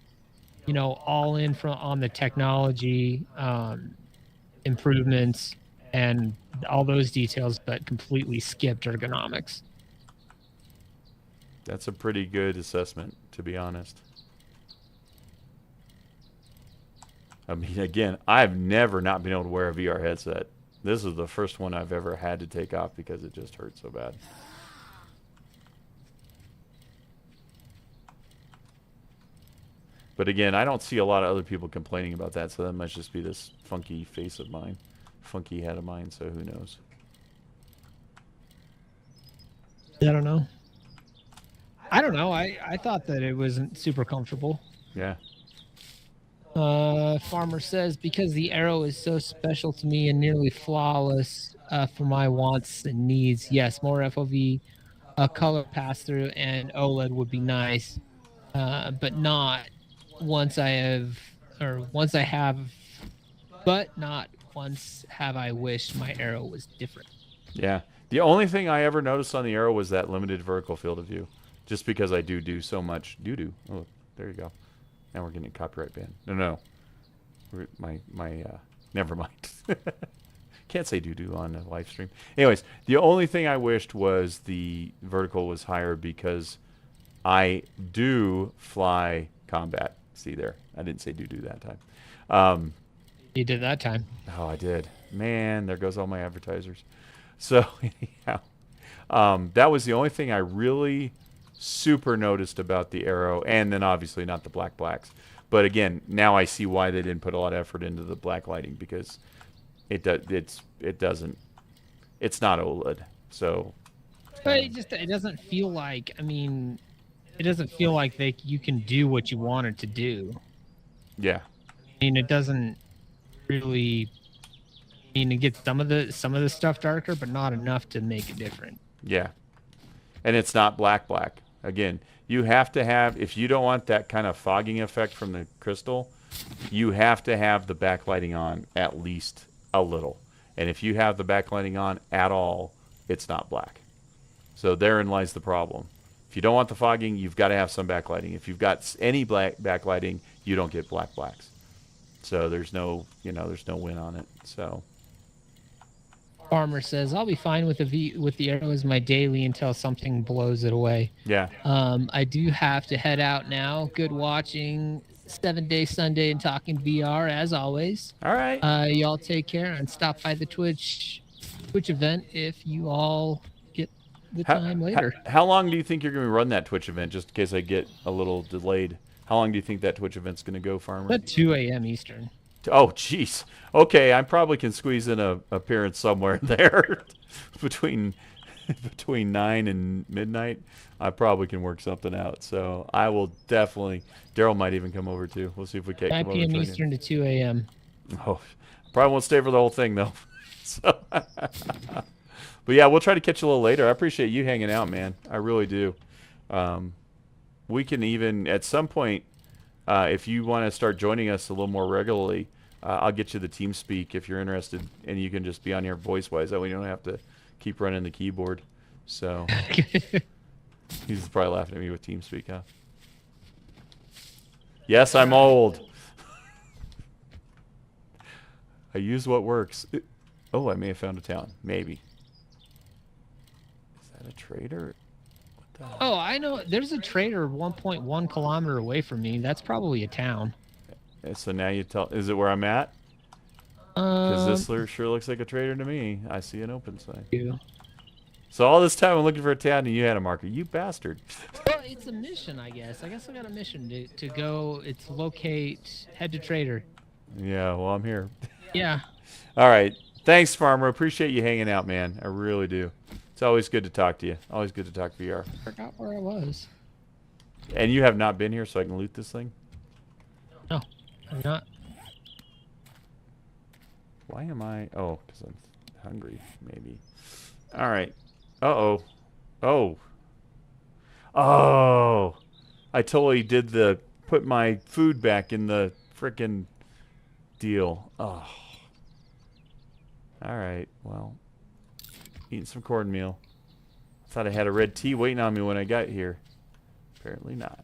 all in on the technology improvements and all those details, but completely skipped ergonomics. That's a pretty good assessment, to be honest. I mean, again, I've never not been able to wear a VR headset. This is the first one I've ever had to take off because it just hurt so bad. But again, I don't see a lot of other people complaining about that, so that must just be this funky face of mine, funky head of mine, so who knows. I don't know. I thought that it wasn't super comfortable. Yeah. Farmer says, because the Arrow is so special to me and nearly flawless for my wants and needs, yes, more FOV, color pass-through, and OLED would be nice, but not once I have, but not once have I wished my Arrow was different. Yeah. The only thing I ever noticed on the Arrow was that limited vertical field of view, just because I do so much doo-doo. Oh, there you go. Now we're getting a copyright ban. No. Never mind. Can't say doo-doo on a live stream. Anyways, the only thing I wished was the vertical was higher because I do fly combat. See there? I didn't say doo-doo that time. You did that time. Oh, I did. Man, there goes all my advertisers. So, anyhow, that was the only thing I really super noticed about the Arrow, and then obviously not the black blacks. But again, now I see why they didn't put a lot of effort into the black lighting, because it's not OLED. So, but it doesn't feel like. I mean, it doesn't feel like you can do what you want it to do. Yeah. I mean, it doesn't really. I mean, it gets some of the stuff darker, but not enough to make it different. Yeah. And it's not black. Again, You have to have, if you don't want that kind of fogging effect from the crystal, you have to have the backlighting on at least a little. And if you have the backlighting on at all, it's not black. So therein lies the problem. If you don't want the fogging, you've got to have some backlighting. If you've got any black backlighting, you don't get black blacks. So there's no, there's no win on it. So Farmer says, I'll be fine with the arrow as my daily until something blows it away. yeah. I do have to head out now. Good watching. 7-Day Sunday and talking VR as always. All right. Y'all take care and stop by the Twitch event if you all get the time later. How long do you think you're going to run that Twitch event, just in case I get a little delayed? How long do you think that Twitch event's going to go, Farmer? At 2 a.m. Eastern. Oh, jeez. Okay, I probably can squeeze in a appearance somewhere there between 9 and midnight. I probably can work something out. So I will definitely. Darrell might even come over too. We'll see if we can't 5 come over. p.m. Eastern to 2 a.m. Oh, probably won't stay for the whole thing though. So, but yeah, we'll try to catch you a little later. I appreciate you hanging out, man. I really do. We can even at some point, if you want to start joining us a little more regularly, I'll get you the TeamSpeak if you're interested, and you can just be on here voice-wise. That way you don't have to keep running the keyboard. So he's probably laughing at me with TeamSpeak, huh? Yes, I'm old. I use what works. Oh, I may have found a town. Maybe. Is that a trader? What the hell? Oh, I know. There's a trader 1.1 kilometer away from me. That's probably a town. Yeah, so now you tell. Is it where I'm at? Because this sure looks like a trader to me. I see an open sign. You. So all this time I'm looking for a town and you had a marker. You bastard. Well, it's a mission, I guess. I got a mission to go. It's locate, head to trader. Yeah, well, I'm here. Yeah. All right. Thanks, Farmer. Appreciate you hanging out, man. I really do. It's always good to talk to you. Always good to talk VR. Forgot where I was. And you have not been here, so I can loot this thing? No, I'm not. Why am I... Oh, because I'm hungry, maybe. All right. Uh-oh. Oh. Oh. I totally did the... Put my food back in the frickin' deal. Oh. All right. Well, eating some cornmeal. Thought I had a red tea waiting on me when I got here. Apparently not.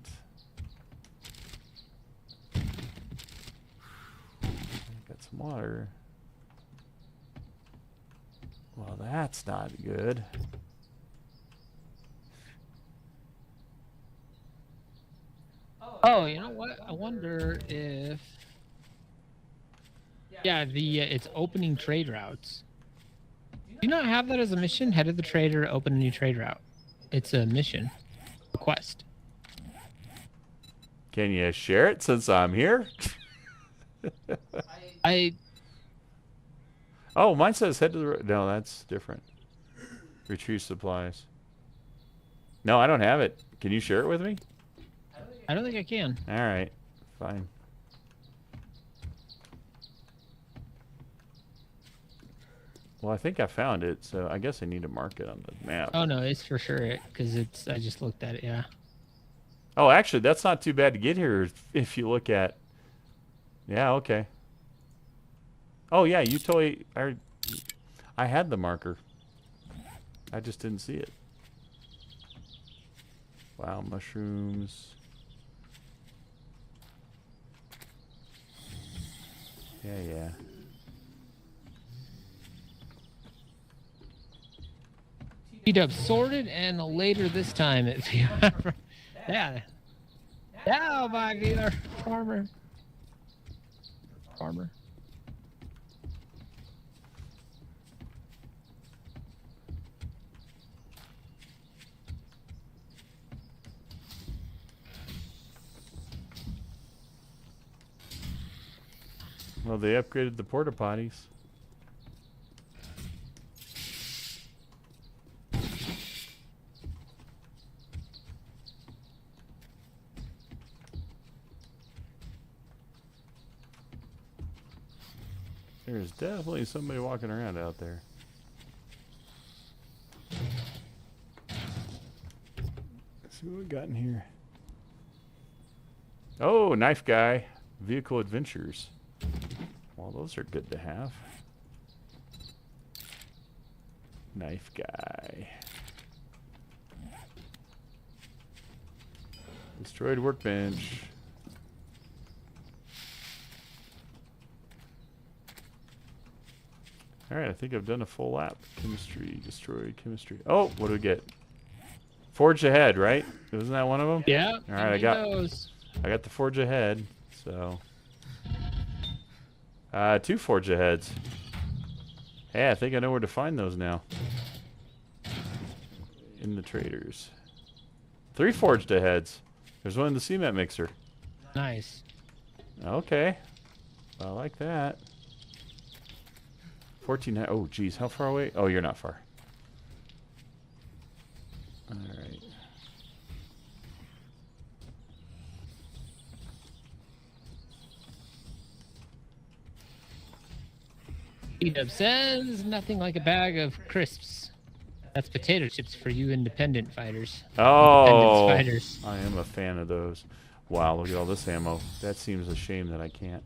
Got some water. Well, that's not good. Oh, you know what? I wonder if... Yeah, it's opening trade routes. Do you not have that as a mission? Head of the trader, open a new trade route. It's a mission. A quest. Can you share it since I'm here? Oh, mine says head to the... No, that's different. Retrieve supplies. No, I don't have it. Can you share it with me? I don't think I can. All right. Fine. Well, I think I found it, so I guess I need to mark it on the map. Oh, no, it's for sure it, because it's... I just looked at it, yeah. Oh, actually, that's not too bad to get here if you look at... Yeah, okay. Oh, yeah, you totally... I had the marker. I just didn't see it. Wow, mushrooms. Yeah, yeah. T-Dub sorted and later this time at VR. Yeah. Now by VR. Farmer. Well, they upgraded the porta potties. There's definitely somebody walking around out there. Let's see what we got in here. Oh, knife guy. Vehicle adventures. Well, those are good to have. Knife guy. Destroyed workbench. Alright, I think I've done a full lap. Chemistry, destroyed chemistry. Oh, what do we get? Forge ahead, right? Wasn't that one of them? Yeah. Alright, I got the forge ahead, so 2 forge aheads. Hey, I think I know where to find those now. In the traders. 3 forged aheads. There's one in the cement mixer. Nice. Okay. I like that. 14. Oh, geez. How far away? Oh, you're not far. Alright. Edub says nothing like a bag of crisps. That's potato chips for you independent fighters. Oh, Independence fighters. I am a fan of those. Wow, look at all this ammo. That seems a shame that I can't.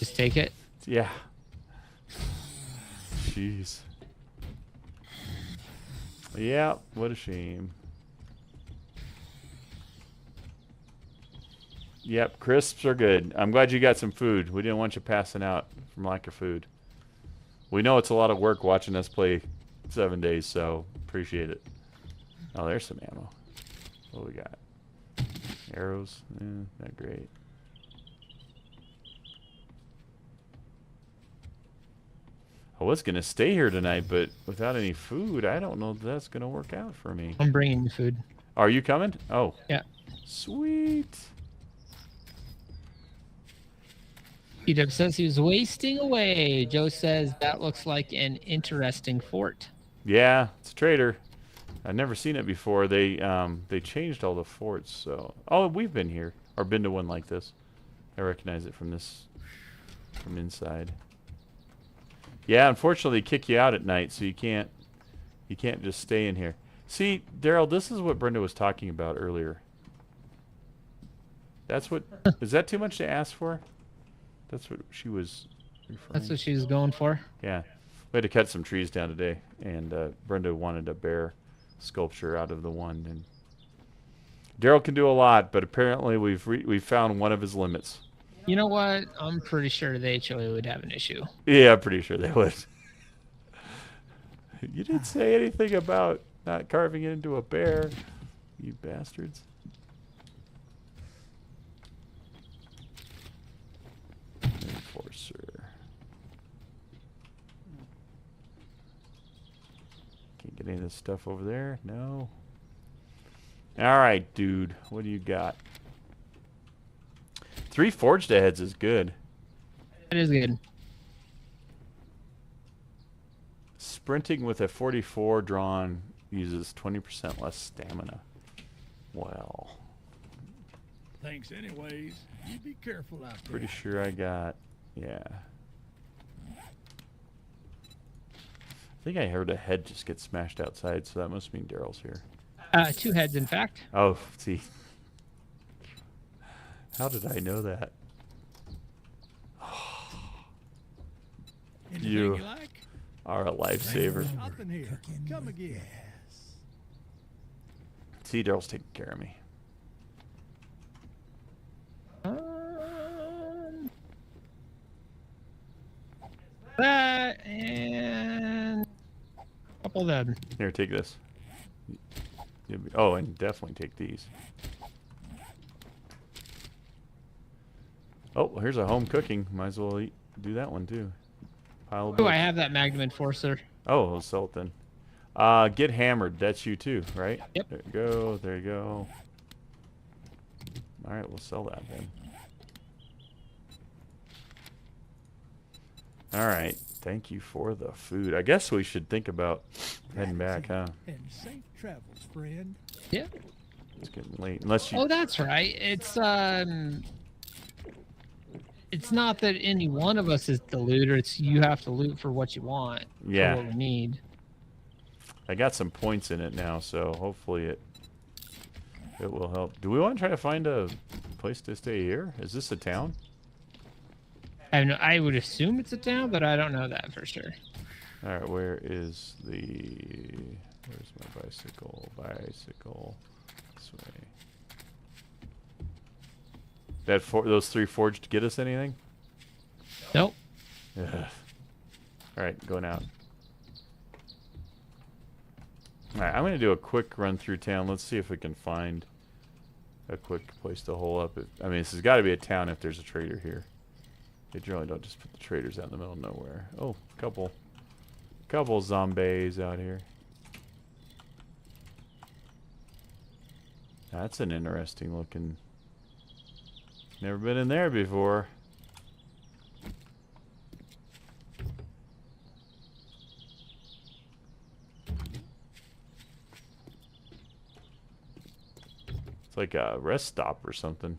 Just take it. Yeah. Jeez. Yeah, what a shame. Yep, crisps are good. I'm glad you got some food. We didn't want you passing out from lack of food. We know it's a lot of work watching us play 7 days, so appreciate it. Oh, there's some ammo. What do we got? Arrows? Not great. I was going to stay here tonight, but without any food, I don't know if that's going to work out for me. I'm bringing you food. Are you coming? Oh. Yeah. Sweet. Edub says he was wasting away. Joe says that looks like an interesting fort. Yeah, it's a trader. I've never seen it before. They changed all the forts, so oh, we've been here or been to one like this. I recognize it from inside. Yeah, unfortunately, they kick you out at night, so you can't just stay in here. See, Darrell, this is what Brenda was talking about earlier. That's what is that too much to ask for? That's what she was referring. That's what she was going for. Yeah, we had to cut some trees down today, and Brenda wanted a bear sculpture out of the one. And Darrell can do a lot, but apparently we've found one of his limits. You know what? I'm pretty sure the HOA would have an issue. Yeah, I'm pretty sure they would. You didn't say anything about not carving it into a bear, you bastards. Enforcer. Can't get any of this stuff over there. No. All right, dude. What do you got? 3 forged heads is good. It is good. Sprinting with a 44 drawn uses 20% less stamina. Well. Thanks anyways. You be careful out there. Pretty sure I got, yeah. I think I heard a head just get smashed outside, so that must mean Darrell's here. 2 heads, in fact. Oh, see. How did I know that? Anything You you like? are a lifesaver. Nothing here. Come again. See, Darrell's taking care of me. That and a couple of them. Here, take this. Oh, and definitely take these. Oh, well, here's a home cooking. Might as well do that one too. Pile of Oh, I books. have that Magnum Enforcer. Oh, we'll sell it then. Get hammered. That's you too, right? Yep. There you go. There you go. All right, we'll sell that then. All right. Thank you for the food. I guess we should think about heading back, huh? And safe travels, friend. Yeah. It's getting late. Unless you. Oh, that's right. It's not that any one of us is the looter. It's you have to loot for what you want. Yeah. For what we need. I got some points in it now, so hopefully it will help. Do we want to try to find a place to stay here? Is this a town? I would assume it's a town, but I don't know that for sure. All right, where's my bicycle? Bicycle. This way. Those 3 forged get us anything? Nope. Ugh. All right, going out. All right, I'm gonna do a quick run through town. Let's see if we can find a quick place to hole up. I mean, this has got to be a town if there's a trader here. They generally don't just put the traders out in the middle of nowhere. Oh, couple zombies out here. That's an interesting looking. Never been in there before. It's like a rest stop or something.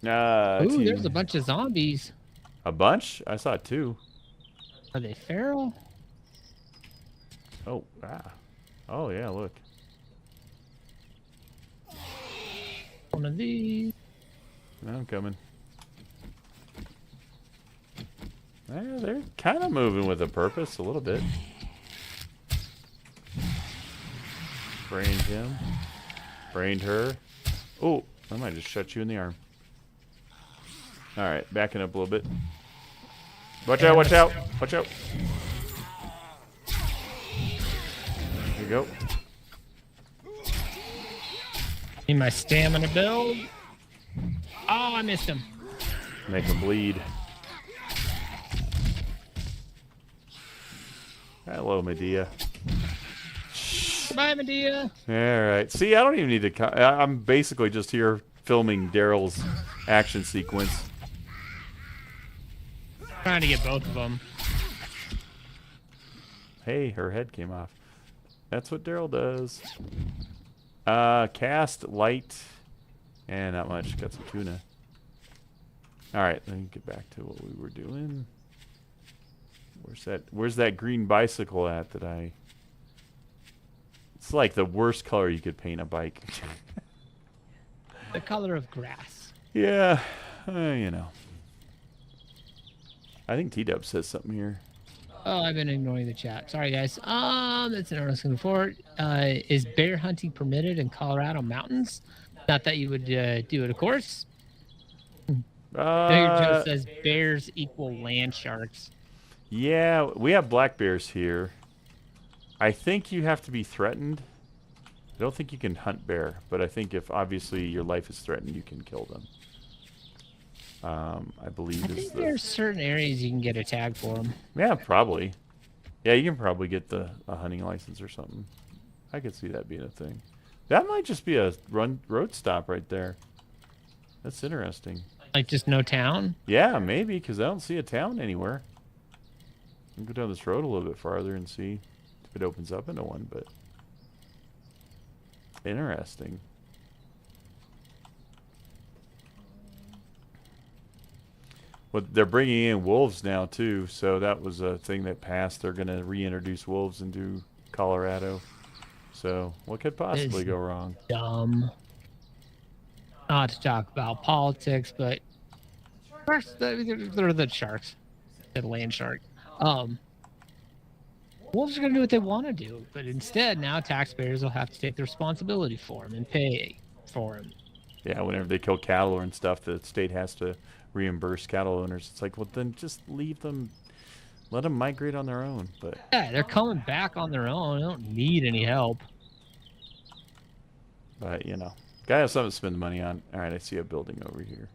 Ooh, there's a bunch of zombies. A bunch? I saw 2. Are they feral? Oh, ah. Oh, yeah, look. One of these. I'm coming. They're kind of moving with a purpose, a little bit. Brained him. Brained her. Oh, I might just shut you in the arm. Alright, backing up a little bit. Watch out, watch out, watch out. There you go. Need my stamina build. Oh, I missed him. Make him bleed. Hello, Medea. Bye, Medea. Alright. See, I don't even need to... I'm basically just here filming Darrell's action sequence. Trying to get both of them. Hey, her head came off. That's what Darrell does. Cast, light, and not much. Got some tuna. Alright, let me get back to what we were doing. Where's that green bicycle at that I... It's like the worst color you could paint a bike. The color of grass. Yeah, you know. I think T-Dub says something here. Oh, I've been ignoring the chat. Sorry, guys. That's an interesting report. Is bear hunting permitted in Colorado mountains? Not that you would do it, of course. Joe says bears equal land sharks. Yeah, we have black bears here. I think you have to be threatened. I don't think you can hunt bear, but I think if obviously your life is threatened, you can kill them. I believe. I think there's certain areas you can get a tag for them. Yeah, probably. Yeah, you can probably get a hunting license or something. I could see that being a thing. That might just be a road stop right there. That's interesting. Like just no town? Yeah, maybe, because I don't see a town anywhere. I can go down this road a little bit farther and see if it opens up into one, but... Interesting. Well, they're bringing in wolves now, too, so that was a thing that passed. They're going to reintroduce wolves into Colorado. So, what could possibly go wrong? Dumb. Not to talk about politics, but first, they're the sharks. The land shark. Wolves are going to do what they want to do, but instead, now taxpayers will have to take the responsibility for them and pay for them. Yeah, whenever they kill cattle and stuff, the state has to reimburse cattle owners. It's like, well, then just leave them, let them migrate on their own. But yeah, they're coming back on their own. They don't need any help. But, you know, gotta have something to spend the money on. All right, I see a building over here.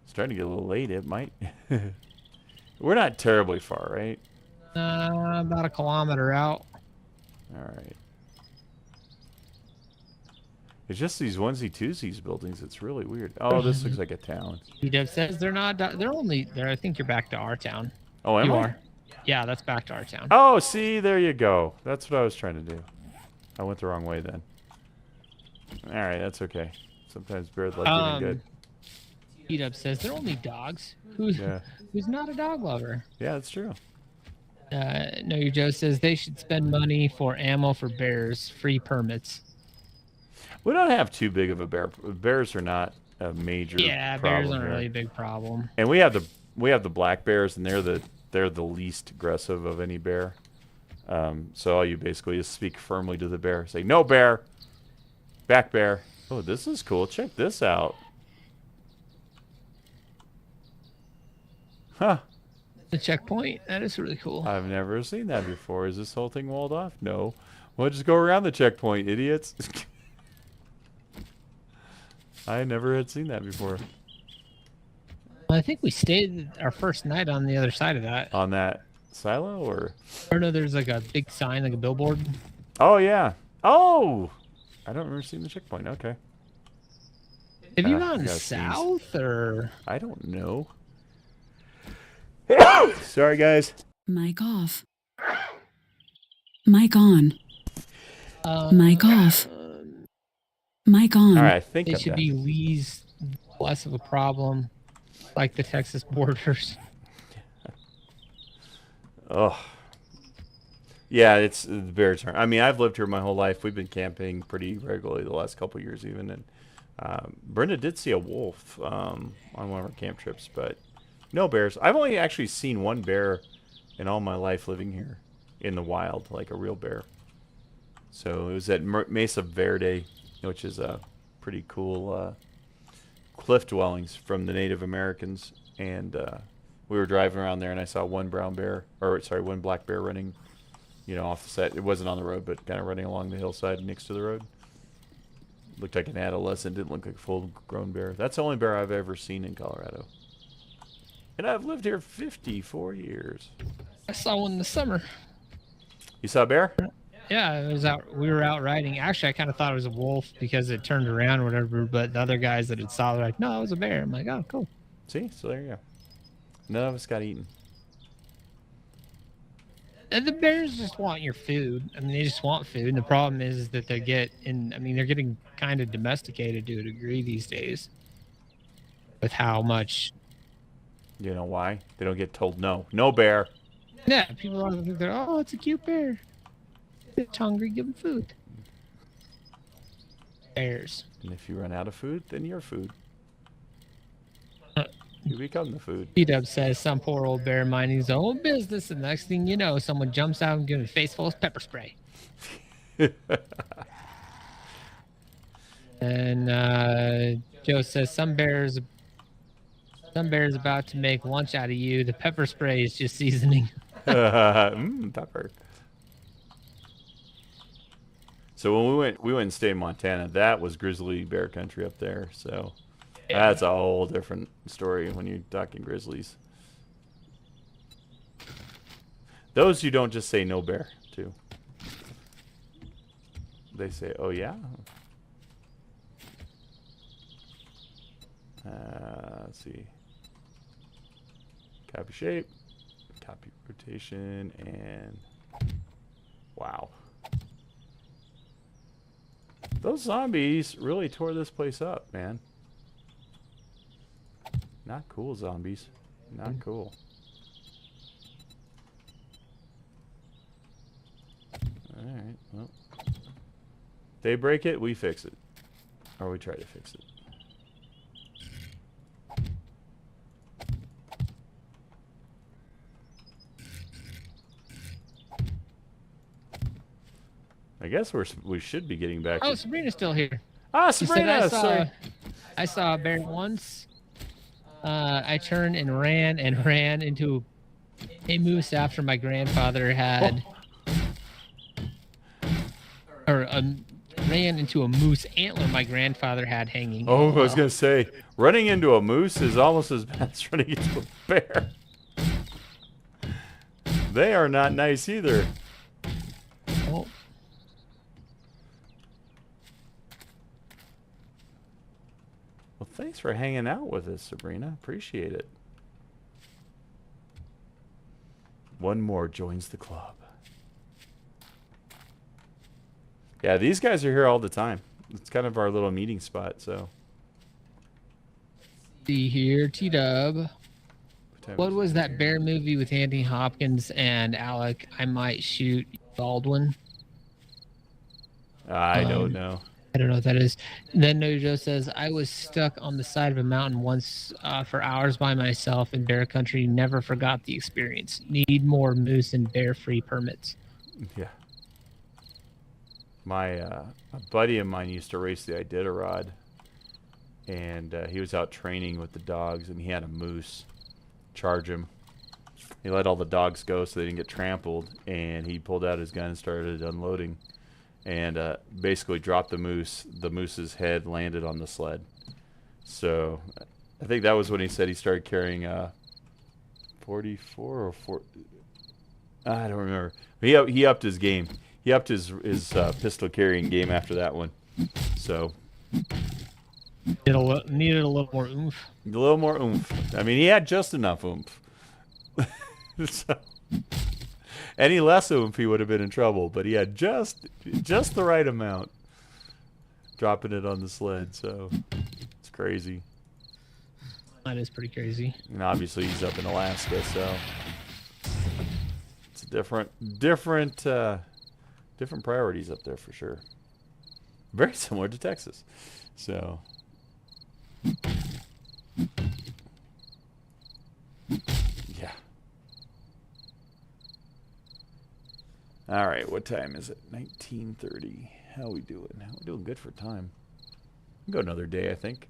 It's starting to get a little late. It might. We're not terribly far, right? About a kilometer out. All right. It's just these onesie-twosies buildings. It's really weird. Oh, this looks like a town. He says they're not. They're only there. I think you're back to our town. Oh, am you I? are. Yeah, that's back to our town. Oh, see, there you go. That's what I was trying to do. I went the wrong way then. All right, that's okay. Sometimes bad luck isn't good. Up says they're only dogs. Who's not a dog lover? Yeah, that's true. No, your Joe says they should spend money for ammo for bears, free permits. We don't have too big of a bear. Bears are not a major Yeah, bears problem aren't here. really a big problem. And we have the black bears, and they're the least aggressive of any bear. So all you basically is speak firmly to the bear. Say, no bear. Back bear. Oh, this is cool. Check this out. Huh. The checkpoint. That is really cool. I've never seen that before. Is this whole thing walled off? No. We'll just go around the checkpoint, idiots. I never had seen that before. Well, I think we stayed our first night on the other side of that. On that silo, or? Or no, there's like a big sign, like a billboard. Oh, yeah. Oh! I don't remember seeing the checkpoint. Okay. Have you gone south, or? I don't know. Sorry, guys. Mic off. Mic on. Mic off. Mic on. All right, I think They I'm should done. be less of a problem, like the Texas borders. Oh. Yeah, it's the bears aren't. I mean, I've lived here my whole life. We've been camping pretty regularly the last couple of years, even. And Brenda did see a wolf on one of our camp trips, but no bears. I've only actually seen one bear in all my life living here in the wild, like a real bear. So it was at Mesa Verde, which is a pretty cool cliff dwellings from the Native Americans, and we were driving around there, and I saw one black bear running, off the side. It wasn't on the road, but kind of running along the hillside next to the road. Looked like an adolescent, didn't look like a full-grown bear. That's the only bear I've ever seen in Colorado. And I've lived here 54 years. I saw one in the summer. You saw a bear? Yeah, it was out. We were out riding. Actually, I kind of thought it was a wolf because it turned around or whatever. But the other guys that had saw it were like, no, it was a bear. I'm like, oh, cool. See? So there you go. None of us got eaten. And the bears just want your food. I mean, they just want food. And the problem is that they're getting kind of domesticated to a degree these days. With how much. You know why? They don't get told no. No bear. Yeah, people don't think they're, oh, it's a cute bear. It's hungry, give them food. Bears. And if you run out of food, then you're food. You become the food. P-Dub says some poor old bear minding his own business, and the next thing you know, someone jumps out and gives him a face full of pepper spray. And Joe says some bears about to make lunch out of you. The pepper spray is just seasoning. Pepper. So when we went and stayed in Montana, that was grizzly bear country up there. So that's a whole different story when you're talking grizzlies. Those you don't just say no bear to. They say, oh yeah. Let's see. Copy shape, copy rotation, and wow. Those zombies really tore this place up, man. Not cool, zombies. Not cool. Alright, well. They break it, we fix it. Or we try to fix it. I guess we should be getting back. Oh, Sabrina's still here. Ah, She said, Sabrina! Sorry. I saw a bear once. I turned and ran into a moose after my grandfather had, ran into a moose antler my grandfather had hanging. Oh, I was gonna say, running into a moose is almost as bad as running into a bear. They are not nice either. Oh. Well, thanks for hanging out with us, Sabrina. Appreciate it. One more joins the club. Yeah, these guys are here all the time. It's kind of our little meeting spot, so. see here, T-Dub. What was that bear movie with Anthony Hopkins and Alec? I Might Shoot Baldwin. I don't know. I don't know what that is. Then Nojo says, I was stuck on the side of a mountain once for hours by myself in bear country. Never forgot the experience. Need more moose and bear-free permits. Yeah. My a buddy of mine used to race the Iditarod, and he was out training with the dogs, and he had a moose charge him. He let all the dogs go so they didn't get trampled, and he pulled out his gun and started unloading, and basically dropped the moose. The moose's head landed on the sled. So I think that was when he said he started carrying 44 or 4. I don't remember. He upped his game. He upped his pistol carrying game after that one. So Needed a little more oomph. a little more oomph. I mean, he had just enough oomph. So, any less oomph, he would have been in trouble. But he had just the right amount, dropping it on the sled. So it's crazy. That is pretty crazy. And obviously, he's up in Alaska, so it's different priorities up there for sure. Very similar to Texas. So. Yeah. All right, what time is it? 19:30. How we doing? We're doing good for time. We can go another day, I think.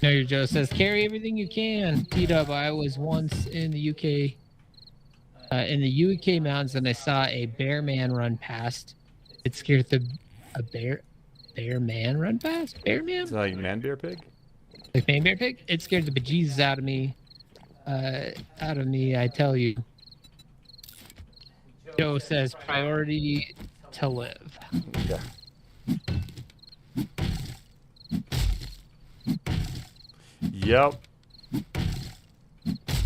No, your Joe says, carry everything you can. T-Dub, I was once in the UK, mountains, and I saw a bear man run past. It scared a bear man run past? Bear man? Is that like man, bear, pig? Like man, bear, pig? It scared the bejesus out of me. I tell you. Joe says, priority to live. Yeah. Yep.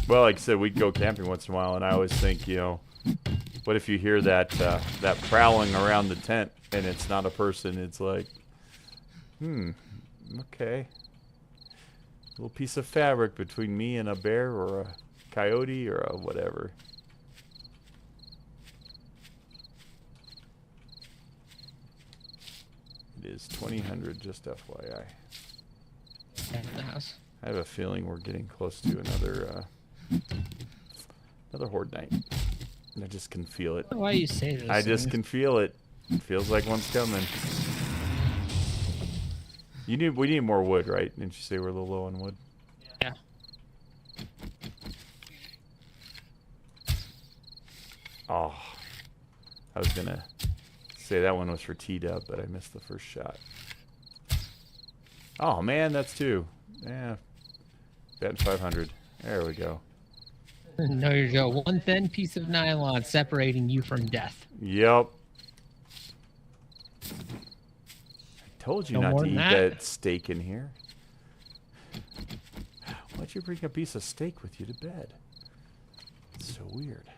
Well, like I said, we'd go camping once in a while, and I always think, what if you hear that prowling around the tent, and it's not a person? It's like, okay. A little piece of fabric between me and a bear or a coyote or a whatever. It is 2000, just FYI. At the house. I have a feeling we're getting close to another horde night. I just can feel it. Why you say this? I just can feel it. It feels like one's coming. We need more wood, right? Didn't you say we're a little low on wood? Yeah. Oh, I was gonna say that one was for T-Dub, but I missed the first shot. Oh man, that's 2. Yeah, batting 500. There we go. No, you go. One thin piece of nylon separating you from death. Yep. I told you No not more to eat than that steak in here. Why'd you bring a piece of steak with you to bed? It's so weird.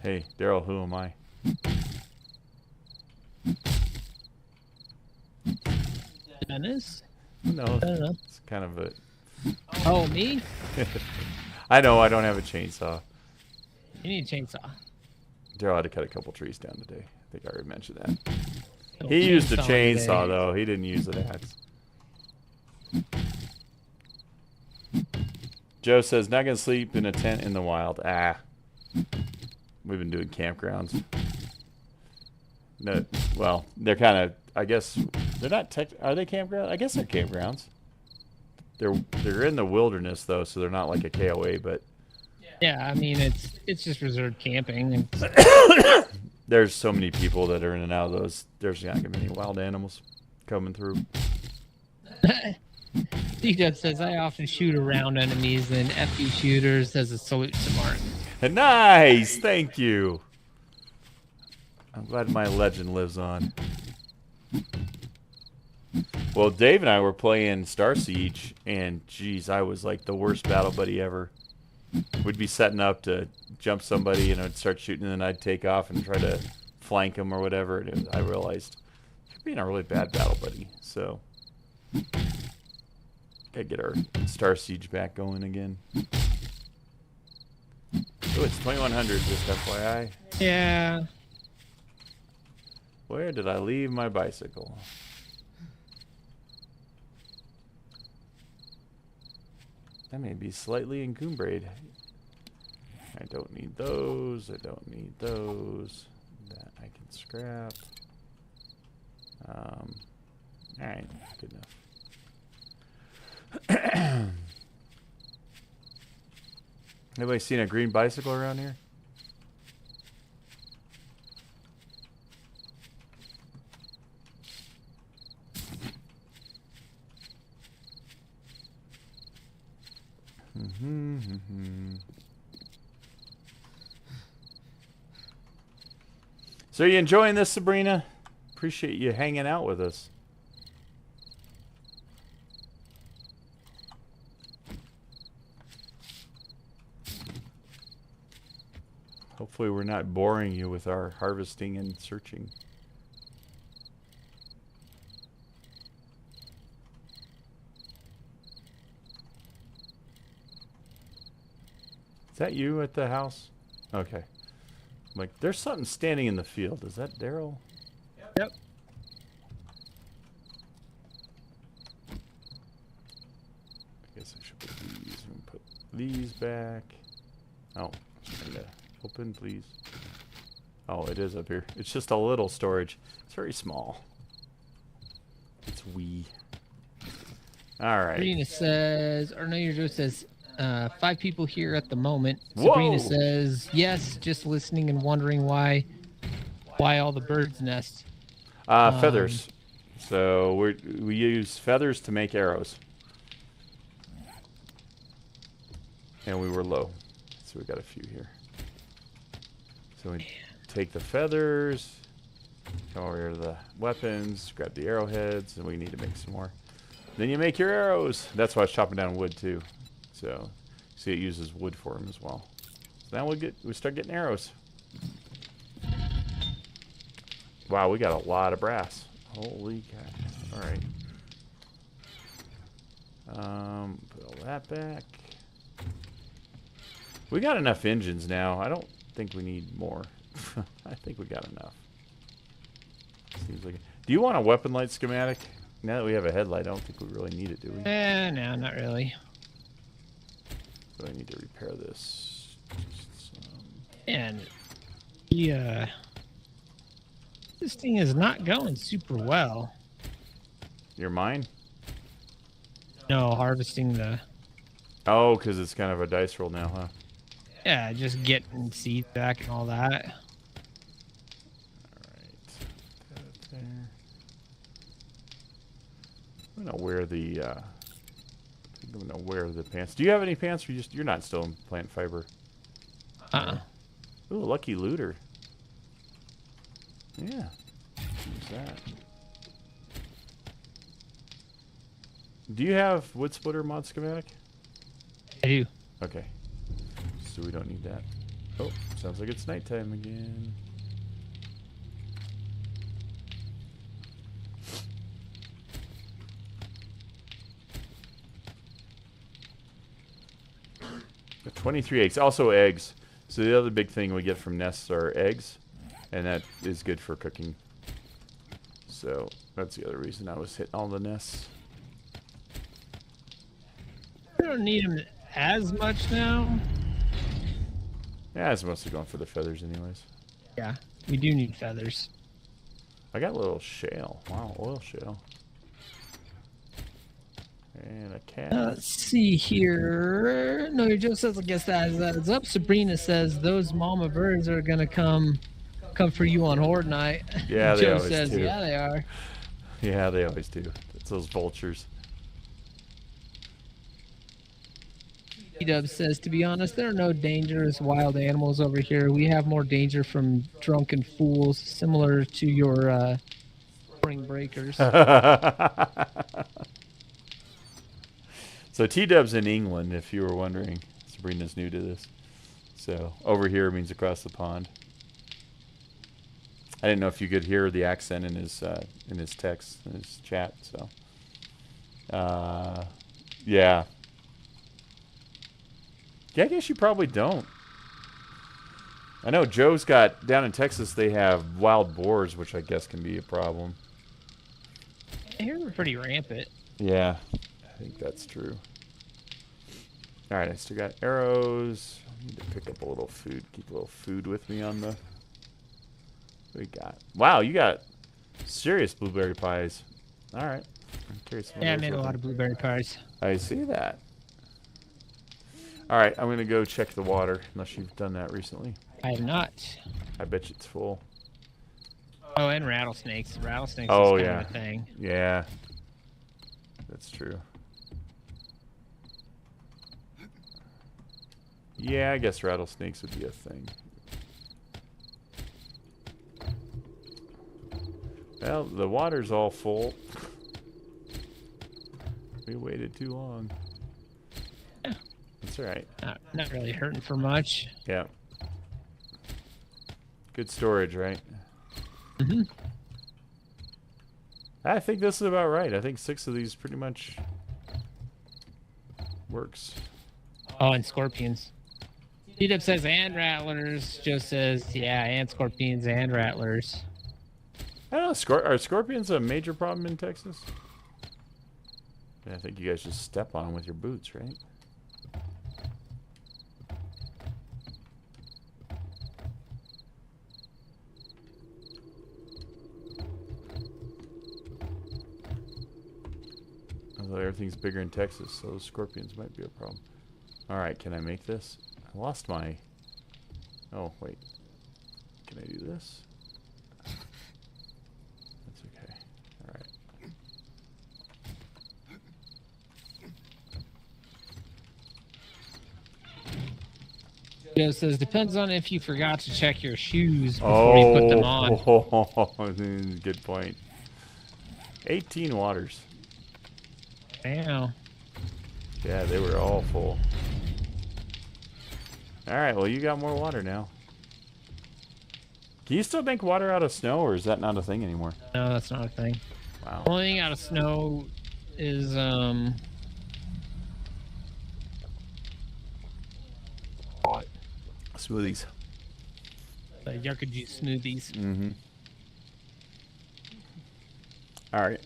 Hey, Darrell, who am I? Dennis? No, I don't know. it's kind of a... Oh, me? I know, I don't have a chainsaw. You need a chainsaw. Darrell had to cut a couple trees down today. I think I already mentioned that. Little He used a today. chainsaw, though. He didn't use an axe. Joe says, not going to sleep in a tent in the wild. We've been doing campgrounds. No, well, they're kind of, I guess, they're not are they campgrounds? I guess they're campgrounds. They're in the wilderness, though, so they're not like a KOA, but... Yeah, I mean, it's just reserved camping. There's so many people that are in and out of those. There's not going to be any wild animals coming through. D-Dub says, I often shoot around enemies and FU shooters as a salute to Mark. Nice! Thank you. I'm glad my legend lives on. Well, Dave and I were playing Star Siege, and geez, I was like the worst battle buddy ever. We'd be setting up to jump somebody, and I'd start shooting, and then I'd take off and try to flank them or whatever. And I realized you're being a really bad battle buddy. So gotta get our Star Siege back going again. Oh, it's 2100, just FYI. Yeah. Where did I leave my bicycle? That may be slightly encumbered. I don't need those. I don't need those. That I can scrap. Alright, good enough. Anybody seen a green bicycle around here? So you enjoying this, Sabrina? Appreciate you hanging out with us. Hopefully we're not boring you with our harvesting and searching. Is that you at the house? Okay. Like, there's something standing in the field. Is that Darrell? Yep. I guess I should put these and put these back. Oh, trying to open, please. Oh, it is up here. It's just a little storage. It's very small. It's wee. All right. Sabrina says, or no, your Joe says, 5 people here at the moment. Whoa! Sabrina says, yes, just listening and wondering why all the birds nest. Feathers. So we use feathers to make arrows. And we were low. So we got a few here. So we take the feathers, go over here to the weapons, grab the arrowheads, and we need to make some more. Then you make your arrows. That's why I was chopping down wood too. So see, it uses wood for them as well. So now we start getting arrows. Wow, we got a lot of brass. Holy cow! All right. Put all that back. We got enough engines now. I don't think we need more. I think we got enough. Seems like. Do you want a weapon light schematic? Now that we have a headlight, I don't think we really need it, do we? No, not really. So I need to repair this. And this thing is not going super well. Your mine? No, harvesting the. Oh, because it's kind of a dice roll now, huh? Yeah, just getting seeds back and all that. Alright. That there. I'm gonna wear the I'm gonna wear the pants. Do you have any pants, or you're not still in plant fiber? Ooh, lucky looter. Yeah. Use that. Do you have wood splitter mod schematic? I do. Okay. So we don't need that. Oh, sounds like it's nighttime again. The 23 eggs. Also eggs. So the other big thing we get from nests are eggs. And that is good for cooking. So that's the other reason I was hitting all the nests. We don't need them as much now. Yeah, it's mostly going for the feathers anyways. Yeah, we do need feathers. I got a little shale. Wow, oil shale. And a cat. Let's see here. No, your Joe says, I guess that is up. Sabrina says those mama birds are gonna come for you on Horde night. Yeah, they Joe always says, do. yeah, they are. Yeah, they always do. It's those vultures. Dub says, to be honest, there are no dangerous wild animals over here. We have more danger from drunken fools, similar to your spawning breakers. So T-Dub's in England, if you were wondering. Sabrina's new to this. So over here means across the pond. I didn't know if you could hear the accent in his text, in his chat. So, yeah. Yeah, I guess you probably don't. I know Joe's got, down in Texas, they have wild boars, which I guess can be a problem. Here we're pretty rampant. Yeah, I think that's true. Alright, I still got arrows. I need to pick up a little food. Keep a little food with me on the... What do we got? Wow, you got serious blueberry pies. Alright. Yeah, I made a lot of blueberry pies. I see that. Alright, I'm going to go check the water, unless you've done that recently. I have not. I bet you it's full. Oh, and rattlesnakes. Rattlesnakes Oh, is kind yeah. of a thing. Yeah. That's true. Yeah, I guess rattlesnakes would be a thing. Well, the water's all full. We waited too long. Yeah. That's alright. Not really hurting for much. Yeah. Good storage, right? Mm-hmm. I think this is about right. I think 6 of these pretty much works. Oh, and scorpions. T-Dub says and rattlers. Joe says, yeah, and scorpions and rattlers. I don't know. Are scorpions a major problem in Texas? I think you guys just step on them with your boots, right? Although everything's bigger in Texas, so those scorpions might be a problem. Alright, can I make this? I lost my... Oh, wait. Can I do this? That's okay. Alright. Joe says, depends on if you forgot to check your shoes before you put them on. Oh, good point. 18 waters. Wow. Yeah, they were all full. Alright, well, you got more water now. Can you still make water out of snow, or is that not a thing anymore? No, that's not a thing. Wow. The only thing out of snow is, Smoothies. the yucca juice smoothies. Mm-hmm. Alright.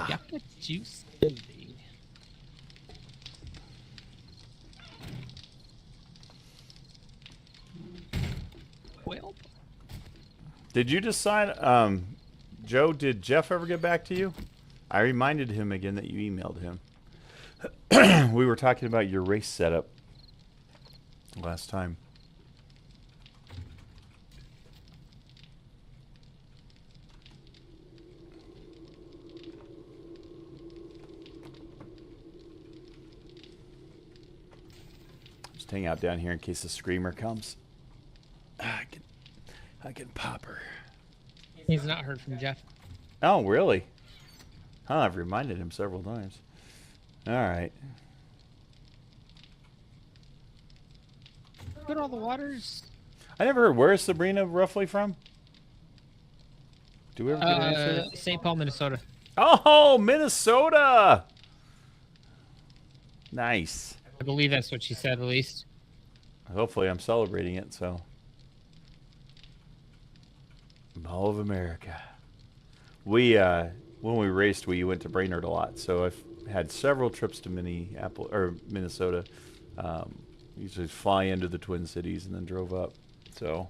Yucca juice smoothie. Well, Did you decide, Joe, did Jeff ever get back to you? I reminded him again that you emailed him. We were talking about your race setup last time. Just hang out down here in case the screamer comes. I can pop her. he's not heard from Jeff. Oh, really? Huh, I've reminded him several times. Alright. Look at all the waters. I never heard. Where is Sabrina roughly from? Do we ever get an answer to that? St. Paul, Minnesota. Oh, Minnesota! Nice. I believe that's what she said, at least. Hopefully I'm celebrating it, so. Mall of America. We, when we raced, we went to Brainerd a lot, so I've had several trips to Minnesota. Usually fly into the Twin Cities and then drove up. So,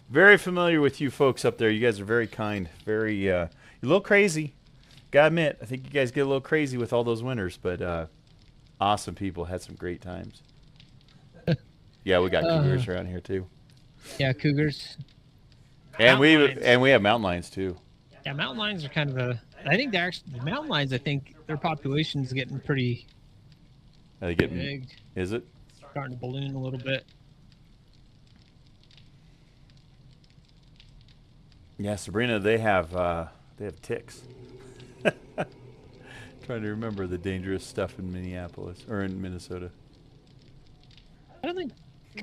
very familiar with you folks up there. You guys are very kind. Very, you're a little crazy. Gotta admit, I think you guys get a little crazy with all those winters, but awesome people. Had some great times. Yeah, we got cougars around here too. Yeah, cougars. And Mountain we have mountain lions too. Yeah, mountain lions are kind of I think they're actually, the mountain lions, I think their population's getting pretty Are they getting? big. Is it? Starting to balloon a little bit. Yeah, Sabrina. They have They have ticks. Trying to remember the dangerous stuff in Minneapolis or in Minnesota. I don't think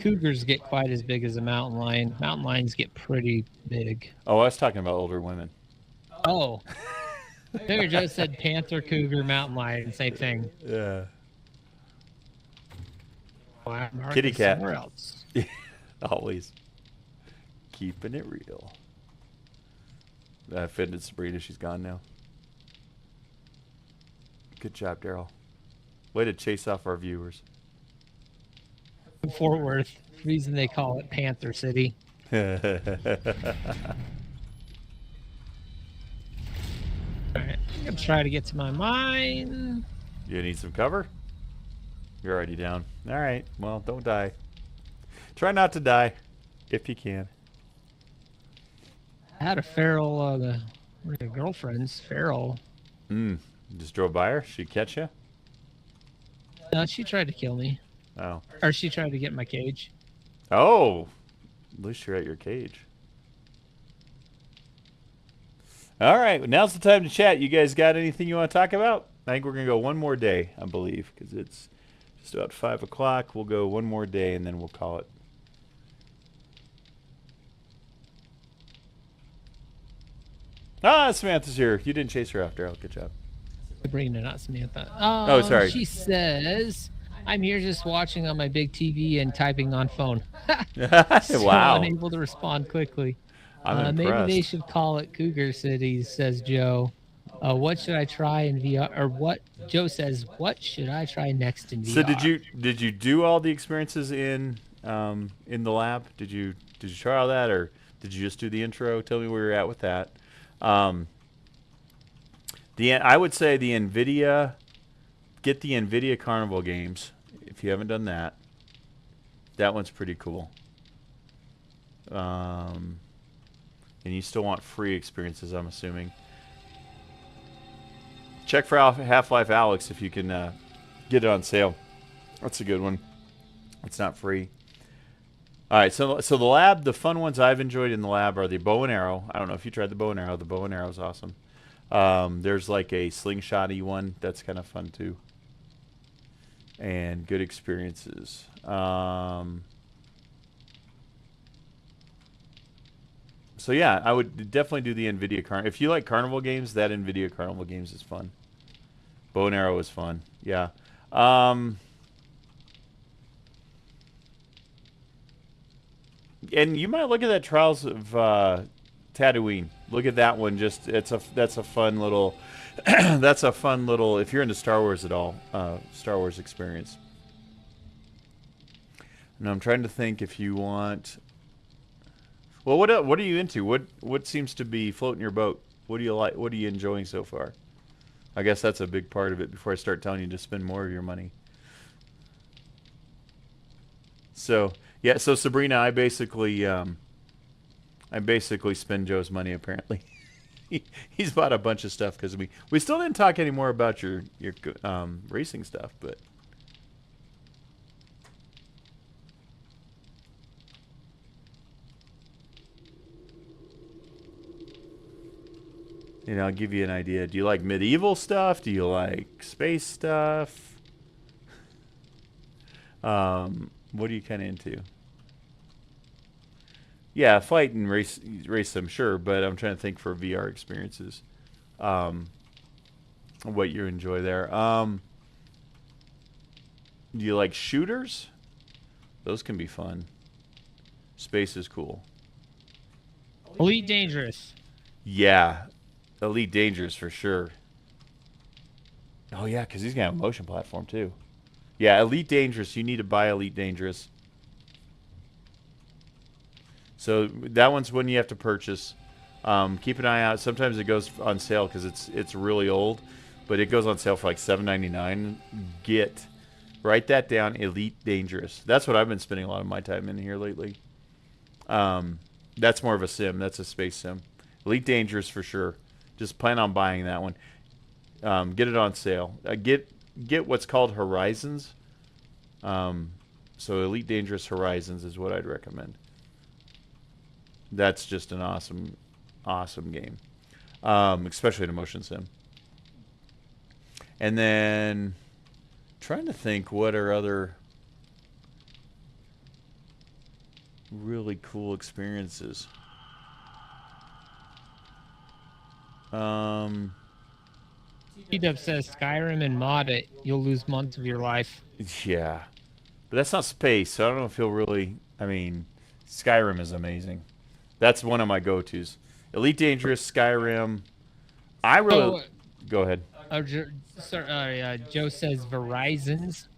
cougars get quite as big as a mountain lion. Mountain lions get pretty big. Oh, I was talking about older women. Oh. There Joe said panther, cougar, mountain lion, same thing. Yeah. Wow, Kitty cat. Somewhere else. Always. Keeping it real. I offended Sabrina. She's gone now. Good job, Darrell. Way to chase off our viewers. Fort Worth, reason they call it Panther City. Yeah. Alright, I'm gonna try to get to my mine. You need some cover? You're already down. Alright, well, don't die. Try not to die, if you can. I had a feral, one of your girlfriends, feral. You just drove by her? She'd catch you? No, she tried to kill me. Oh. Or she tried to get in my cage. Oh! At least you're at your cage. Alright, now's the time to chat. You guys got anything you want to talk about? I think we're going to go one more day, I believe, because it's just about 5 o'clock. We'll go one more day, and then we'll call it. Ah, Samantha's here. You didn't chase her after. Good job. Sabrina, not Samantha. Oh, sorry. She says, I'm here just watching on my big TV and typing on phone. So Wow. unable to respond quickly. I'm maybe impressed. they should call it Cougar Cities, says Joe. What should I try in VR? Or what? Joe says, what should I try next in VR? So did you do all the experiences in the lab? Did you try all that, or did you just do the intro? Tell me where you're at with that. I would say the NVIDIA, get the NVIDIA Carnival games if you haven't done that. That one's pretty cool. And you still want free experiences, I'm assuming. Check for Half-Life Alyx if you can get it on sale. That's a good one. It's not free. All right, so the lab, the fun ones I've enjoyed in the lab are the bow and arrow. I don't know if you tried the bow and arrow. The bow and arrow is awesome. There's like a slingshot-y one that's kind of fun too. And good experiences. So yeah, I would definitely do the NVIDIA Carnival. If you like Carnival games, that NVIDIA Carnival games is fun. Bow and arrow is fun. Yeah. And you might look at that Trials of Tatooine. Look at that one. Just that's a fun little that's a fun little, if you're into Star Wars at all, Star Wars experience. Now I'm trying to think if you want. Well, what are you into? What seems to be floating your boat? What do you like? What are you enjoying so far? I guess that's a big part of it before I start telling you to spend more of your money. So yeah, so Sabrina, I basically spend Joe's money apparently. He's bought a bunch of stuff because we still didn't talk anymore about your racing stuff, but. You know, I'll give you an idea. Do you like medieval stuff? Do you like space stuff? What are you kind of into? Yeah, fight and race them, sure, but I'm trying to think for VR experiences. What you enjoy there. Do you like shooters? Those can be fun. Space is cool. Elite Dangerous. Yeah. Elite Dangerous for sure. Oh yeah, because he's gonna have a motion platform too. Yeah, Elite Dangerous. You need to buy Elite Dangerous. So that one's one you have to purchase. Keep an eye out. Sometimes it goes on sale because it's really old, but it goes on sale for like $7.99. Write that down. Elite Dangerous. That's what I've been spending a lot of my time in here lately. That's more of a sim. That's a space sim. Elite Dangerous for sure. Just plan on buying that one. Get it on sale. Get what's called Horizons. So Elite Dangerous Horizons is what I'd recommend. That's just an awesome game. especially in a motion sim. And then trying to think what are other really cool experiences. T-Dub says Skyrim and mod it, you'll lose months of your life. Yeah. But that's not space, so I don't know if he'll really... I mean, Skyrim is amazing. That's one of my go-tos. Elite Dangerous, Skyrim. I really... Go ahead. Joe says Verizon's.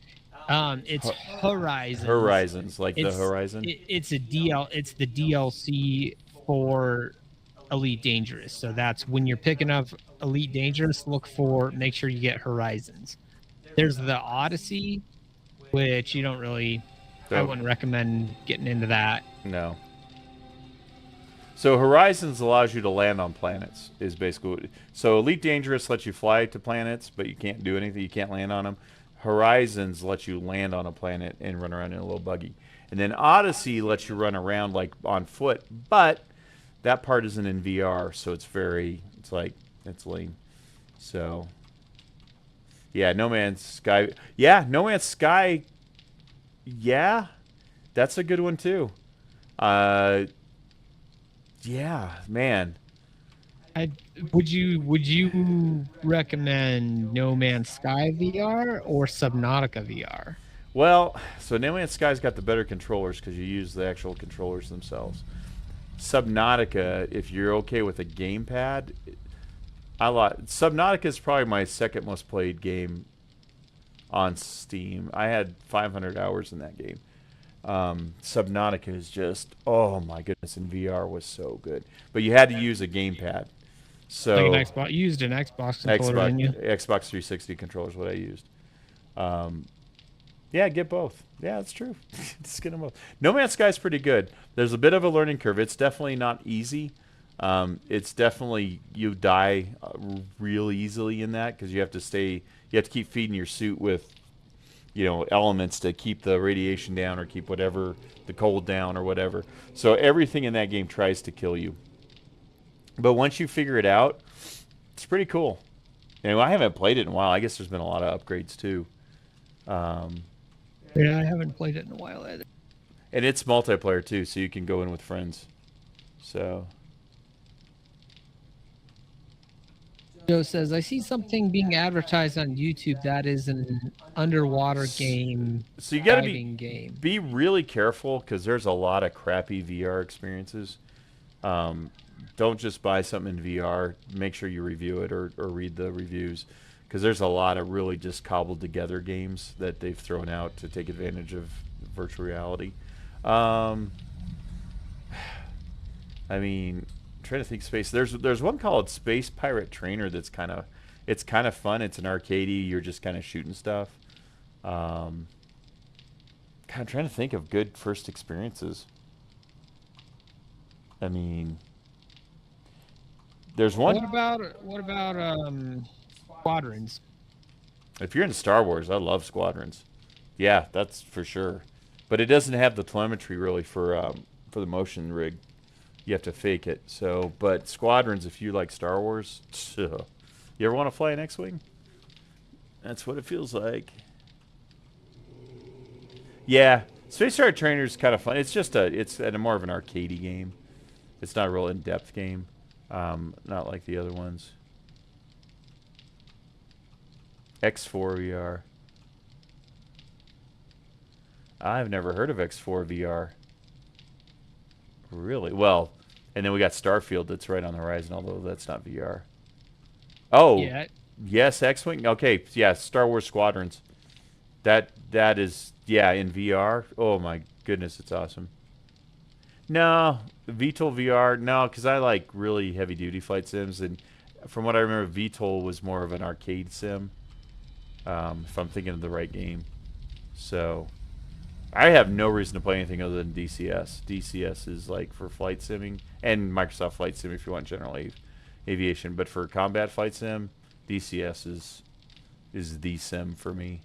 It's Horizons. Horizons, like the Horizon? It's the DLC for Elite Dangerous. So that's when you're picking up Elite Dangerous, make sure you get Horizons. There's the Odyssey, which you don't really... I wouldn't recommend getting into that. No. So Horizons allows you to land on planets, is basically what... So Elite Dangerous lets you fly to planets, but you can't do anything. You can't land on them. Horizons lets you land on a planet and run around in a little buggy. And then Odyssey lets you run around like on foot, but that part isn't in VR, so it's lame. So, yeah, No Man's Sky. Yeah, No Man's Sky. Yeah, that's a good one too. Yeah, man. Would you recommend No Man's Sky VR or Subnautica VR? Well, so No Man's Sky's got the better controllers because you use the actual controllers themselves. Subnautica, if you're okay with a gamepad, Subnautica is probably my second most played game on Steam. I had 500 hours in that game. Subnautica is just, oh my goodness, and VR was so good. But you had to use a gamepad. So like an Xbox, you used an Xbox controller, didn't you? Xbox 360 controller is what I used. Yeah, get both. Yeah, that's true. Just get them both. No Man's Sky is pretty good. There's a bit of a learning curve. It's definitely not easy. It's definitely, you die real easily in that because you have to keep feeding your suit with, elements to keep the radiation down or keep whatever, the cold down or whatever. So everything in that game tries to kill you. But once you figure it out, it's pretty cool. I haven't played it in a while. I guess there's been a lot of upgrades too. Yeah, I haven't played it in a while either. And it's multiplayer too, so you can go in with friends. So... Joe says, I see something being advertised on YouTube that is an underwater game. So you got to be really careful because there's a lot of crappy VR experiences. Don't just buy something in VR. Make sure you review it or read the reviews because there's a lot of really just cobbled together games that they've thrown out to take advantage of virtual reality. I mean... trying to think space. There's one called Space Pirate Trainer that's kind of fun. It's an arcadey. You're just kind of shooting stuff. God, I'm trying to think of good first experiences. I mean, there's one. What about Squadrons? If you're into Star Wars, I love Squadrons. Yeah, that's for sure. But it doesn't have the telemetry really for the motion rig. You have to fake it. So, but Squadrons, if you like Star Wars, you ever want to fly an X-Wing? That's what it feels like. Yeah, Space Pirate Trainer is kind of fun. It's just it's more of an arcadey game. It's not a real in-depth game. Not like the other ones. X4 VR. I've never heard of X4 VR. Really? Well, and then we got Starfield that's right on the horizon, although that's not VR. Oh, yeah. Yes, X-Wing. Okay, yeah, Star Wars Squadrons. That is, yeah, in VR. Oh my goodness, it's awesome. No, VTOL VR, no, because I like really heavy-duty flight sims, and from what I remember, VTOL was more of an arcade sim, if I'm thinking of the right game. So... I have no reason to play anything other than DCS. DCS is like for flight simming and Microsoft Flight Sim if you want general aviation. But for combat flight sim, DCS is the sim for me.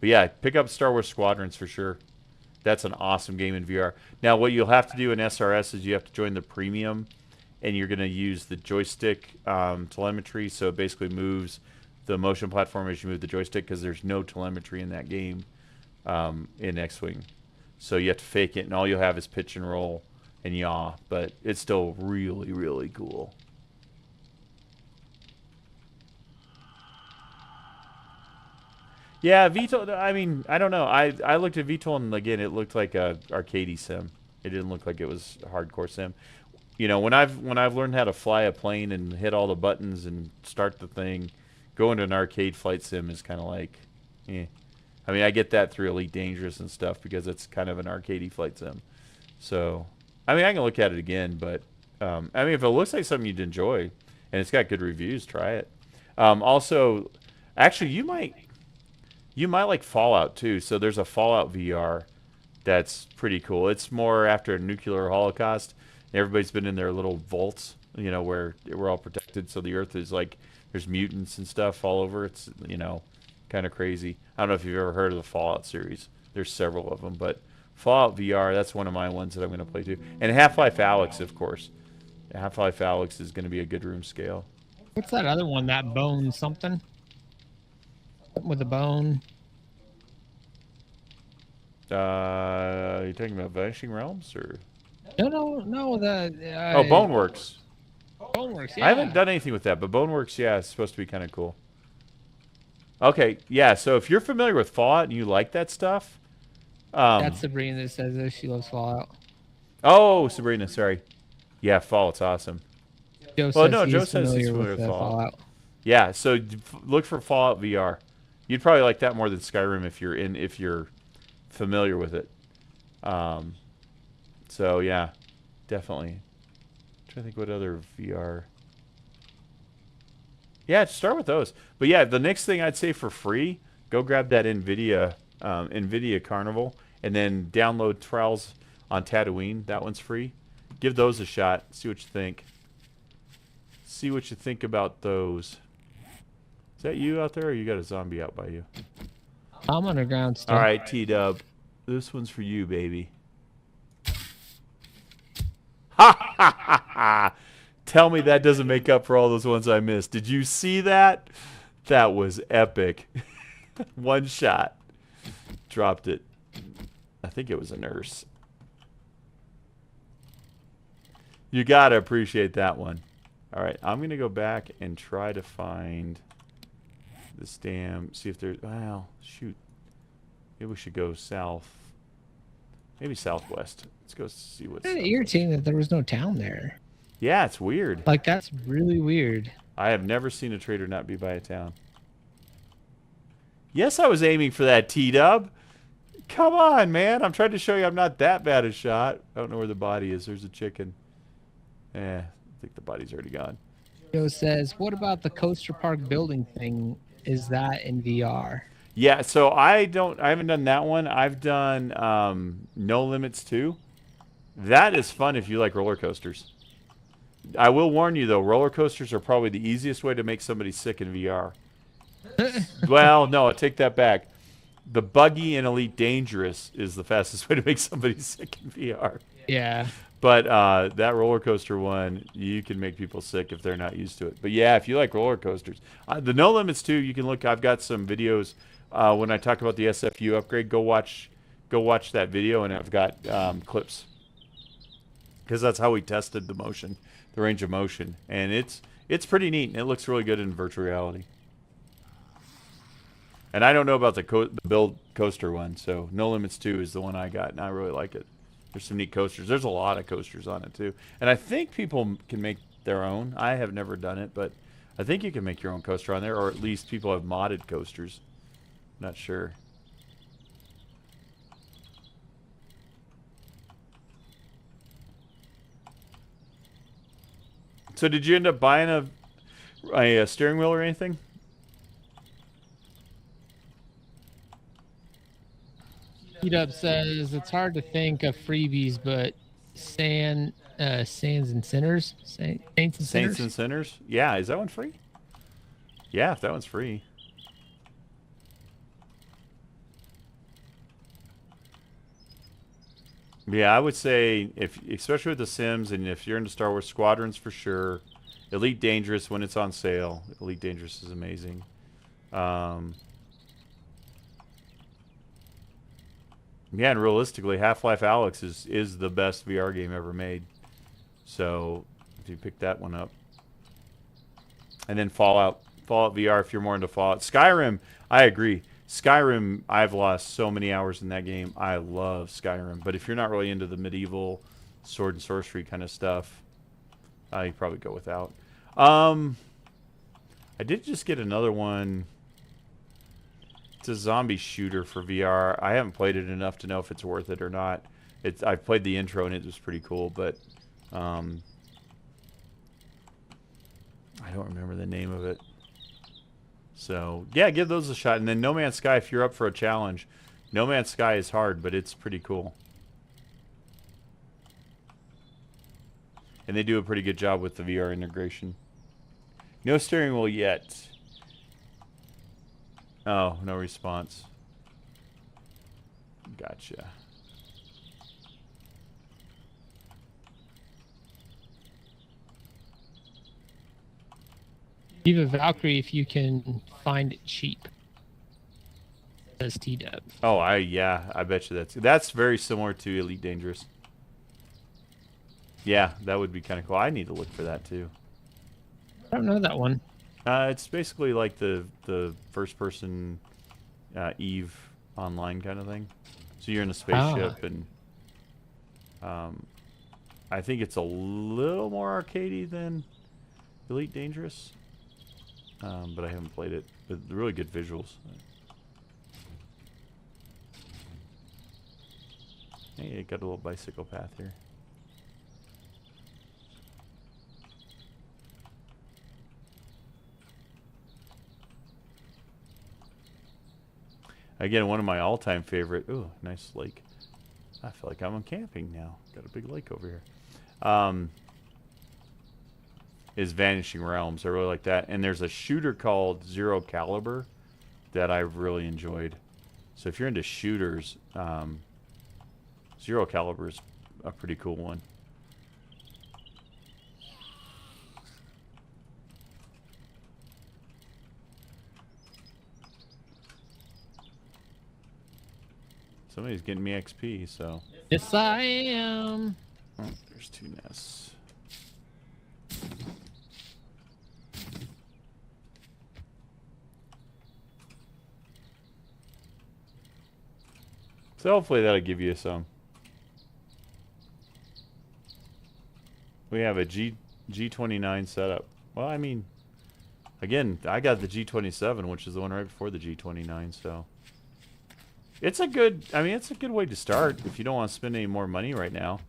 But yeah, pick up Star Wars Squadrons for sure. That's an awesome game in VR. Now, what you'll have to do in SRS is you have to join the premium, and you're going to use the joystick telemetry, so it basically moves the motion platform as you move the joystick, because there's no telemetry in that game in X-Wing. So you have to fake it, and all you'll have is pitch and roll and yaw, but it's still really, really cool. Yeah, VTOL, I mean, I don't know. I looked at VTOL, and again, it looked like a arcadey sim. It didn't look like it was a hardcore sim. You know, when I've learned how to fly a plane and hit all the buttons and start the thing, going to an arcade flight sim is kind of like, eh. I mean, I get that through Elite Dangerous and stuff because it's kind of an arcadey flight sim. So, I mean, I can look at it again, but I mean, if it looks like something you'd enjoy and it's got good reviews, try it. Also, actually, you might like Fallout too. So there's a Fallout VR that's pretty cool. It's more after a nuclear holocaust. Everybody's been in their little vaults, you know, where we're all protected. So the Earth is like, there's mutants and stuff all over. It's, you know, kind of crazy. I don't know if you've ever heard of the Fallout series. There's several of them, but Fallout VR, that's one of my ones that I'm going to play too. And Half-Life Alyx, of course. Half-Life Alyx is going to be a good room scale. What's that other one? That bone something? Something with a bone. You talking about Vanishing Realms or? No. Oh, Boneworks. Boneworks, yeah. I haven't done anything with that, but Boneworks, yeah, it's supposed to be kind of cool. Okay, yeah. So if you're familiar with Fallout and you like that stuff, that's Sabrina that says that she loves Fallout. Oh, Sabrina, sorry. Yeah, Fallout's awesome. Joe Joe says he's familiar with Fallout. Yeah, so look for Fallout VR. You'd probably like that more than Skyrim if you're familiar with it. So yeah, definitely. I'm trying to think what other VR. Yeah, start with those. But yeah, the next thing I'd say for free, go grab that NVIDIA Carnival, and then download Trials on Tatooine. That one's free. Give those a shot. See what you think. See what you think about those. Is that you out there, or you got a zombie out by you? I'm underground still. All right, T-Dub. This one's for you, baby. Ha ha ha ha! Tell me that doesn't make up for all those ones I missed. Did you see that? That was epic. One shot. Dropped it. I think it was a nurse. You gotta appreciate that one. All right, I'm gonna go back and try to find this damn. See if there's. Well, shoot. Maybe we should go south. Maybe southwest. Let's go see what's. It's irritating that there was no town there. Yeah, it's weird. Like, that's really weird. I have never seen a trader not be by a town. Yes, I was aiming for that, T-Dub. Come on, man. I'm trying to show you I'm not that bad a shot. I don't know where the body is. There's a chicken. I think the body's already gone. Joe says, what about the Coaster Park building thing? Is that in VR? Yeah, so I haven't done that one. I've done No Limits 2. That is fun if you like roller coasters. I will warn you, though, roller coasters are probably the easiest way to make somebody sick in VR. Well, no, I take that back. The buggy in Elite Dangerous is the fastest way to make somebody sick in VR. Yeah. But that roller coaster one, you can make people sick if they're not used to it. But yeah, if you like roller coasters. The No Limits 2, you can look. I've got some videos when I talk about the SFU upgrade. Go watch that video, and I've got clips. Because that's how we tested the motion. The range of motion, and it's pretty neat, and it looks really good in virtual reality. And I don't know about the build coaster one, so No Limits 2 is the one I got, and I really like it. There's some neat coasters. There's a lot of coasters on it too, and I think people can make their own. I have never done it, but I think you can make your own coaster on there, or at least people have modded coasters. Not sure. So did you end up buying a steering wheel or anything? T-Dub says it's hard to think of freebies, but Sands and Sinners? Saints and Sinners? Saints and Sinners? Yeah, is that one free? Yeah, if that one's free. Yeah, I would say especially with the Sims, and if you're into Star Wars Squadrons for sure. Elite Dangerous when it's on sale. Elite Dangerous is amazing. Yeah, and realistically, Half-Life Alyx is the best VR game ever made. So if you pick that one up, and then Fallout VR if you're more into Fallout. Skyrim, I agree. Skyrim, I've lost so many hours in that game. I love Skyrim, but if you're not really into the medieval sword and sorcery kind of stuff, you probably go without. I did just get another one. It's a zombie shooter for VR. I haven't played it enough to know if it's worth it or not. I've played the intro and it was pretty cool, but I don't remember the name of it. So yeah, give those a shot. And then No Man's Sky, if you're up for a challenge. No Man's Sky is hard, but it's pretty cool. And they do a pretty good job with the VR integration. No steering wheel yet. Oh, no response. Gotcha. Leave a Valkyrie if you can find it cheap. Says T-Dub. Oh, I bet you that's very similar to Elite Dangerous. Yeah, that would be kind of cool. I need to look for that too. I don't know that one. It's basically like the first person Eve online kind of thing. So you're in a spaceship and I think it's a little more arcadey than Elite Dangerous. But I haven't played it. But really good visuals. Hey, it got a little bicycle path here. Again, one of my all-time favorite. Ooh, nice lake. I feel like I'm camping now. Got a big lake over here. Is Vanishing Realms. I really like that. And there's a shooter called Zero Caliber that I've really enjoyed. So if you're into shooters, Zero Caliber is a pretty cool one. Somebody's getting me XP, so. Yes, I am. Oh, there's 2 nests. So hopefully that'll give you some. We have a G29 setup. Well, I mean, again, I got the G27, which is the one right before the G29, so. It's a good, I mean, it's a good way to start if you don't want to spend any more money right now.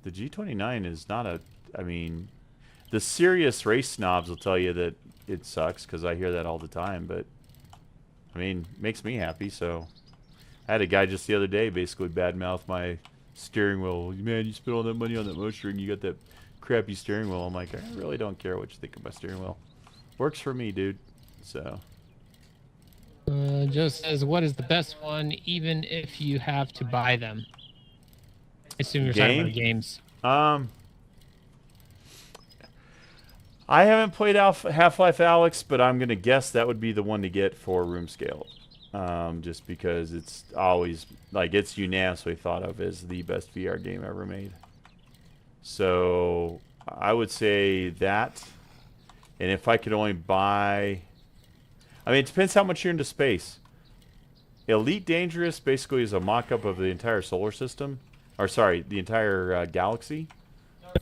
The G29 is not a, I mean, the serious race snobs will tell you that it sucks because I hear that all the time, but I mean, makes me happy, so. I had a guy just the other day basically badmouth my steering wheel. Man, you spent all that money on that motor ring, you got that crappy steering wheel. I'm like, I really don't care what you think of my steering wheel. Works for me, dude, so. Joe says, what is the best one, even if you have to buy them? I assume you're talking about games. I haven't played Half-Life Alyx, but I'm going to guess that would be the one to get for room scale. Just because it's always, like, it's unanimously thought of as the best VR game ever made. So, I would say that. And if I could only buy... I mean, it depends how much you're into space. Elite Dangerous basically is a mock-up of the entire solar system. Or, sorry, the entire galaxy.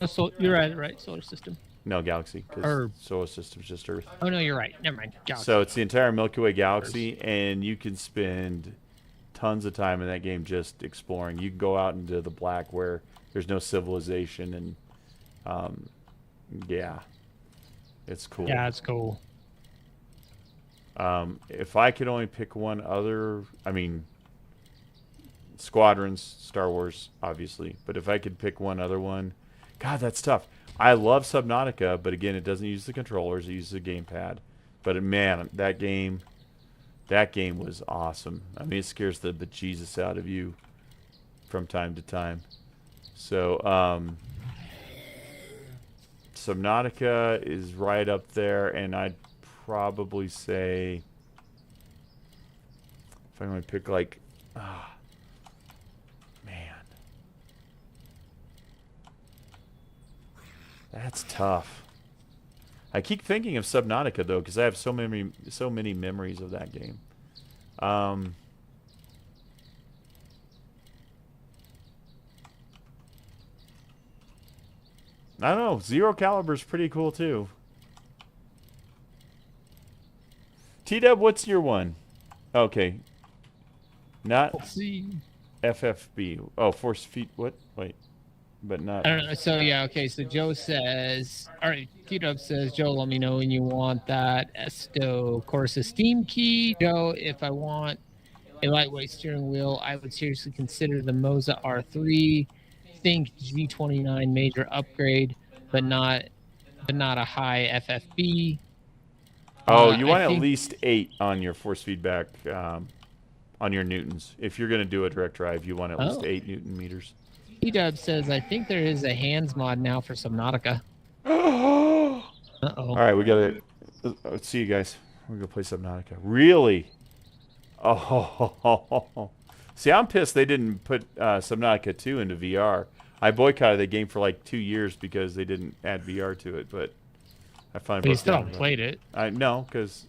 So, you're right, solar system. No, galaxy, because solar system's just Earth. Oh, no, you're right. Never mind. Galaxy. So, it's the entire Milky Way galaxy, and you can spend tons of time in that game just exploring. You can go out into the black where there's no civilization, and, yeah. It's cool. Yeah, it's cool. If I could only pick one other, I mean, Squadrons, Star Wars, obviously. But if I could pick one other one, God, that's tough. I love Subnautica, but again, it doesn't use the controllers; it uses a gamepad. But man, that game was awesome. I mean, it scares the bejesus out of you. from time to time. So, Subnautica is right up there, and I'd probably say, if I'm going to pick like, man, that's tough. I keep thinking of Subnautica though, because I have so many memories of that game. I don't know. Zero Caliber's pretty cool too. T-Dub, what's your one? Okay. Not Let's see. FFB. Oh, force feet. What? Wait. But not. I don't know. So yeah, okay. So Joe says, all right. T-Dub says, Joe, let me know when you want that Esto Corsa Steam key. Joe, if I want a lightweight steering wheel, I would seriously consider the Moza R3. Think G29 major upgrade, but not a high FFB. Oh, you want at least 8 on your force feedback, on your newtons. If you're going to do a direct drive, you want at least 8 Newton meters. T-Dub says, I think there is a hands mod now for Subnautica. Uh-oh. All right, we got to... Let's see you guys. We're going to play Subnautica. Really? Oh. See, I'm pissed they didn't put Subnautica 2 into VR. I boycotted the game for like 2 years because they didn't add VR to it, but I finally... But you still haven't played it. No, because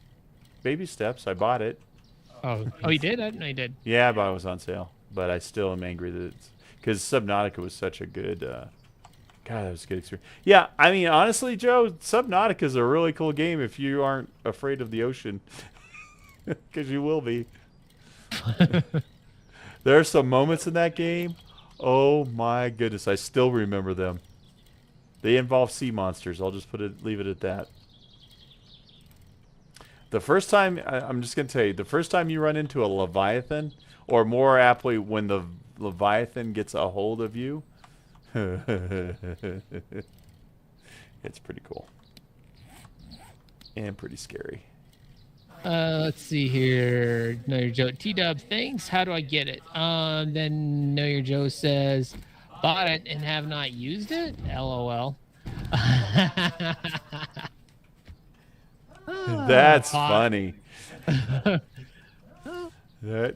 baby steps. I bought it. Oh, you did? I didn't know you did. Yeah, but it was on sale. But I still am angry that it's... Because Subnautica was such a good... God, that was a good experience. Yeah, I mean, honestly, Joe, Subnautica is a really cool game if you aren't afraid of the ocean. Because you will be. There are some moments in that game. Oh, my goodness. I still remember them. They involve sea monsters. I'll just leave it at that. The first time... I'm just going to tell you. The first time you run into a Leviathan, or more aptly, when the Leviathan gets a hold of you, it's pretty cool and pretty scary. Let's see here. Know Your Joe. T-Dub, thanks. How do I get it? Then Know Your Joe says, bought it and have not used it? LOL. That's funny.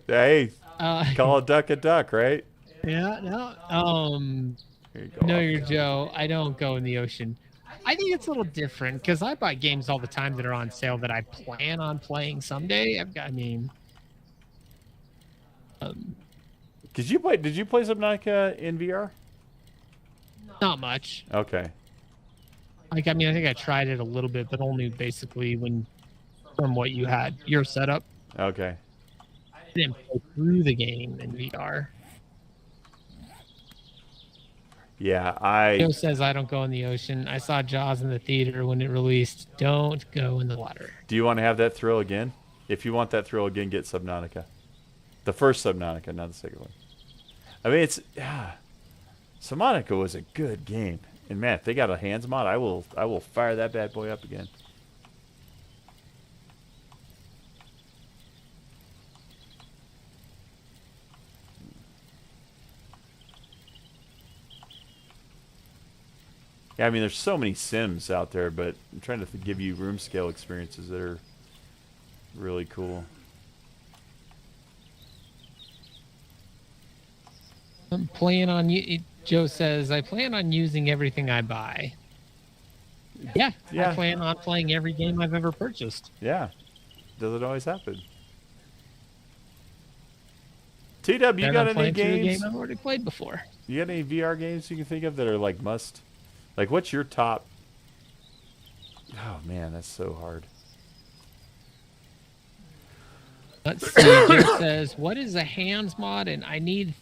Hey, call a duck, right? Yeah, no. Know Your Joe, I don't go in the ocean. I think it's a little different because I buy games all the time that are on sale that I plan on playing someday. Did you play Subnautica in VR? Not much. Okay. I think I tried it a little bit, but only basically from what you had, your setup. Okay. I didn't play through the game in VR. Yeah, Joe says I don't go in the ocean. I saw Jaws in the theater when it released. Don't go in the water. Do you want to have that thrill again? If you want that thrill again, get Subnautica. The first Subnautica, not the second one. I mean, Subnautica was a good game. And man, if they got a hands mod, I will fire that bad boy up again. Yeah, I mean, there's so many Sims out there, but I'm trying to give you room scale experiences that are really cool. I'm playing on you. Joe says I plan on using everything I buy. Yeah, I plan on playing every game I've ever purchased. Yeah, doesn't always happen. T-Dub, you got any games? A game I've already played before. You got any VR games you can think of that are like must? Like, what's your top? Oh man, that's so hard. Let's see. Joe says, "What is a hands mod?" And I need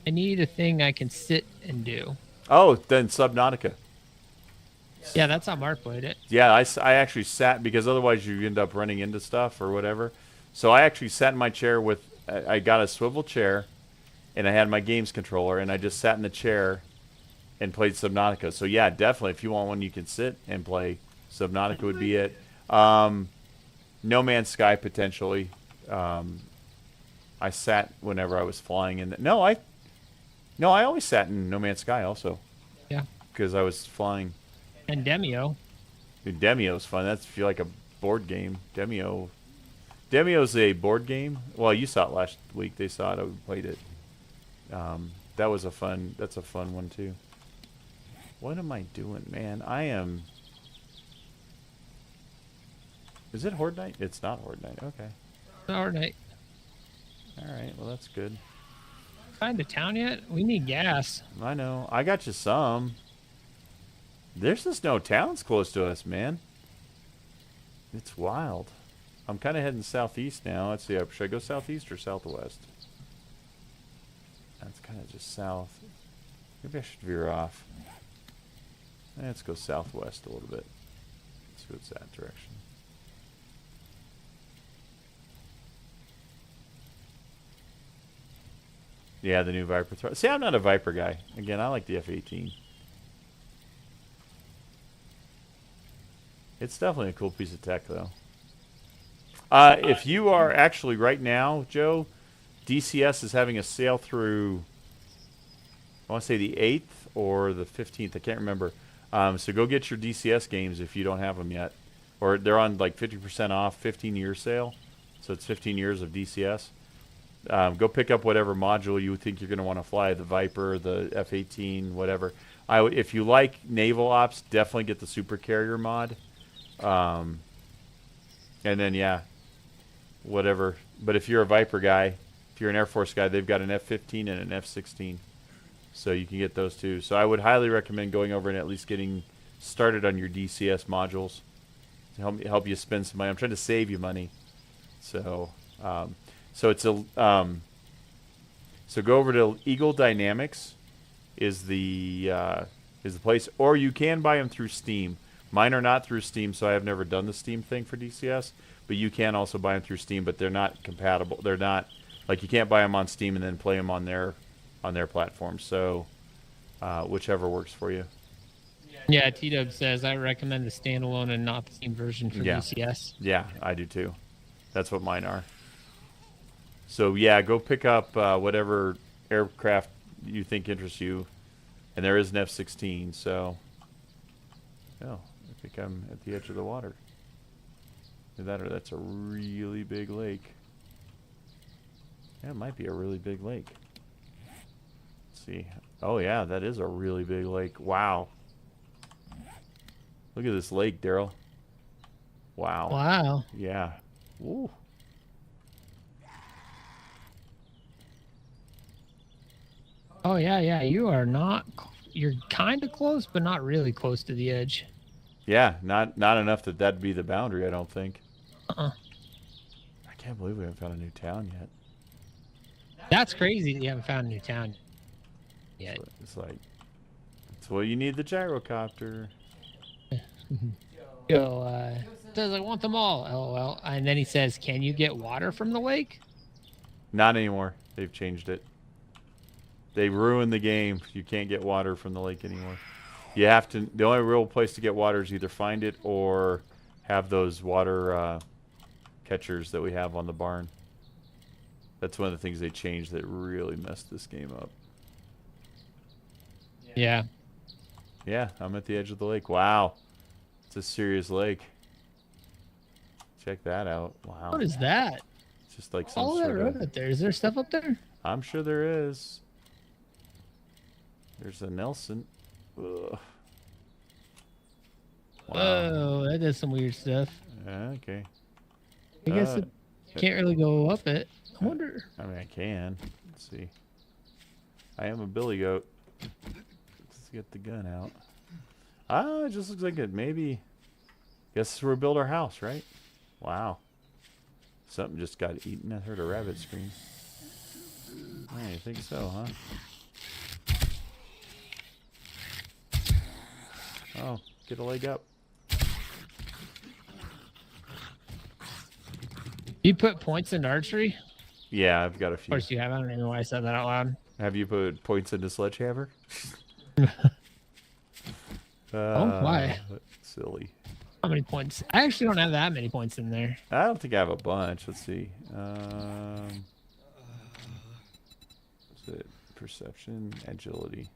a thing I can sit and do. Oh, then Subnautica. Yeah, that's how Mark played it. Yeah, I actually sat, because otherwise you end up running into stuff or whatever. So I actually sat in my chair with, I got a swivel chair, and I had my games controller, and I just sat in the chair and played Subnautica. So yeah, definitely, if you want one you can sit and play, Subnautica would be it. No Man's Sky, potentially. I sat whenever I was flying in. No, I always sat in No Man's Sky also. Yeah. Because I was flying. And Demio. Dude, Demio's fun. That's feel like a board game. Demio's a board game. Well, you saw it last week. They saw it. I played it. That's a fun one too. What am I doing, man? I am. Is it Horde Night? It's not Horde Night. Okay. All right. All right. Well, that's good. Find the town yet? We need gas. I know. I got you some. There's just no towns close to us, man. It's wild. I'm kind of heading southeast now. Let's see. Should I go southeast or southwest? That's kind of just south. Maybe I should veer off. Let's go southwest a little bit. Let's go that direction. Yeah, the new Viper throw. See, I'm not a Viper guy. Again, I like the F-18. It's definitely a cool piece of tech, though. If you are actually right now, Joe, DCS is having a sale through, I want to say the 8th or the 15th. I can't remember. So go get your DCS games if you don't have them yet. Or they're on like 50% off, 15-year sale. So it's 15 years of DCS. Go pick up whatever module you think you're going to want to fly, the Viper, the F-18, whatever. If you like naval ops, definitely get the super carrier mod. And then, yeah, whatever. But if you're a Viper guy, if you're an Air Force guy, they've got an F-15 and an F-16. So you can get those too. So I would highly recommend going over and at least getting started on your DCS modules to help you spend some money. I'm trying to save you money. So... So it's a so go over to Eagle Dynamics is the place, or you can buy them through Steam. Mine are not through Steam, so I have never done the Steam thing for DCS. But you can also buy them through Steam, but they're not compatible. They're not like you can't buy them on Steam and then play them on their platform. So whichever works for you. Yeah, T-Dub says I recommend the standalone and not the Steam version for DCS. Yeah, I do too. That's what mine are. So, yeah, go pick up whatever aircraft you think interests you. And there is an F-16, so... Oh, I think I'm at the edge of the water. Either that or that's a really big lake. Yeah, it might be a really big lake. Let's see. Oh, yeah, that is a really big lake. Wow. Look at this lake, Darrell. Wow. Wow. Yeah. Woo. Oh, yeah. You're kind of close, but not really close to the edge. Yeah, not enough that'd be the boundary, I don't think. I can't believe we haven't found a new town yet. That's crazy that you haven't found a new town yet. It's like, that's why you need the gyrocopter. Says, I want them all, LOL. And then he says, can you get water from the lake? Not anymore. They've changed it. They ruined the game. You can't get water from the lake anymore. You have to. The only real place to get water is either find it or have those water catchers that we have on the barn. That's one of the things they changed that really messed this game up. Yeah. Yeah, I'm at the edge of the lake. Wow. It's a serious lake. Check that out. Wow. What is that? It's just like some All that sort road of... up there. Is there stuff up there? I'm sure there is. There's a Nelson. Ugh. Wow. Whoa, that does some weird stuff. Okay. I guess it can't really go up it. I wonder. I mean, I can. Let's see. I am a billy goat. Let's get the gun out. Ah, it just looks like it maybe... Guess this is where we build our house, right? Wow. Something just got eaten. I heard a rabbit scream. I think so, huh? Oh, get a leg up. You put points in archery? Yeah, I've got a Of few. course you have. I don't even know why I said that out loud. Have you put points into Sledgehammer? Why? Silly. How many points? I actually don't have that many points in there. I don't think I have a bunch. Let's see. perception, agility.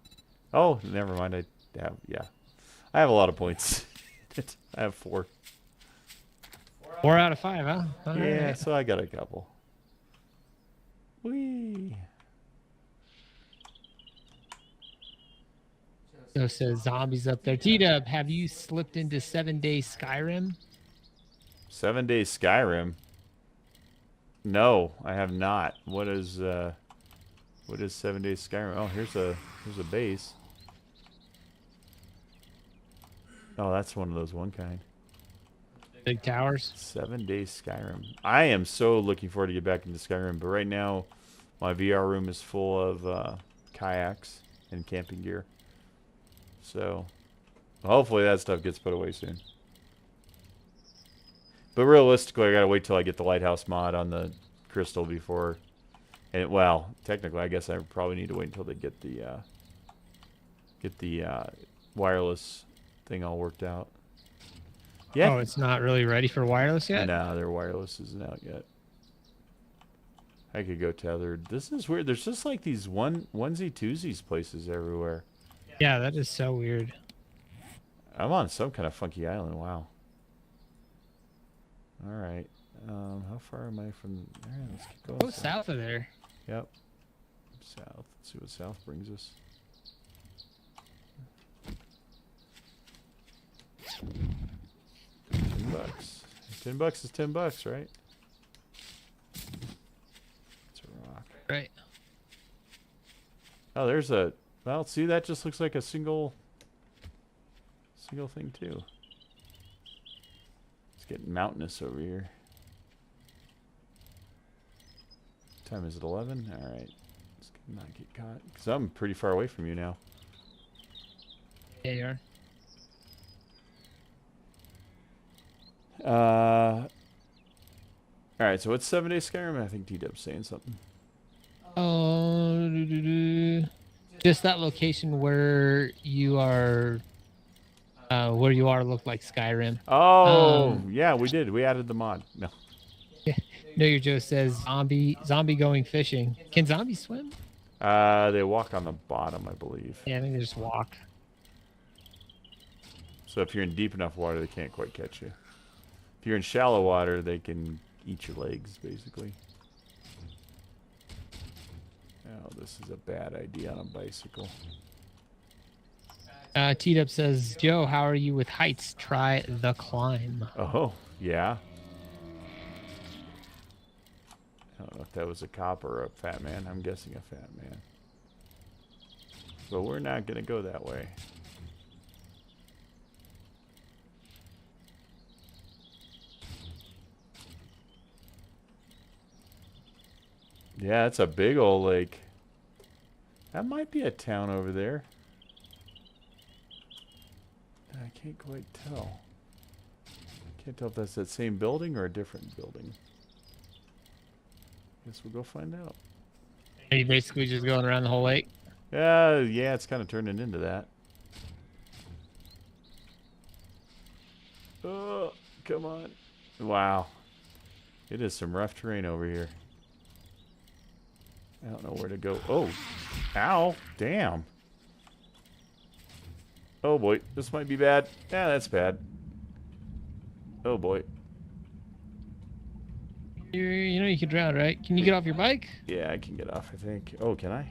Oh, never mind. I have a lot of points. I have 4. 4 out of 5, huh? All Yeah, right. so I got a couple. Whee! So says zombies up there. T-Dub, have you slipped into 7-day Skyrim? 7 days Skyrim. No, I have not. What is 7 days Skyrim? Oh, here's a base. Oh, that's one of those one kind. Big towers. 7 days Skyrim. I am so looking forward to get back into Skyrim, but right now my VR room is full of kayaks and camping gear. So hopefully that stuff gets put away soon. But realistically, I gotta wait till I get the lighthouse mod on the crystal before. And well, technically, I guess I probably need to wait until they get the wireless thing all worked out. Yeah. Oh, it's not really ready for wireless yet? No, their wireless isn't out yet. I could go tethered. This is weird. There's just like these onesie twosies places everywhere. Yeah, that is so weird. I'm on some kind of funky island. Wow. All right. How far am I from there? Let's keep going. Go south of there. Yep. South. Let's see what south brings us. $10. $10 is $10, right? It's a rock. Right. Oh, there's a. Well, see, that just looks like a single thing too. It's getting mountainous over here. What time is it? 11. All right. Let's not get caught because I'm pretty far away from you now. Yeah, you are. All right. So what's 7 days Skyrim? I think D-Dub's saying something. Oh, just that location where you are. Where you are looked like Skyrim. Oh, yeah, we did. We added the mod. No. No, your Joe says zombie going fishing. Can zombies swim? They walk on the bottom, I believe. Yeah, I think they just walk. So if you're in deep enough water, they can't quite catch you. If you're in shallow water, they can eat your legs, basically. Oh, this is a bad idea on a bicycle. T-Dub says, Joe, how are you with heights? Try the climb. Oh, yeah. I don't know if that was a cop or a fat man. I'm guessing a fat man. But we're not going to go that way. Yeah, it's a big old lake. That might be a town over there. I can't quite tell. Can't tell if that's that same building or a different building. Guess we'll go find out. Are you basically just going around the whole lake? Yeah, it's kind of turning into that. Oh, come on. Wow. It is some rough terrain over here. I don't know where to go. Oh, ow, damn. Oh boy, this might be bad. Yeah, that's bad. Oh boy. You know you can drown, right? Can you get off your bike? Yeah, I can get off, I think. Oh, can I?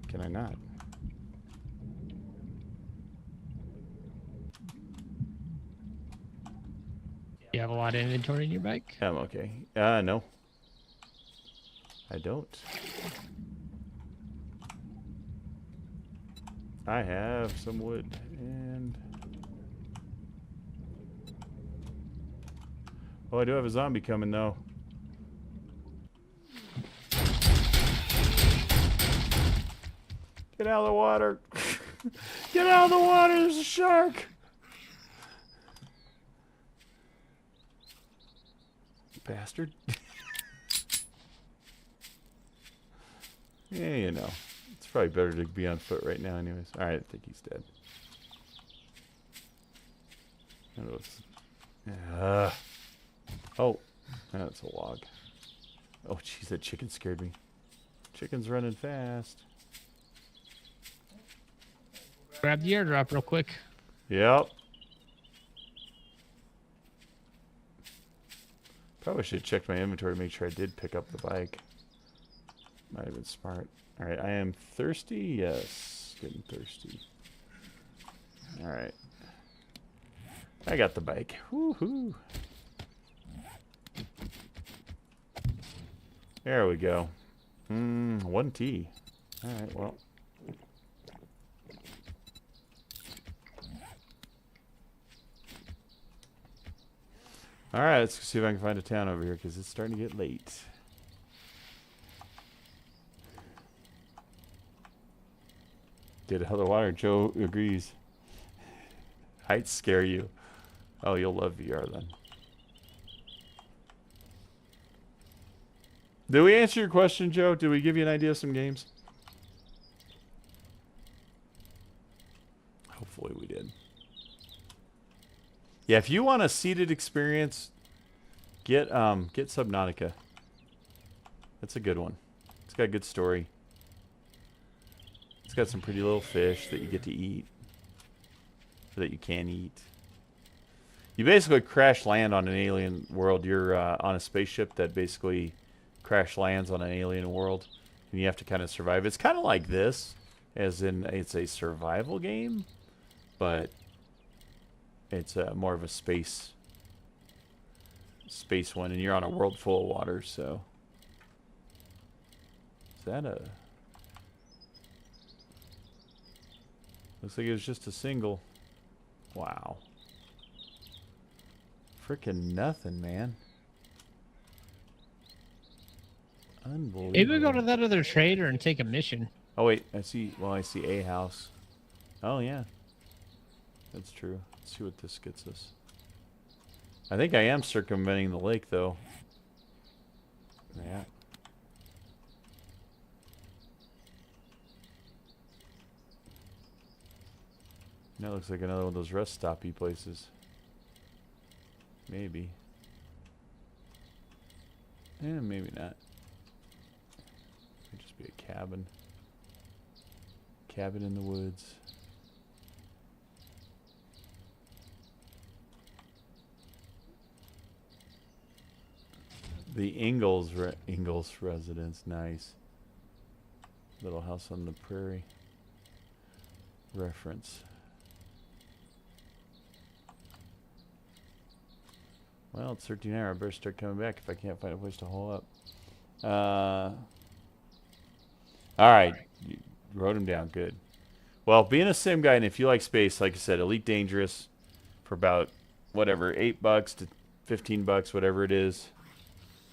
Can I not? You have a lot of inventory in your bike? I'm okay. No. I don't. I have some wood and... Oh, I do have a zombie coming though. Get out of the water. Get out of the water, there's a shark. Bastard. Yeah, you know. It's probably better to be on foot right now anyways. Alright, I think he's dead. Oh, that's a log. Oh, jeez, that chicken scared me. Chicken's running fast. Grab the airdrop real quick. Yep. Probably should have checked my inventory to make sure I did pick up the bike. Might have been smart. Alright, I am thirsty. Yes, getting thirsty. Alright. I got the bike. Woohoo. There we go. 1T. Alright, well. Alright, let's see if I can find a town over here, because it's starting to get late. Get out of the water. Joe agrees. Heights scare you. Oh, you'll love VR then. Did we answer your question, Joe? Did we give you an idea of some games? Hopefully we did. Yeah, if you want a seated experience, get Subnautica. That's a good one. It's got a good story. It's got some pretty little fish that you get to eat. Or that you can eat. You basically crash land on an alien world. You're on a spaceship that basically crash lands on an alien world. And you have to kind of survive. It's kind of like this. As in, it's a survival game. But it's more of a space one. And you're on a world full of water, so. Is that a... Looks like it was just a single. Wow. Frickin' nothing, man. Unbelievable. Maybe we go to that other trader and take a mission. Oh, wait. I see. Well, I see a house. Oh, yeah. That's true. Let's see what this gets us. I think I am circumventing the lake, though. Yeah. That looks like another one of those rest stoppy places. Maybe. Maybe not. Could just be a cabin. Cabin in the woods. The Ingalls residence, nice. Little house on the prairie. Reference. Well, it's 13 hours. I better start coming back if I can't find a place to hole up. Alright. You wrote him down. Good. Well, being a sim guy, and if you like space, like I said, Elite Dangerous for about, whatever, $8 to $15, whatever it is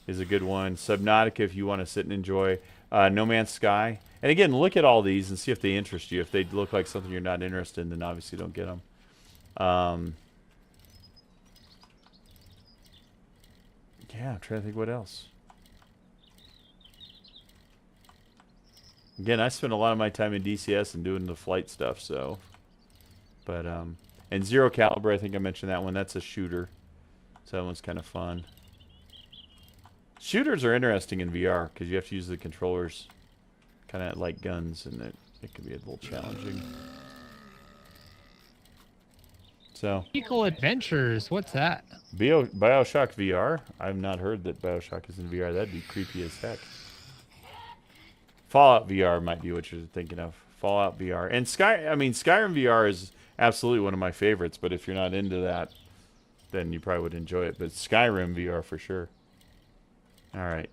a good one. Subnautica if you want to sit and enjoy. No Man's Sky. And again, look at all these and see if they interest you. If they look like something you're not interested in, then obviously don't get them. Yeah, I'm trying to think what else. Again, I spend a lot of my time in DCS and doing the flight stuff, so. But, and Zero Caliber, I think I mentioned that one. That's a shooter. So that one's kind of fun. Shooters are interesting in VR because you have to use the controllers kind of like guns, and it can be a little challenging. So. Equal Adventures, what's that? BioShock VR. I've not heard that BioShock is in VR. That'd be creepy as heck. Fallout VR might be what you're thinking of. Fallout VR. And Skyrim VR is absolutely one of my favorites, but if you're not into that, then you probably would enjoy it. But Skyrim VR for sure. Alright.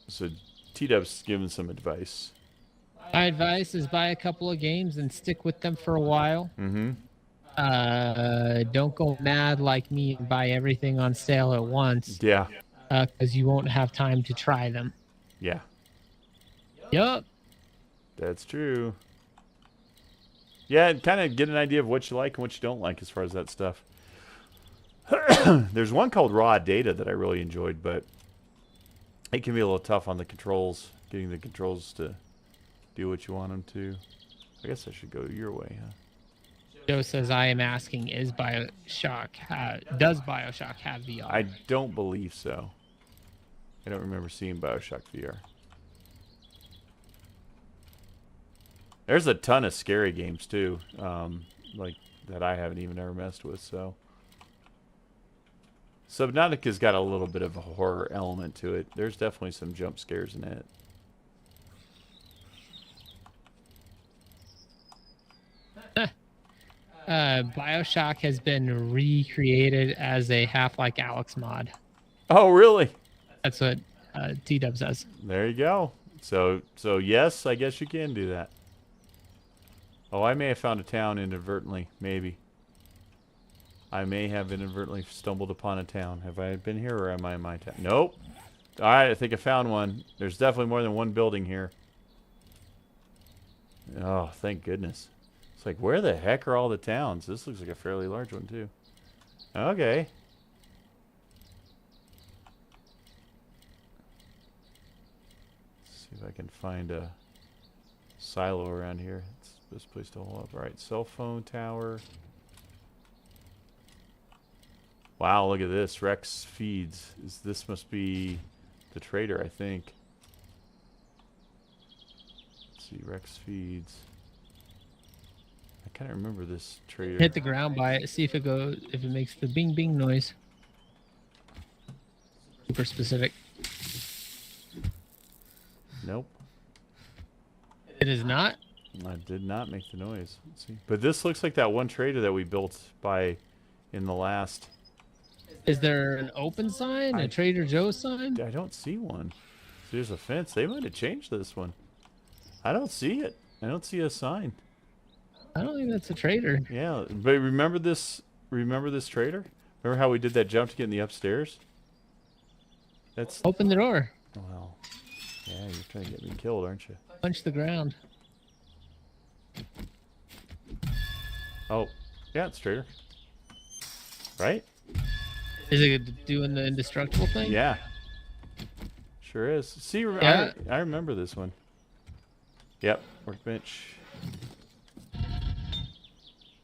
So T-Dub's giving some advice. My advice is buy a couple of games and stick with them for a while. Mm-hmm. Don't go mad like me and buy everything on sale at once. Yeah. Because you won't have time to try them. Yeah. Yup. That's true. Yeah, kind of get an idea of what you like and what you don't like as far as that stuff. There's one called Raw Data that I really enjoyed, but it can be a little tough on the controls, getting the controls to do what you want them to. I guess I should go your way, huh? Joe says, I am asking, does BioShock have VR? I don't believe so. I don't remember seeing BioShock VR. There's a ton of scary games too, like that I haven't even ever messed with. So Subnautica's got a little bit of a horror element to it. There's definitely some jump scares in it. BioShock has been recreated as a Half-Life Alex mod. Oh, really? That's what T-Dub says. There you go. So yes, I guess you can do that. Oh, I may have found a town inadvertently. Maybe. I may have inadvertently stumbled upon a town. Have I been here or am I in my town? Nope. All right, I think I found one. There's definitely more than one building here. Oh, thank goodness. It's like, where the heck are all the towns? This looks like a fairly large one, too. Okay. Let's see if I can find a silo around here. It's this place to hold up. All right, cell phone tower. Wow, look at this. Rex feeds. This must be the trader, I think. Let's see, Rex feeds. I kind of remember this trader. Hit the ground by it. See if it makes the bing bing noise. Super specific. Nope. It is not. I did not make the noise. Let's see. But this looks like that one trader that we built by in the last. Is there an open sign? A Trader Joe's sign? I don't see one. There's a fence. They might have changed this one. I don't see it. I don't see a sign. I don't think that's a trader. Yeah, but remember this trader? Remember how we did that jump to get in the upstairs? That's Open the door. well. Yeah, you're trying to get me killed, aren't you? Punch the ground. Oh, yeah, it's trader. Right? Is it doing the indestructible thing? Yeah. Sure is. See, Yeah. I remember this one. Yep, workbench.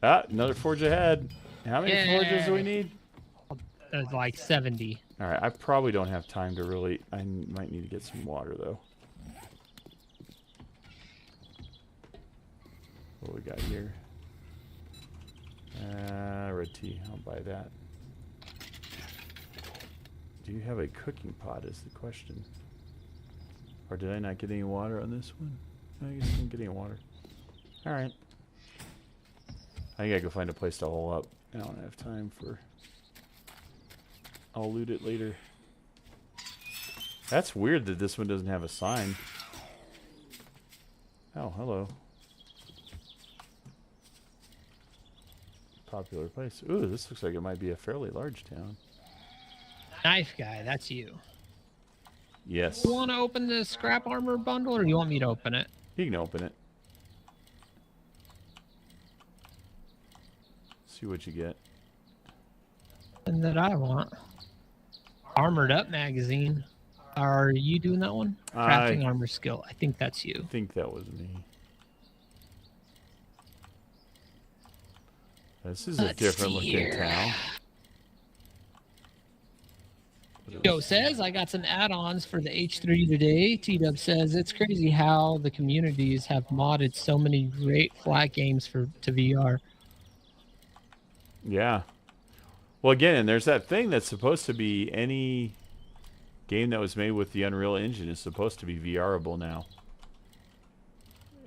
Ah, another forge ahead. How many forges do we need? There's like 70. All right, I probably don't have time to really. I might need to get some water though. What we got here? Red tea. I'll buy that. Do you have a cooking pot is the question. Or did I not get any water on this one? I guess I didn't get any water. Alright. I gotta go find a place to hole up. I don't have time for... I'll loot it later. That's weird that this one doesn't have a sign. Oh, hello. Popular place. Ooh, this looks like it might be a fairly large town. Knife guy, that's you. Yes. You want to open the scrap armor bundle, or do you want me to open it? You can open it. See what you get. And that I want. Armored Up magazine. Are you doing that one? Crafting armor skill. I think that's you. I think that was me. This is a different looking town. Joe says, I got some add-ons for the H3 today. T-Dub says, it's crazy how the communities have modded so many great flat games to VR. Yeah. Well, again, and there's that thing that's supposed to be any game that was made with the Unreal Engine is supposed to be VRable now.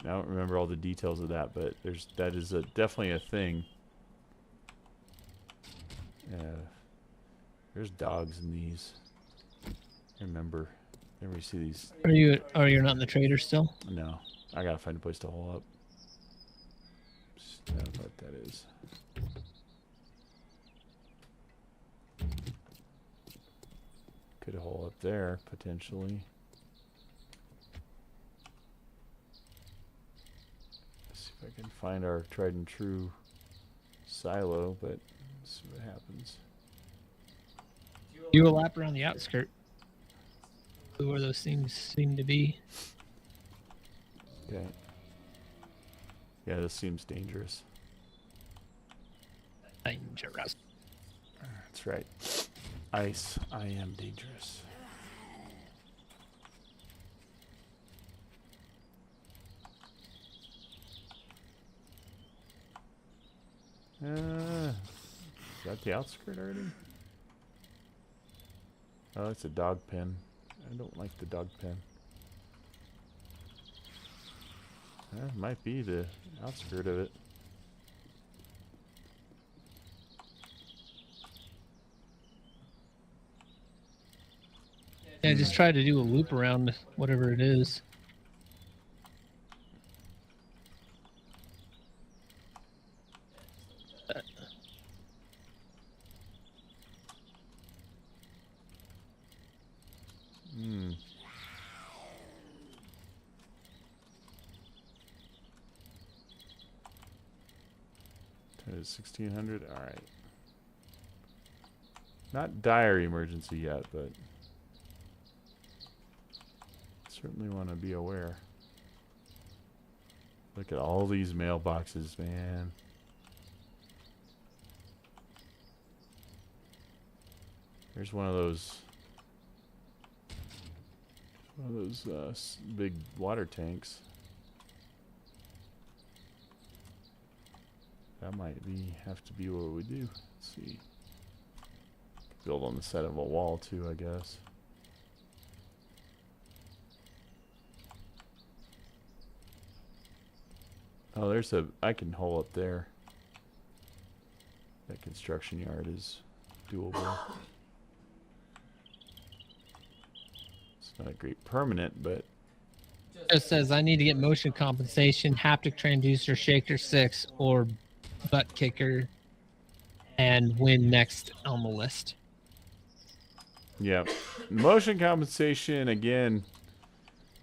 I don't remember all the details of that, but that is definitely a thing. There's dogs in these. I remember you see these. You're not in the trader still? No, I gotta find a place to hole up. I don't know what that is. Could hole up there potentially. Let's see if I can find our tried and true silo, but let's see what happens. Do a lap around the outskirt. Where those things seem to be. Okay. Yeah, this seems dangerous. Dangerous. That's right. Ice, I am dangerous. the outskirt already? Oh, it's a dog pen. I don't like the dog pen. That might be the outskirt of it. Yeah, just try to do a loop around whatever it is. Hmm. That is 1600. All right. Not dire emergency yet, but certainly want to be aware. Look at all these mailboxes, man. There's one of those big water tanks. That might have to be what we do. Let's see. Build on the side of a wall too, I guess. Oh, there's I can hole up there. That construction yard is doable. It's not a great permanent, but Just says I need to get motion compensation, haptic transducer, shaker 6, or butt kicker, and win next on the list. yeah. Motion compensation again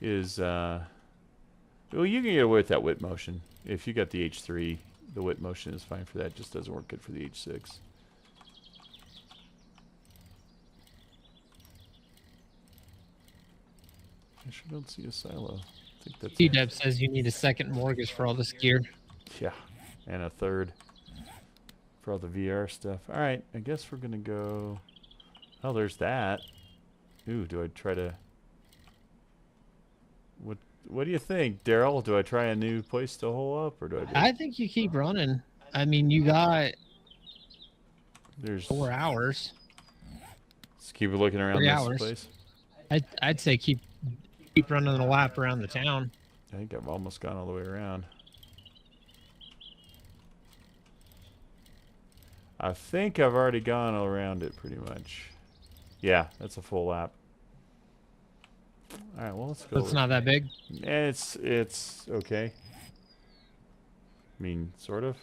is well, you can get away with that whip motion. If you got the H3, the whip motion is fine for that. It just doesn't work good for the H6. I sure don't see a silo. I think that's T-Deb says you need a second mortgage for all this gear. yeah, and a third for all the VR stuff. All right, I guess we're gonna go. Oh, there's that. Ooh, do I try to? What do you think, Darrell? Do I try a new place to hole up, or do I? I think you keep running. I mean, you got There's 4 hours. Let's keep looking around 3 this hours. place. I'd say keep running the lap around the town. I think I've almost gone all the way around. I think I've already gone around it pretty much. Yeah, that's a full lap. All right, well, let's go. It's not that big. It's okay. I mean, sort of.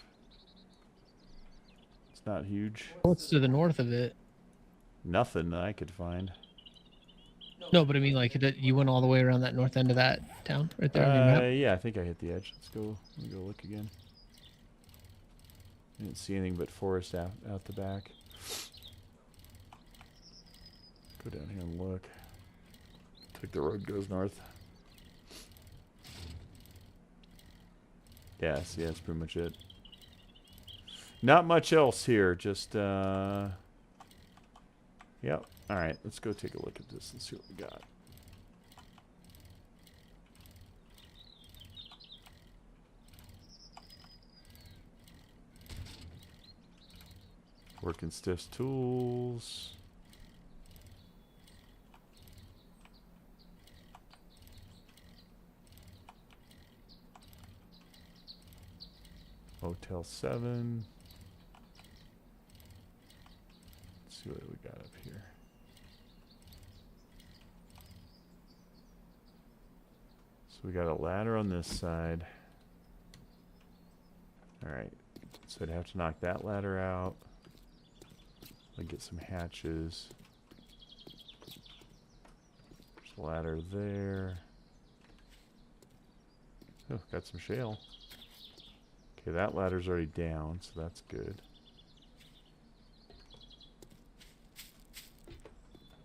It's not huge. What's to the north of it? Nothing that I could find. No, but I mean, like, you went all the way around that north end of that town right there on your map? Yeah, I think I hit the edge. Let me go look again. I didn't see anything but forest out the back. Go down here and look. Looks like the road goes north. Yes, yeah, that's pretty much it. Not much else here. Just, yep. All right, let's go take a look at this and see what we got. Working stiffs tools. Motel 7. Let's see what we got up here. So we got a ladder on this side. Alright. So I'd have to knock that ladder out. I'll get some hatches. There's a ladder there. Oh, got some shale. Okay, that ladder's already down, so that's good.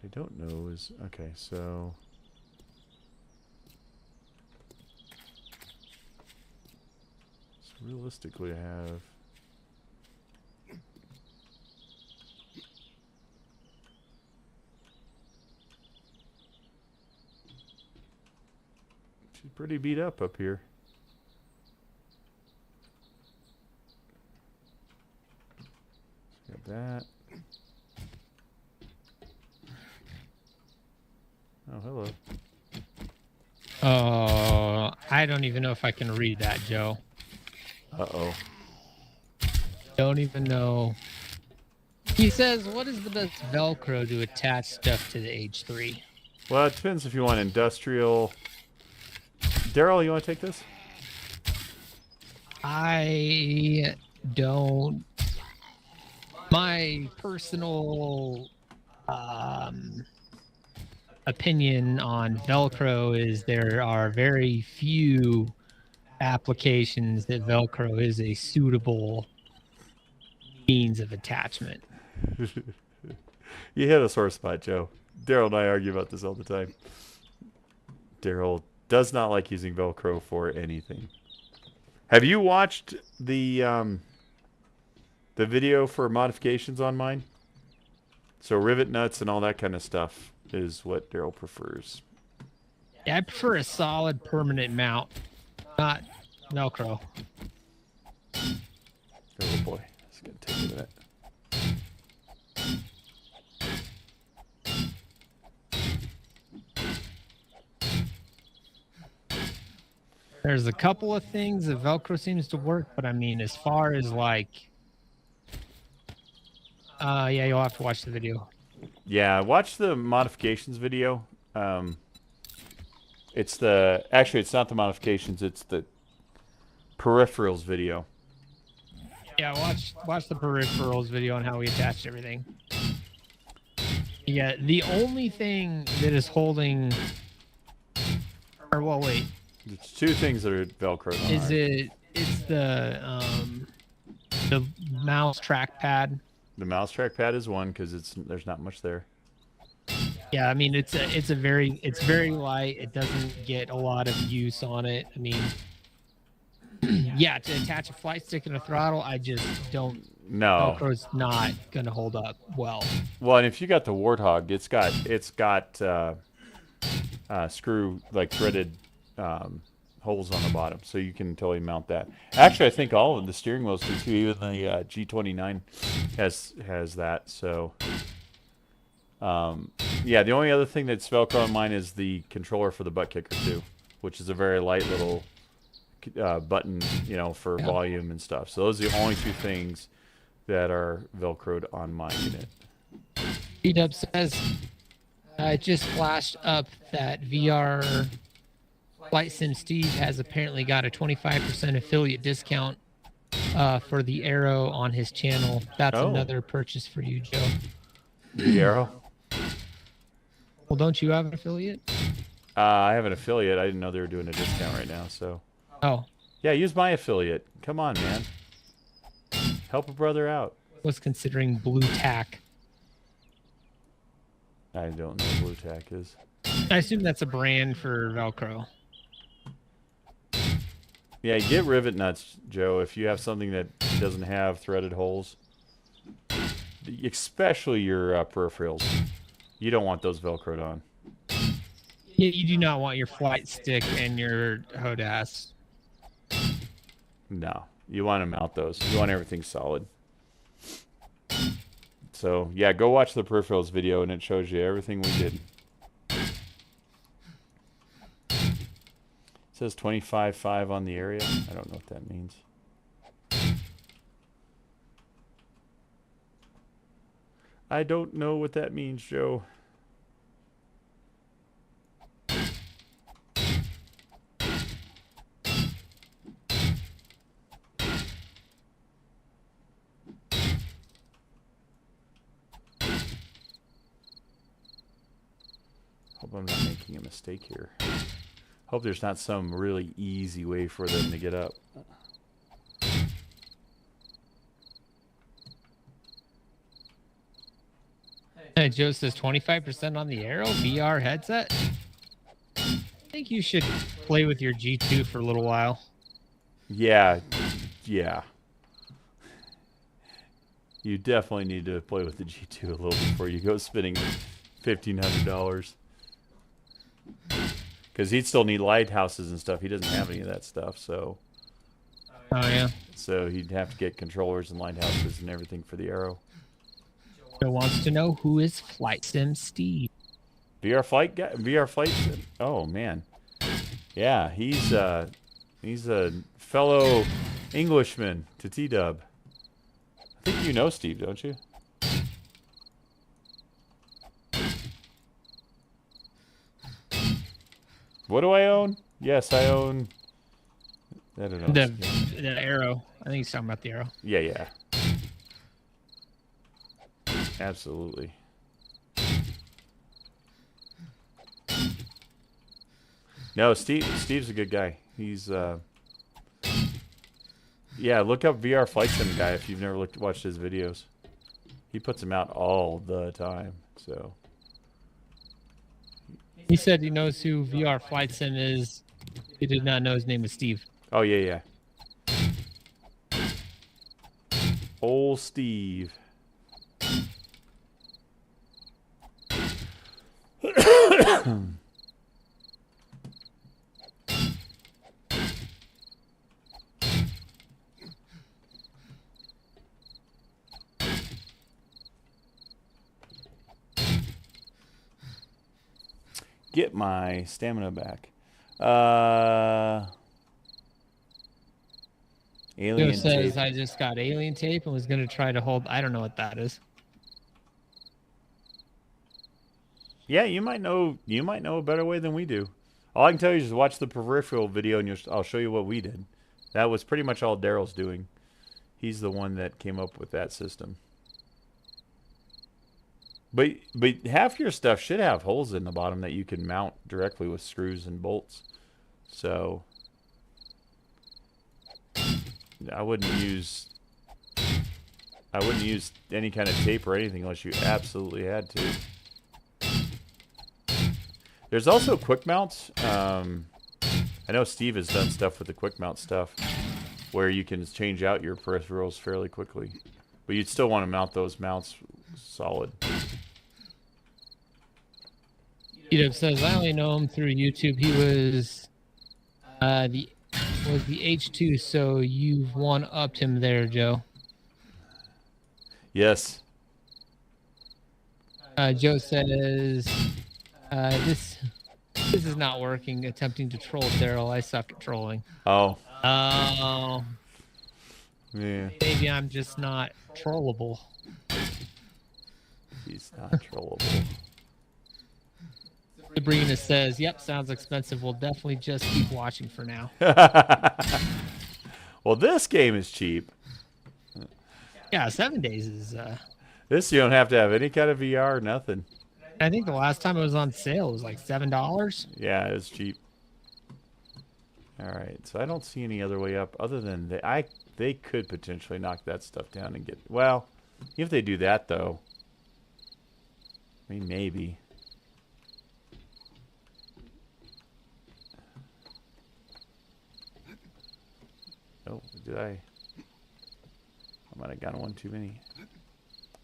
I don't know is... Okay, so... realistically, I have... She's pretty beat up here. that. Oh, hello. Oh, I don't even know if I can read that, Joe. Uh-oh. Don't even know. He says, what is the best Velcro to attach stuff to the H3? Well, it depends if you want industrial. Darrell, you want to take this? I don't. My personal opinion on Velcro is there are very few applications that Velcro is a suitable means of attachment. You hit a sore spot, Joe. Darrell and I argue about this all the time. Darrell does not like using Velcro for anything. Have you watched the video for modifications on mine? So rivet nuts and all that kind of stuff is what Darrell prefers. Yeah, I prefer a solid permanent mount, not Velcro. Oh boy, it's gonna take a minute. There's a couple of things that Velcro seems to work, but I mean, as far as like, yeah, you'll have to watch the video. Yeah, watch the modifications video. It's the actually it's not the modifications, it's the peripherals video. Yeah, watch the peripherals video on how we attached everything. Yeah, the only thing that is holding, or well, wait, It's two things that are Velcro. it's the mouse trackpad. The mouse trackpad is one because there's not much there. Yeah, I mean it's very light. It doesn't get a lot of use on it. I mean, yeah, to attach a flight stick and a throttle, I just don't. No. Velcro's not gonna hold up well. Well, and if you got the Warthog, it's got screw like threaded holes on the bottom, so you can totally mount that. Actually, I think all of the steering wheels do too. Even the G29 has that. So, yeah, the only other thing that's Velcro on mine is the controller for the butt kicker too, which is a very light little button, you know, for volume and stuff. So those are the only two things that are Velcroed on my unit. P-Dub says, it just flashed up that VR Flight Sim Steve has apparently got a 25% affiliate discount for the Arrow on his channel. That's another purchase for you, Joe. The Arrow? Well, don't you have an affiliate? I have an affiliate. I didn't know they were doing a discount right now, so. Oh. Yeah, use my affiliate. Come on, man. Help a brother out. Was considering Blue Tack. I don't know what Blue Tack is. I assume that's a brand for Velcro. Yeah, get rivet nuts, Joe, if you have something that doesn't have threaded holes. Especially your peripherals. You don't want those Velcroed on. Yeah, you do not want your flight stick and your HODAS. No, you want to mount those. You want everything solid. So, yeah, go watch the peripherals video, and it shows you everything we did. It says 25.5 on the area. I don't know what that means. I don't know what that means, Joe. Hope I'm not making a mistake here. Hope there's not some really easy way for them to get up. Hey, Joe says 25% on the Arrow VR headset. I think you should play with your G2 for a little while. Yeah, yeah. You definitely need to play with the G2 a little before you go spending $1,500. Because he'd still need lighthouses and stuff. He doesn't have any of that stuff, so. Oh, yeah. So he'd have to get controllers and lighthouses and everything for the Arrow. Joe wants to know who is Flight Sim Steve. VR flight guy. VR flight. Oh man. Yeah, he's a fellow Englishman to T-Dub. I think you know Steve, don't you? What do I own? Yes, I own. I don't know. The arrow. I think he's talking about the arrow. Yeah, yeah. Absolutely. No, Steve's a good guy. He's yeah, look up VR Flight Sim guy if you've never watched his videos. He puts them out all the time. So he said he knows who VR Flight Sim is. He did not know his name was Steve. oh yeah, yeah. Old Steve. Get my stamina back. Alien Joe says tape. I just got alien tape and was going to try to hold. I don't know what that is. Yeah, you might know a better way than we do. All I can tell you is just watch the peripheral video, and I'll show you what we did. That was pretty much all Darrell's doing. He's the one that came up with that system. But half your stuff should have holes in the bottom that you can mount directly with screws and bolts. So I wouldn't use any kind of tape or anything unless you absolutely had to. There's also quick mounts. I know Steve has done stuff with the quick mount stuff where you can change out your peripherals fairly quickly. But you'd still want to mount those mounts solid. Edith says I only know him through YouTube. He was the H2, so you've one-upped him there, Joe. Yes. Joe says this is not working. Attempting to troll Darrell. I suck at trolling. Oh. Oh. Yeah. Maybe I'm just not trollable. He's not trollable. Sabrina says, "Yep, sounds expensive. We'll definitely just keep watching for now." Well, this game is cheap. Yeah, 7 days is. This you don't have to have any kind of VR, nothing. I think the last time it was on sale, it was like $7. Yeah, it's cheap. All right, so I don't see any other way up other than they could potentially knock that stuff down and get. Well, if they do that though, I mean maybe. Oh, did I might have gotten one too many.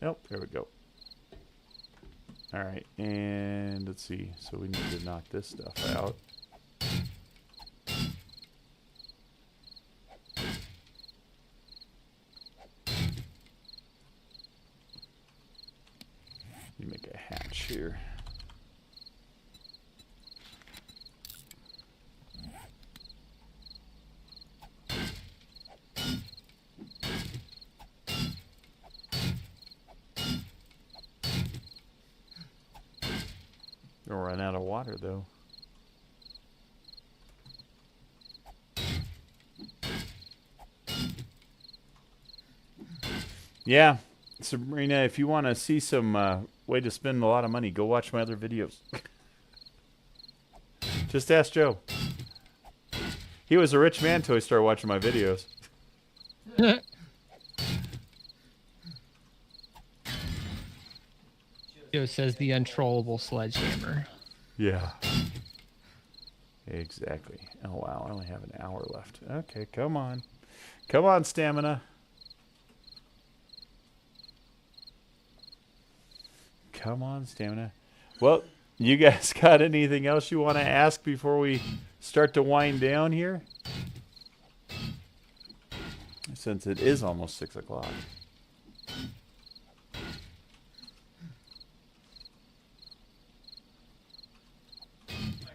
Nope, there we go. All right, and let's see. So we need to knock this stuff out. Let me make a hatch here. We'll run out of water though. Yeah, Sabrina, if you want to see some way to spend a lot of money, go watch my other videos. Just ask Joe. He was a rich man until he started watching my videos. Joe says the untrollable sledgehammer. Yeah. Exactly. Oh, wow. I only have an hour left. Okay, come on. Come on, stamina. Come on, stamina. Well, you guys got anything else you want to ask before we start to wind down here? Since it is almost 6 o'clock.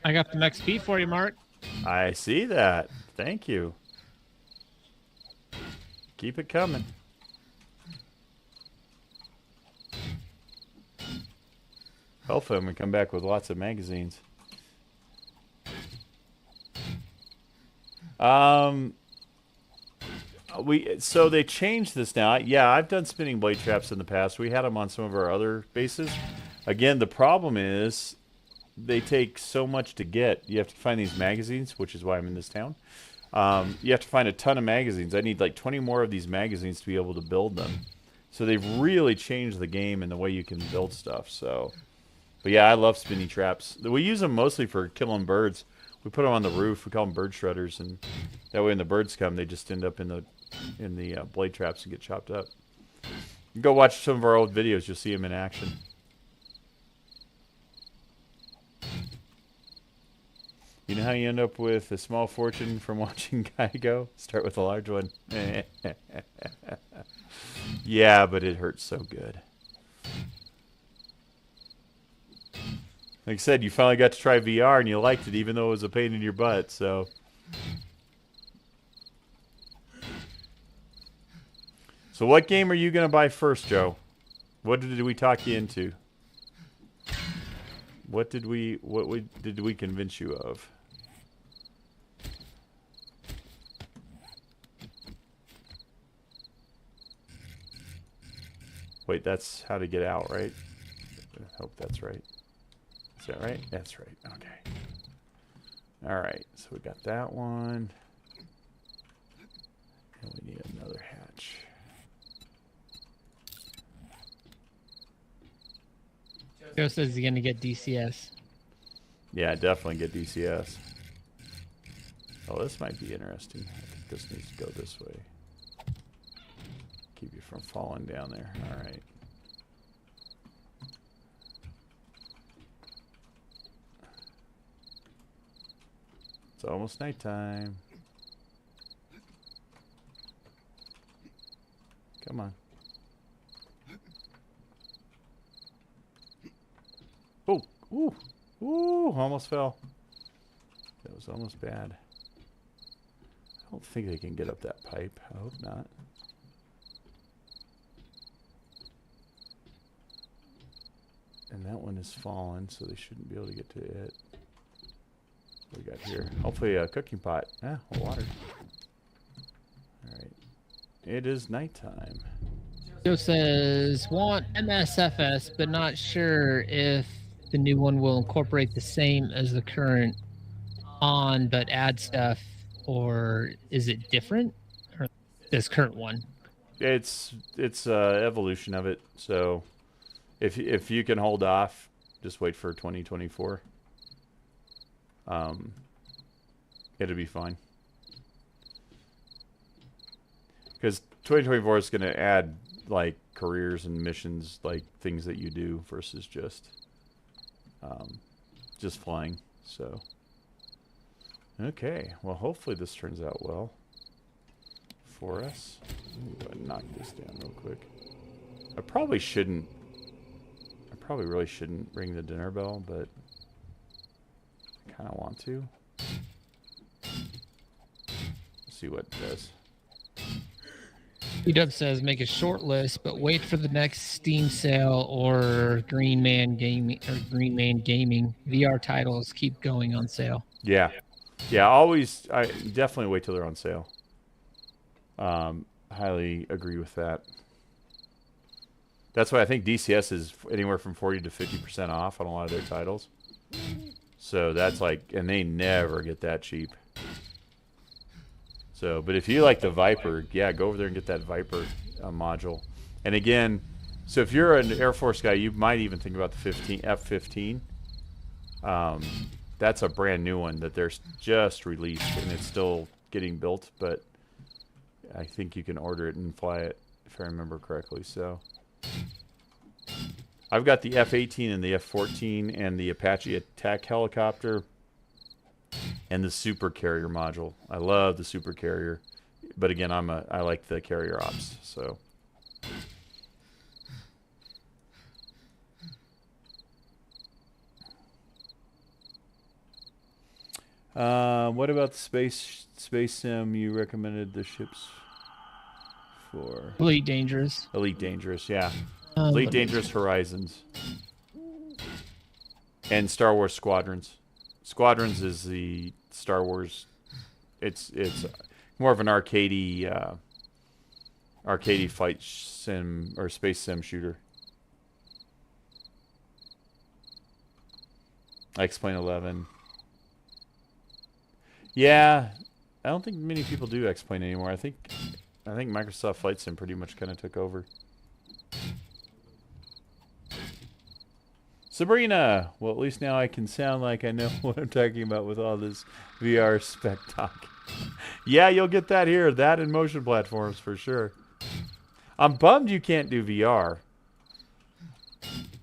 I got some XP for you, Mark. I see that. Thank you. Keep it coming. Hopefully I'm going to come back with lots of magazines. So they changed this now. Yeah, I've done spinning blade traps in the past. We had them on some of our other bases. Again, the problem is they take so much to get. You have to find these magazines, which is why I'm in this town. You have to find a ton of magazines. I need like 20 more of these magazines to be able to build them. So they've really changed the game and the way you can build stuff. So, but yeah, I love spinning traps. We use them mostly for killing birds. We put them on the roof. We call them bird shredders, and that way when the birds come, they just end up in the blade traps and get chopped up. You go watch some of our old videos. You'll see them in action. You know how you end up with a small fortune from watching Guy go? Start with a large one. Yeah, but it hurts so good. Like I said, you finally got to try VR and you liked it, even though it was a pain in your butt, so. So what game are you going to buy first, Joe? What did we talk you into? What did we convince you of? Wait, that's how to get out, right? I hope that's right. Is that right? That's right. Okay. All right. So we got that one. And we need another hatch. Joe says he's going to get DCS. Yeah, definitely get DCS. Oh, this might be interesting. I think this needs to go this way. Keep you from falling down there. All right. It's almost nighttime. Come on. Oh, ooh, ooh, almost fell. That was almost bad. I don't think they can get up that pipe. I hope not. And that one is fallen, so they shouldn't be able to get to it. What we got here? Hopefully a cooking pot. Ah, water. Alright. It is nighttime. Joe says, want MSFS, but not sure if the new one will incorporate the same as the current on, but add stuff, or is it different? Or this current one? It's evolution of it. So if you can hold off, just wait for 2024. It'll be fine. Because 2024 is going to add like careers and missions, like things that you do versus just flying. So okay, well hopefully this turns out well for us. Ooh, I knock this down real quick. I probably really shouldn't ring the dinner bell, but I kind of want to. Let's see what it does. Edub says make a short list, but wait for the next Steam sale or Green Man Gaming VR titles keep going on sale. Yeah, yeah. I definitely wait till they're on sale. Highly agree with that. That's why I think DCS is anywhere from 40 to 50% off on a lot of their titles. So that's like, and they never get that cheap. So, but if you like the Viper, yeah, go over there and get that Viper module. And again, so if you're an Air Force guy, you might even think about the F-15. That's a brand new one that they're just released, and it's still getting built, but I think you can order it and fly it, if I remember correctly. So I've got the F-18 and the F-14 and the Apache attack helicopter and the super carrier module. I love the super carrier, but again, I like the carrier ops. So What about the space sim you recommended the ships for? Elite Dangerous. Elite Dangerous, yeah. Let Elite me Dangerous Horizons. And Star Wars Squadrons. Squadrons is the Star Wars. It's more of an arcadey fight sim or space sim shooter. I explain 11. Yeah, I don't think many people do X-Plane anymore. I think Microsoft Flight Sim pretty much kind of took over. Sabrina! Well, at least now I can sound like I know what I'm talking about with all this VR spec talk. Yeah, you'll get that here. That and motion platforms for sure. I'm bummed you can't do VR.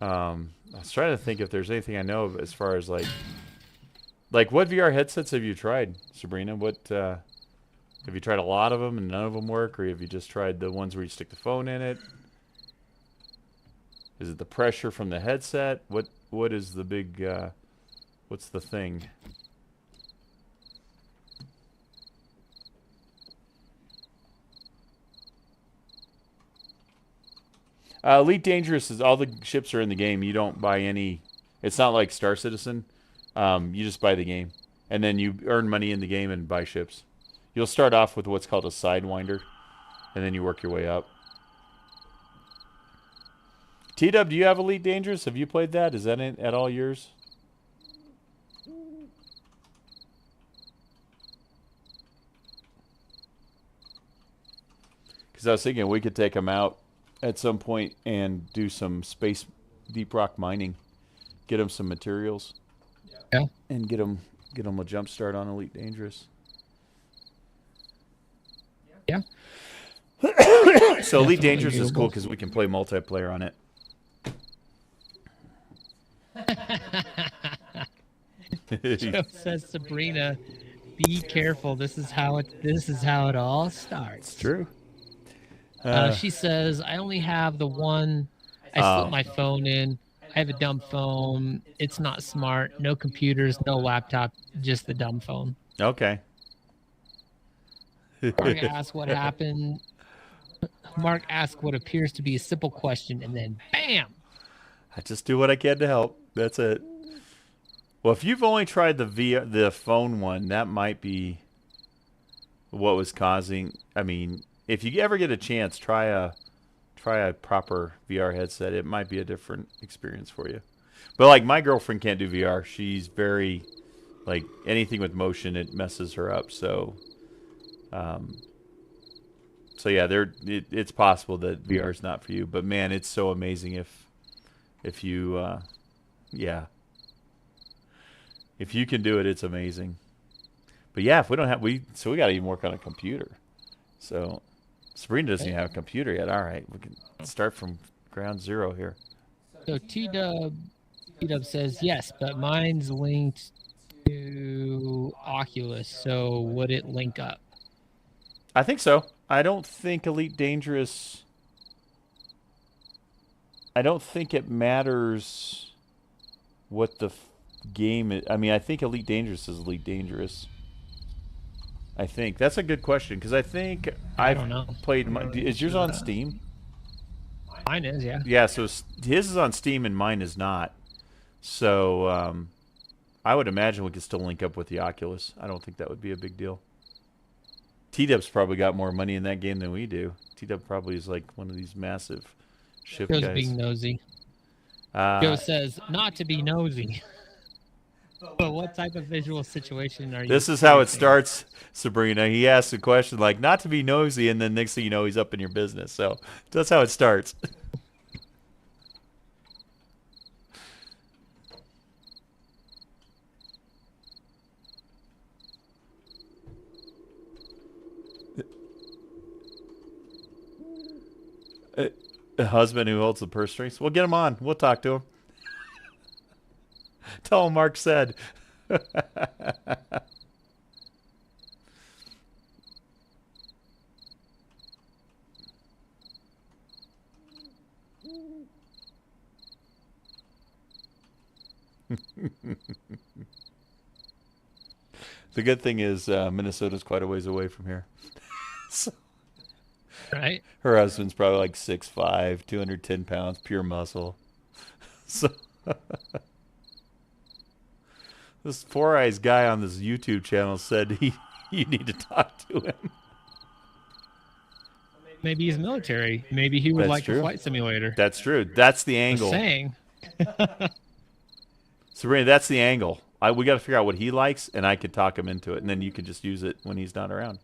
I was trying to think if there's anything I know of as far as like what VR headsets have you tried, Sabrina? What have you tried? A lot of them and none of them work, or have you just tried the ones where you stick the phone in it? Is it the pressure from the headset? What is the big what's the thing? Elite Dangerous is all the ships are in the game. You don't buy any. It's not like Star Citizen. You just buy the game, and then you earn money in the game and buy ships. You'll start off with what's called a Sidewinder, and then you work your way up. T-Dub, do you have Elite Dangerous? Have you played that? Is that at all yours? Because I was thinking we could take them out at some point and do some space deep rock mining. Get them some materials. Yeah. And get them a jump start on Elite Dangerous. Yeah. So Elite Dangerous is cool because we can play multiplayer on it. Joe says, Sabrina, be careful. This is how it all starts. It's true. She says, I only have the one. I slipped my phone in. I have a dumb phone. It's not smart. No computers, no laptop, just the dumb phone. Okay. Mark asks what happened. Mark asks what appears to be a simple question, and then bam! I just do what I can to help. That's it. Well, if you've only tried the phone one, that might be what was causing. I mean, if you ever get a chance, try a proper VR headset. It might be a different experience for you. But like my girlfriend can't do VR. She's very like anything with motion, it messes her up. So, yeah, it's possible that VR is not for you. But man, it's so amazing if you, yeah. If you can do it, it's amazing. But yeah, if we don't have we got to even work on a computer. So Sabrina doesn't even have a computer yet. All right, we can start from ground zero here. So T-Dub says yes, but mine's linked to Oculus. So would it link up? I think so. I don't think Elite Dangerous. I don't think it matters what the game is. I mean, I think Elite Dangerous is Elite Dangerous. I think that's a good question because I think I don't know. Played. Is yours on Steam? Mine is, yeah. Yeah, so his is on Steam and mine is not. So I would imagine we could still link up with the Oculus. I don't think that would be a big deal. T-Dub's probably got more money in that game than we do. T-Dub probably is like one of these massive ship Joe's guys. being nosy. Joe says, not to be nosy. But what type of visual situation are you? This is how it starts, Sabrina. He asks a question like, not to be nosy, and then next thing you know, he's up in your business. So that's how it starts. A husband who holds the purse strings. Well, get him on. We'll talk to him. Tell him Mark said. The good thing is Minnesota's quite a ways away from here. So Right? her husband's probably like 6'5", 210 pounds, pure muscle. So this Four Eyes guy on this YouTube channel said you need to talk to him. Maybe he's military. Maybe he would That's like true. a flight simulator. That's true. That's the Just angle. saying. Sabrina, that's the angle. We got to figure out what he likes, and I could talk him into it, and then you could just use it when he's not around.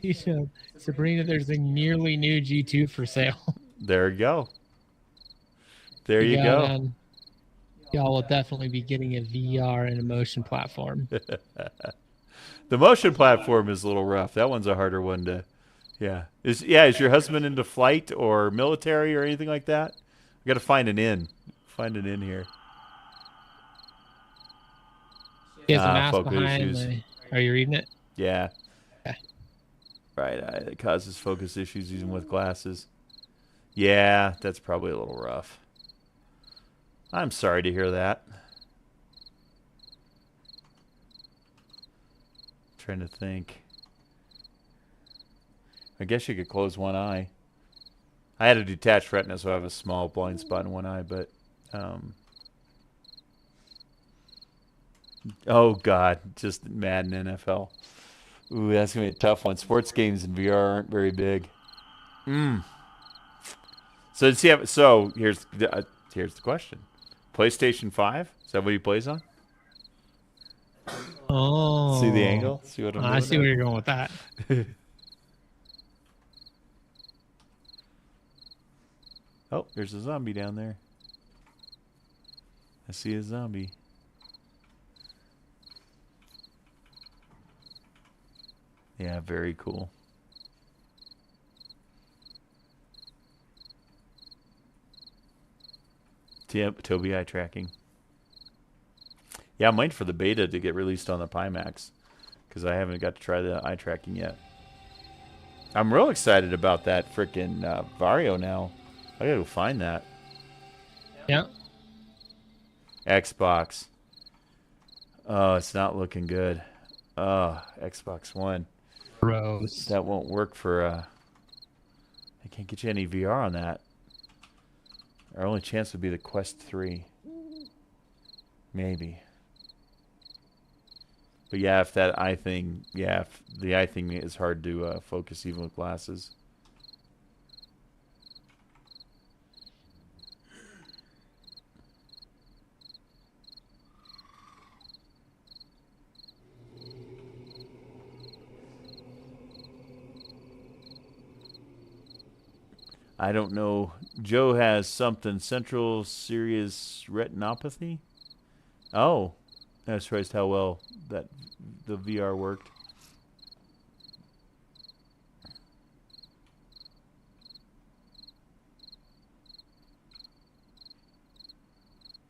He said, Sabrina, there's a nearly new G2 for sale. There you go. There you Yeah, go. man. Y'all will definitely be getting a VR and a motion platform. The motion platform is a little rough. That one's a harder one to, yeah. Is your husband into flight or military or anything like that? We got to find an in. Find an in here. He has a mask focus behind. issues. Are you reading it? Yeah. Okay. Right. It causes focus issues even with glasses. Yeah, that's probably a little rough. I'm sorry to hear that. Trying to think. I guess you could close one eye. I had a detached retina, so I have a small blind spot in one eye, but oh god, just Madden NFL. Ooh, that's gonna be a tough one. Sports games in VR aren't very big. So here's the question: PlayStation 5? Is that what he plays on? Oh. See the angle? See what I'm doing? I see there? where you're going with that. Oh, there's a zombie down there. I see a zombie. Yeah, very cool. Yep, Tobii eye tracking. Yeah, I'm waiting for the beta to get released on the Pimax because I haven't got to try the eye tracking yet. I'm real excited about that frickin' Vario now. I gotta go find that. Yeah. Xbox. Oh, it's not looking good. Oh, Xbox One. Gross. That won't work for, I can't get you any VR on that. Our only chance would be the Quest 3. Maybe. But yeah, if that eye thing, yeah, if the eye thing is hard to focus even with glasses. I don't know. Joe has something. Central serious retinopathy? Oh. I was surprised how well the VR worked.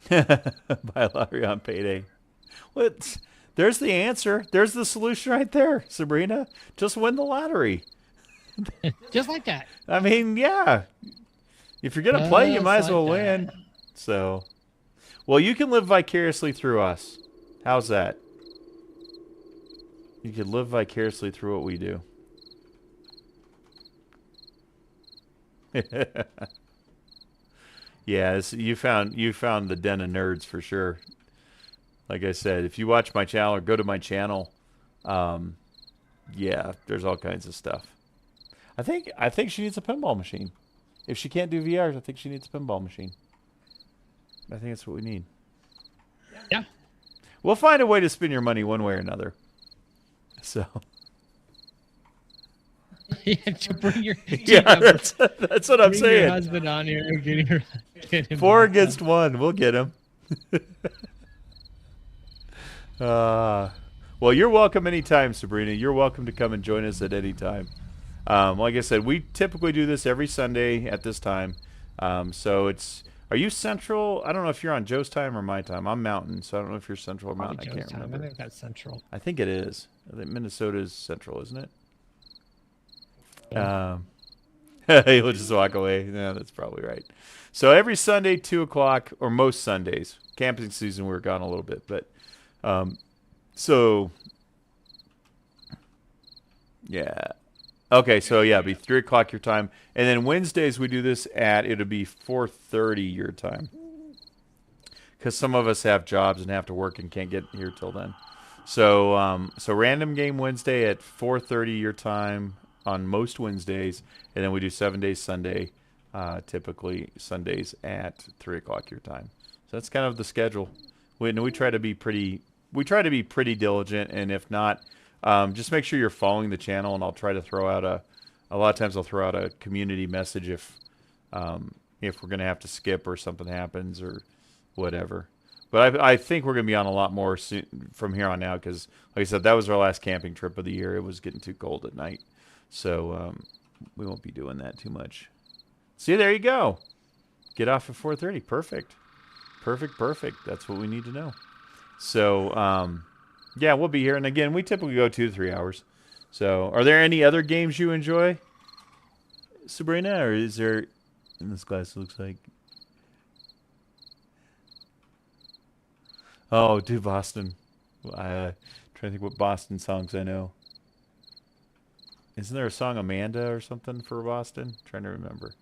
Buy a lottery on payday. What? There's the answer. There's the solution right there, Sabrina. Just win the lottery. Just like that. I mean, yeah. If you're going to play, you might as well win. So, well, you can live vicariously through us. How's that? You can live vicariously through what we do. Yeah, you found the den of nerds for sure. Like I said, if you watch my channel or go to my channel, yeah, there's all kinds of stuff. I think she needs a pinball machine. If she can't do VR, I think she needs a pinball machine. I think that's what we need. Yeah. We'll find a way to spend your money one way or another. So. Yeah, to bring your that's what I'm bring saying. your husband on here and get him 4 on. against 1. We'll get him. Well, you're welcome anytime, Sabrina. You're welcome to come and join us at any time. Like I said, we typically do this every Sunday at this time. So it's... Are you Central? I don't know if you're on Joe's time or my time. I'm Mountain, so I don't know if you're Central or Mountain. Probably I can't Joe's time. remember. I think that's Central. I think it is. I think Minnesota is Central, isn't it? He'll just walk away. Yeah, that's probably right. So every Sunday, 2 o'clock, or most Sundays. Camping season, we're gone a little bit, but So, yeah. Okay, so yeah, it'd be 3 o'clock your time. And then Wednesdays we do this it'll be 4:30 your time. Because some of us have jobs and have to work and can't get here till then. So random game Wednesday at 4:30 your time on most Wednesdays, and then we do 7 days Sunday, typically Sundays at 3 o'clock your time. So that's kind of the schedule. We try to be pretty diligent, and if not, just make sure you're following the channel, and I'll try to throw out a lot of times I'll throw out a community message if we're gonna have to skip or something happens or whatever. But I think we're going to be on a lot more soon, from here on out because, like I said, that was our last camping trip of the year. It was getting too cold at night. So we won't be doing that too much. See, there you go. Get off at 4:30. Perfect. Perfect. That's what we need to know. So, yeah, we'll be here. And again, we typically go 2 to 3 hours. So, are there any other games you enjoy, Sabrina? Or is there... And this glass looks like... Oh, dude, Boston. Trying to think what Boston songs I know. Isn't there a song Amanda or something for Boston? Trying to remember.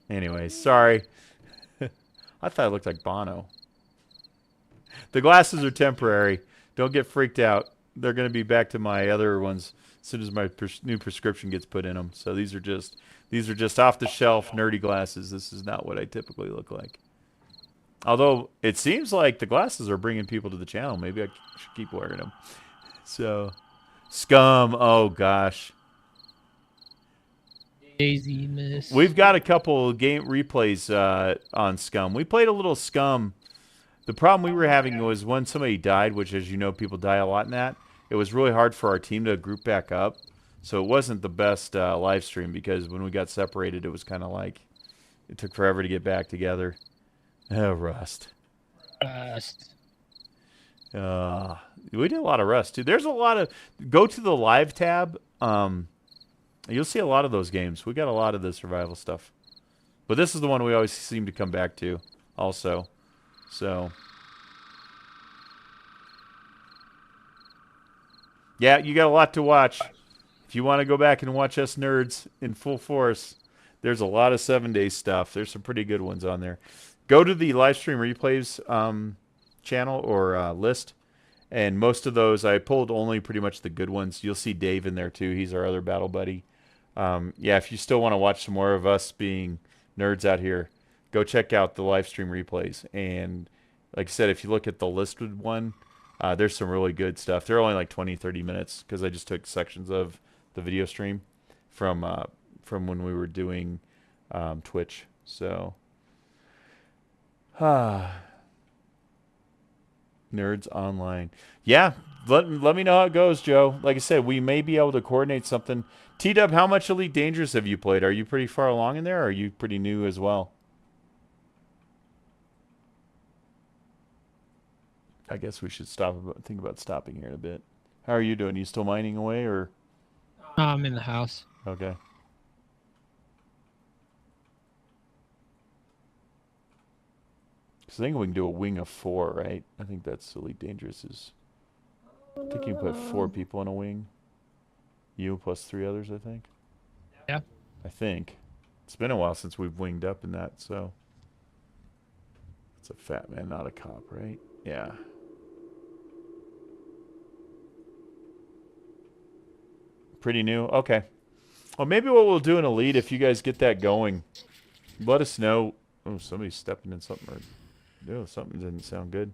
Anyways, sorry. I thought it looked like Bono. The glasses are temporary. Don't get freaked out. They're going to be back to my other ones as soon as my new prescription gets put in them. So these are just off the shelf nerdy glasses. This is not what I typically look like. Although it seems like the glasses are bringing people to the channel. Maybe I should keep wearing them. So, Scum. Oh, gosh. Daisy Miss. We've got a couple game replays on Scum. We played a little Scum. The problem we were having was when somebody died, which, as you know, people die a lot in that, it was really hard for our team to group back up. So it wasn't the best live stream because when we got separated, it was kind of like it took forever to get back together. Oh, Rust. We did a lot of Rust, too. There's a lot of... Go to the live tab. You'll see a lot of those games. We got a lot of the survival stuff. But this is the one we always seem to come back to also. So... Yeah, you got a lot to watch. If you want to go back and watch us nerds in full force, there's a lot of 7 Days stuff. There's some pretty good ones on there. Go to the live stream replays channel or list, and most of those I pulled only pretty much the good ones. You'll see Dave in there too. He's our other battle buddy. Yeah, if you still want to watch some more of us being nerds out here, go check out the live stream replays. And like I said, if you look at the listed one, there's some really good stuff. They're only like 20, 30 minutes because I just took sections of the video stream from when we were doing Twitch. So. Nerds online. Yeah, let me know how it goes, Joe. Like I said, we may be able to coordinate something. T-Dub, how much Elite Dangerous have you played? Are you pretty far along in there, or are you pretty new as well? I guess we should think about stopping here in a bit. How are you doing? You still mining away, or? I'm in the house. Okay. I think we can do a wing of 4, right? I think that's Elite Dangerous. I think you can put 4 people in a wing. You plus 3 others, I think. Yeah. I think. It's been a while since we've winged up in that, so. It's a fat man, not a cop, right? Yeah. Pretty new? Okay. Well, maybe what we'll do in Elite, if you guys get that going, let us know. Oh, somebody's stepping in something. No, something didn't sound good.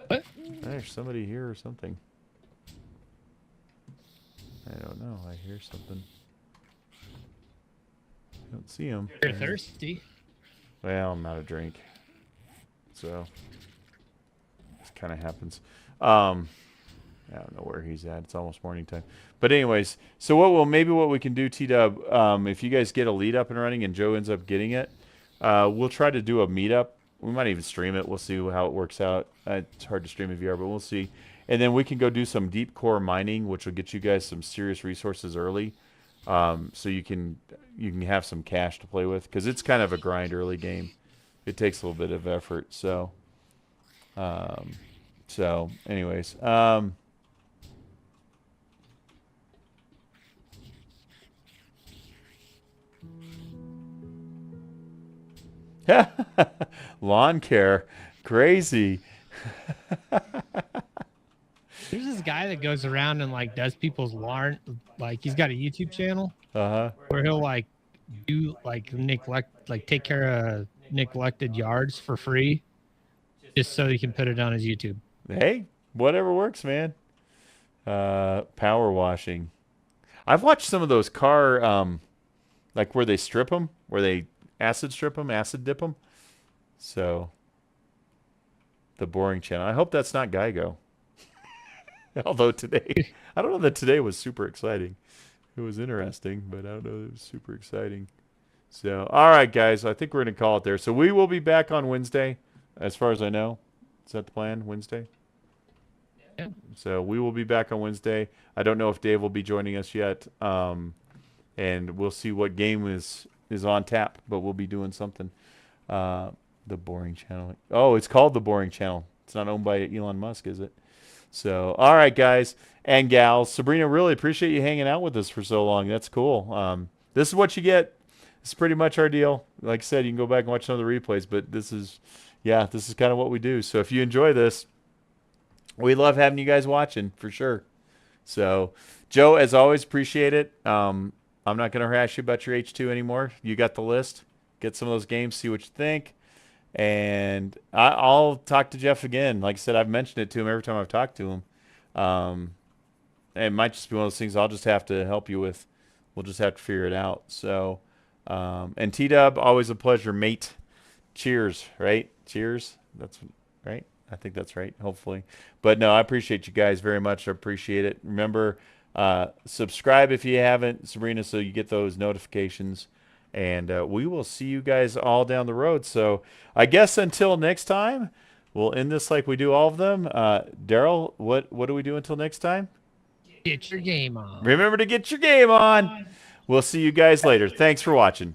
What? There's somebody here or something. I don't know. I hear something. I don't see him. You're thirsty. Well, I'm out of drink. So, this kind of happens. I don't know where he's at. It's almost morning time. But anyways, so maybe what we can do, T-Dub, if you guys get a lead up and running and Joe ends up getting it, we'll try to do a meetup. We might even stream it. We'll see how it works out. It's hard to stream in VR, but we'll see. And then we can go do some deep core mining, which will get you guys some serious resources early, so you can have some cash to play with, because it's kind of a grind early game. It takes a little bit of effort. So So, anyways, lawn care, crazy. There's this guy that goes around and like does people's lawn. Like he's got a YouTube channel where he'll like do like take care of neglected yards for free, just so he can put it on his YouTube. Hey, whatever works, man. Power washing. I've watched some of those car, like where they strip them, where they acid strip them, acid dip them. So, the boring channel. I hope that's not Geico. Although today, I don't know that today was super exciting. It was interesting, but I don't know that it was super exciting. So, all right, guys, I think we're going to call it there. So, we will be back on Wednesday, as far as I know. Is that the plan, Wednesday? Yeah. So, we will be back on Wednesday. I don't know if Dave will be joining us yet. And we'll see what game is on tap, but we'll be doing something. The Boring Channel. Oh, it's called The Boring Channel. It's not owned by Elon Musk, is it? So, all right, guys and gals. Sabrina, really appreciate you hanging out with us for so long. That's cool. This is what you get. It's pretty much our deal. Like I said, you can go back and watch some of the replays, but this is kind of what we do. So if you enjoy this, we love having you guys watching for sure. So, Joe, as always, appreciate it. I'm not going to harass you about your H2 anymore. You got the list. Get some of those games, see what you think. And I'll talk to Jeff again. Like I said, I've mentioned it to him every time I've talked to him. It might just be one of those things I'll just have to help you with. We'll just have to figure it out. So, and T-Dub, always a pleasure, mate. Cheers, right? Cheers. That's right. I think that's right, hopefully. But no, I appreciate you guys very much. I appreciate it. Remember, subscribe if you haven't, Sabrina, so you get those notifications. And we will see you guys all down the road. So I guess until next time, we'll end this like we do all of them. Darrell, what do we do until next time? Get your game on. Remember to get your game on. We'll see you guys later. Thanks for watching.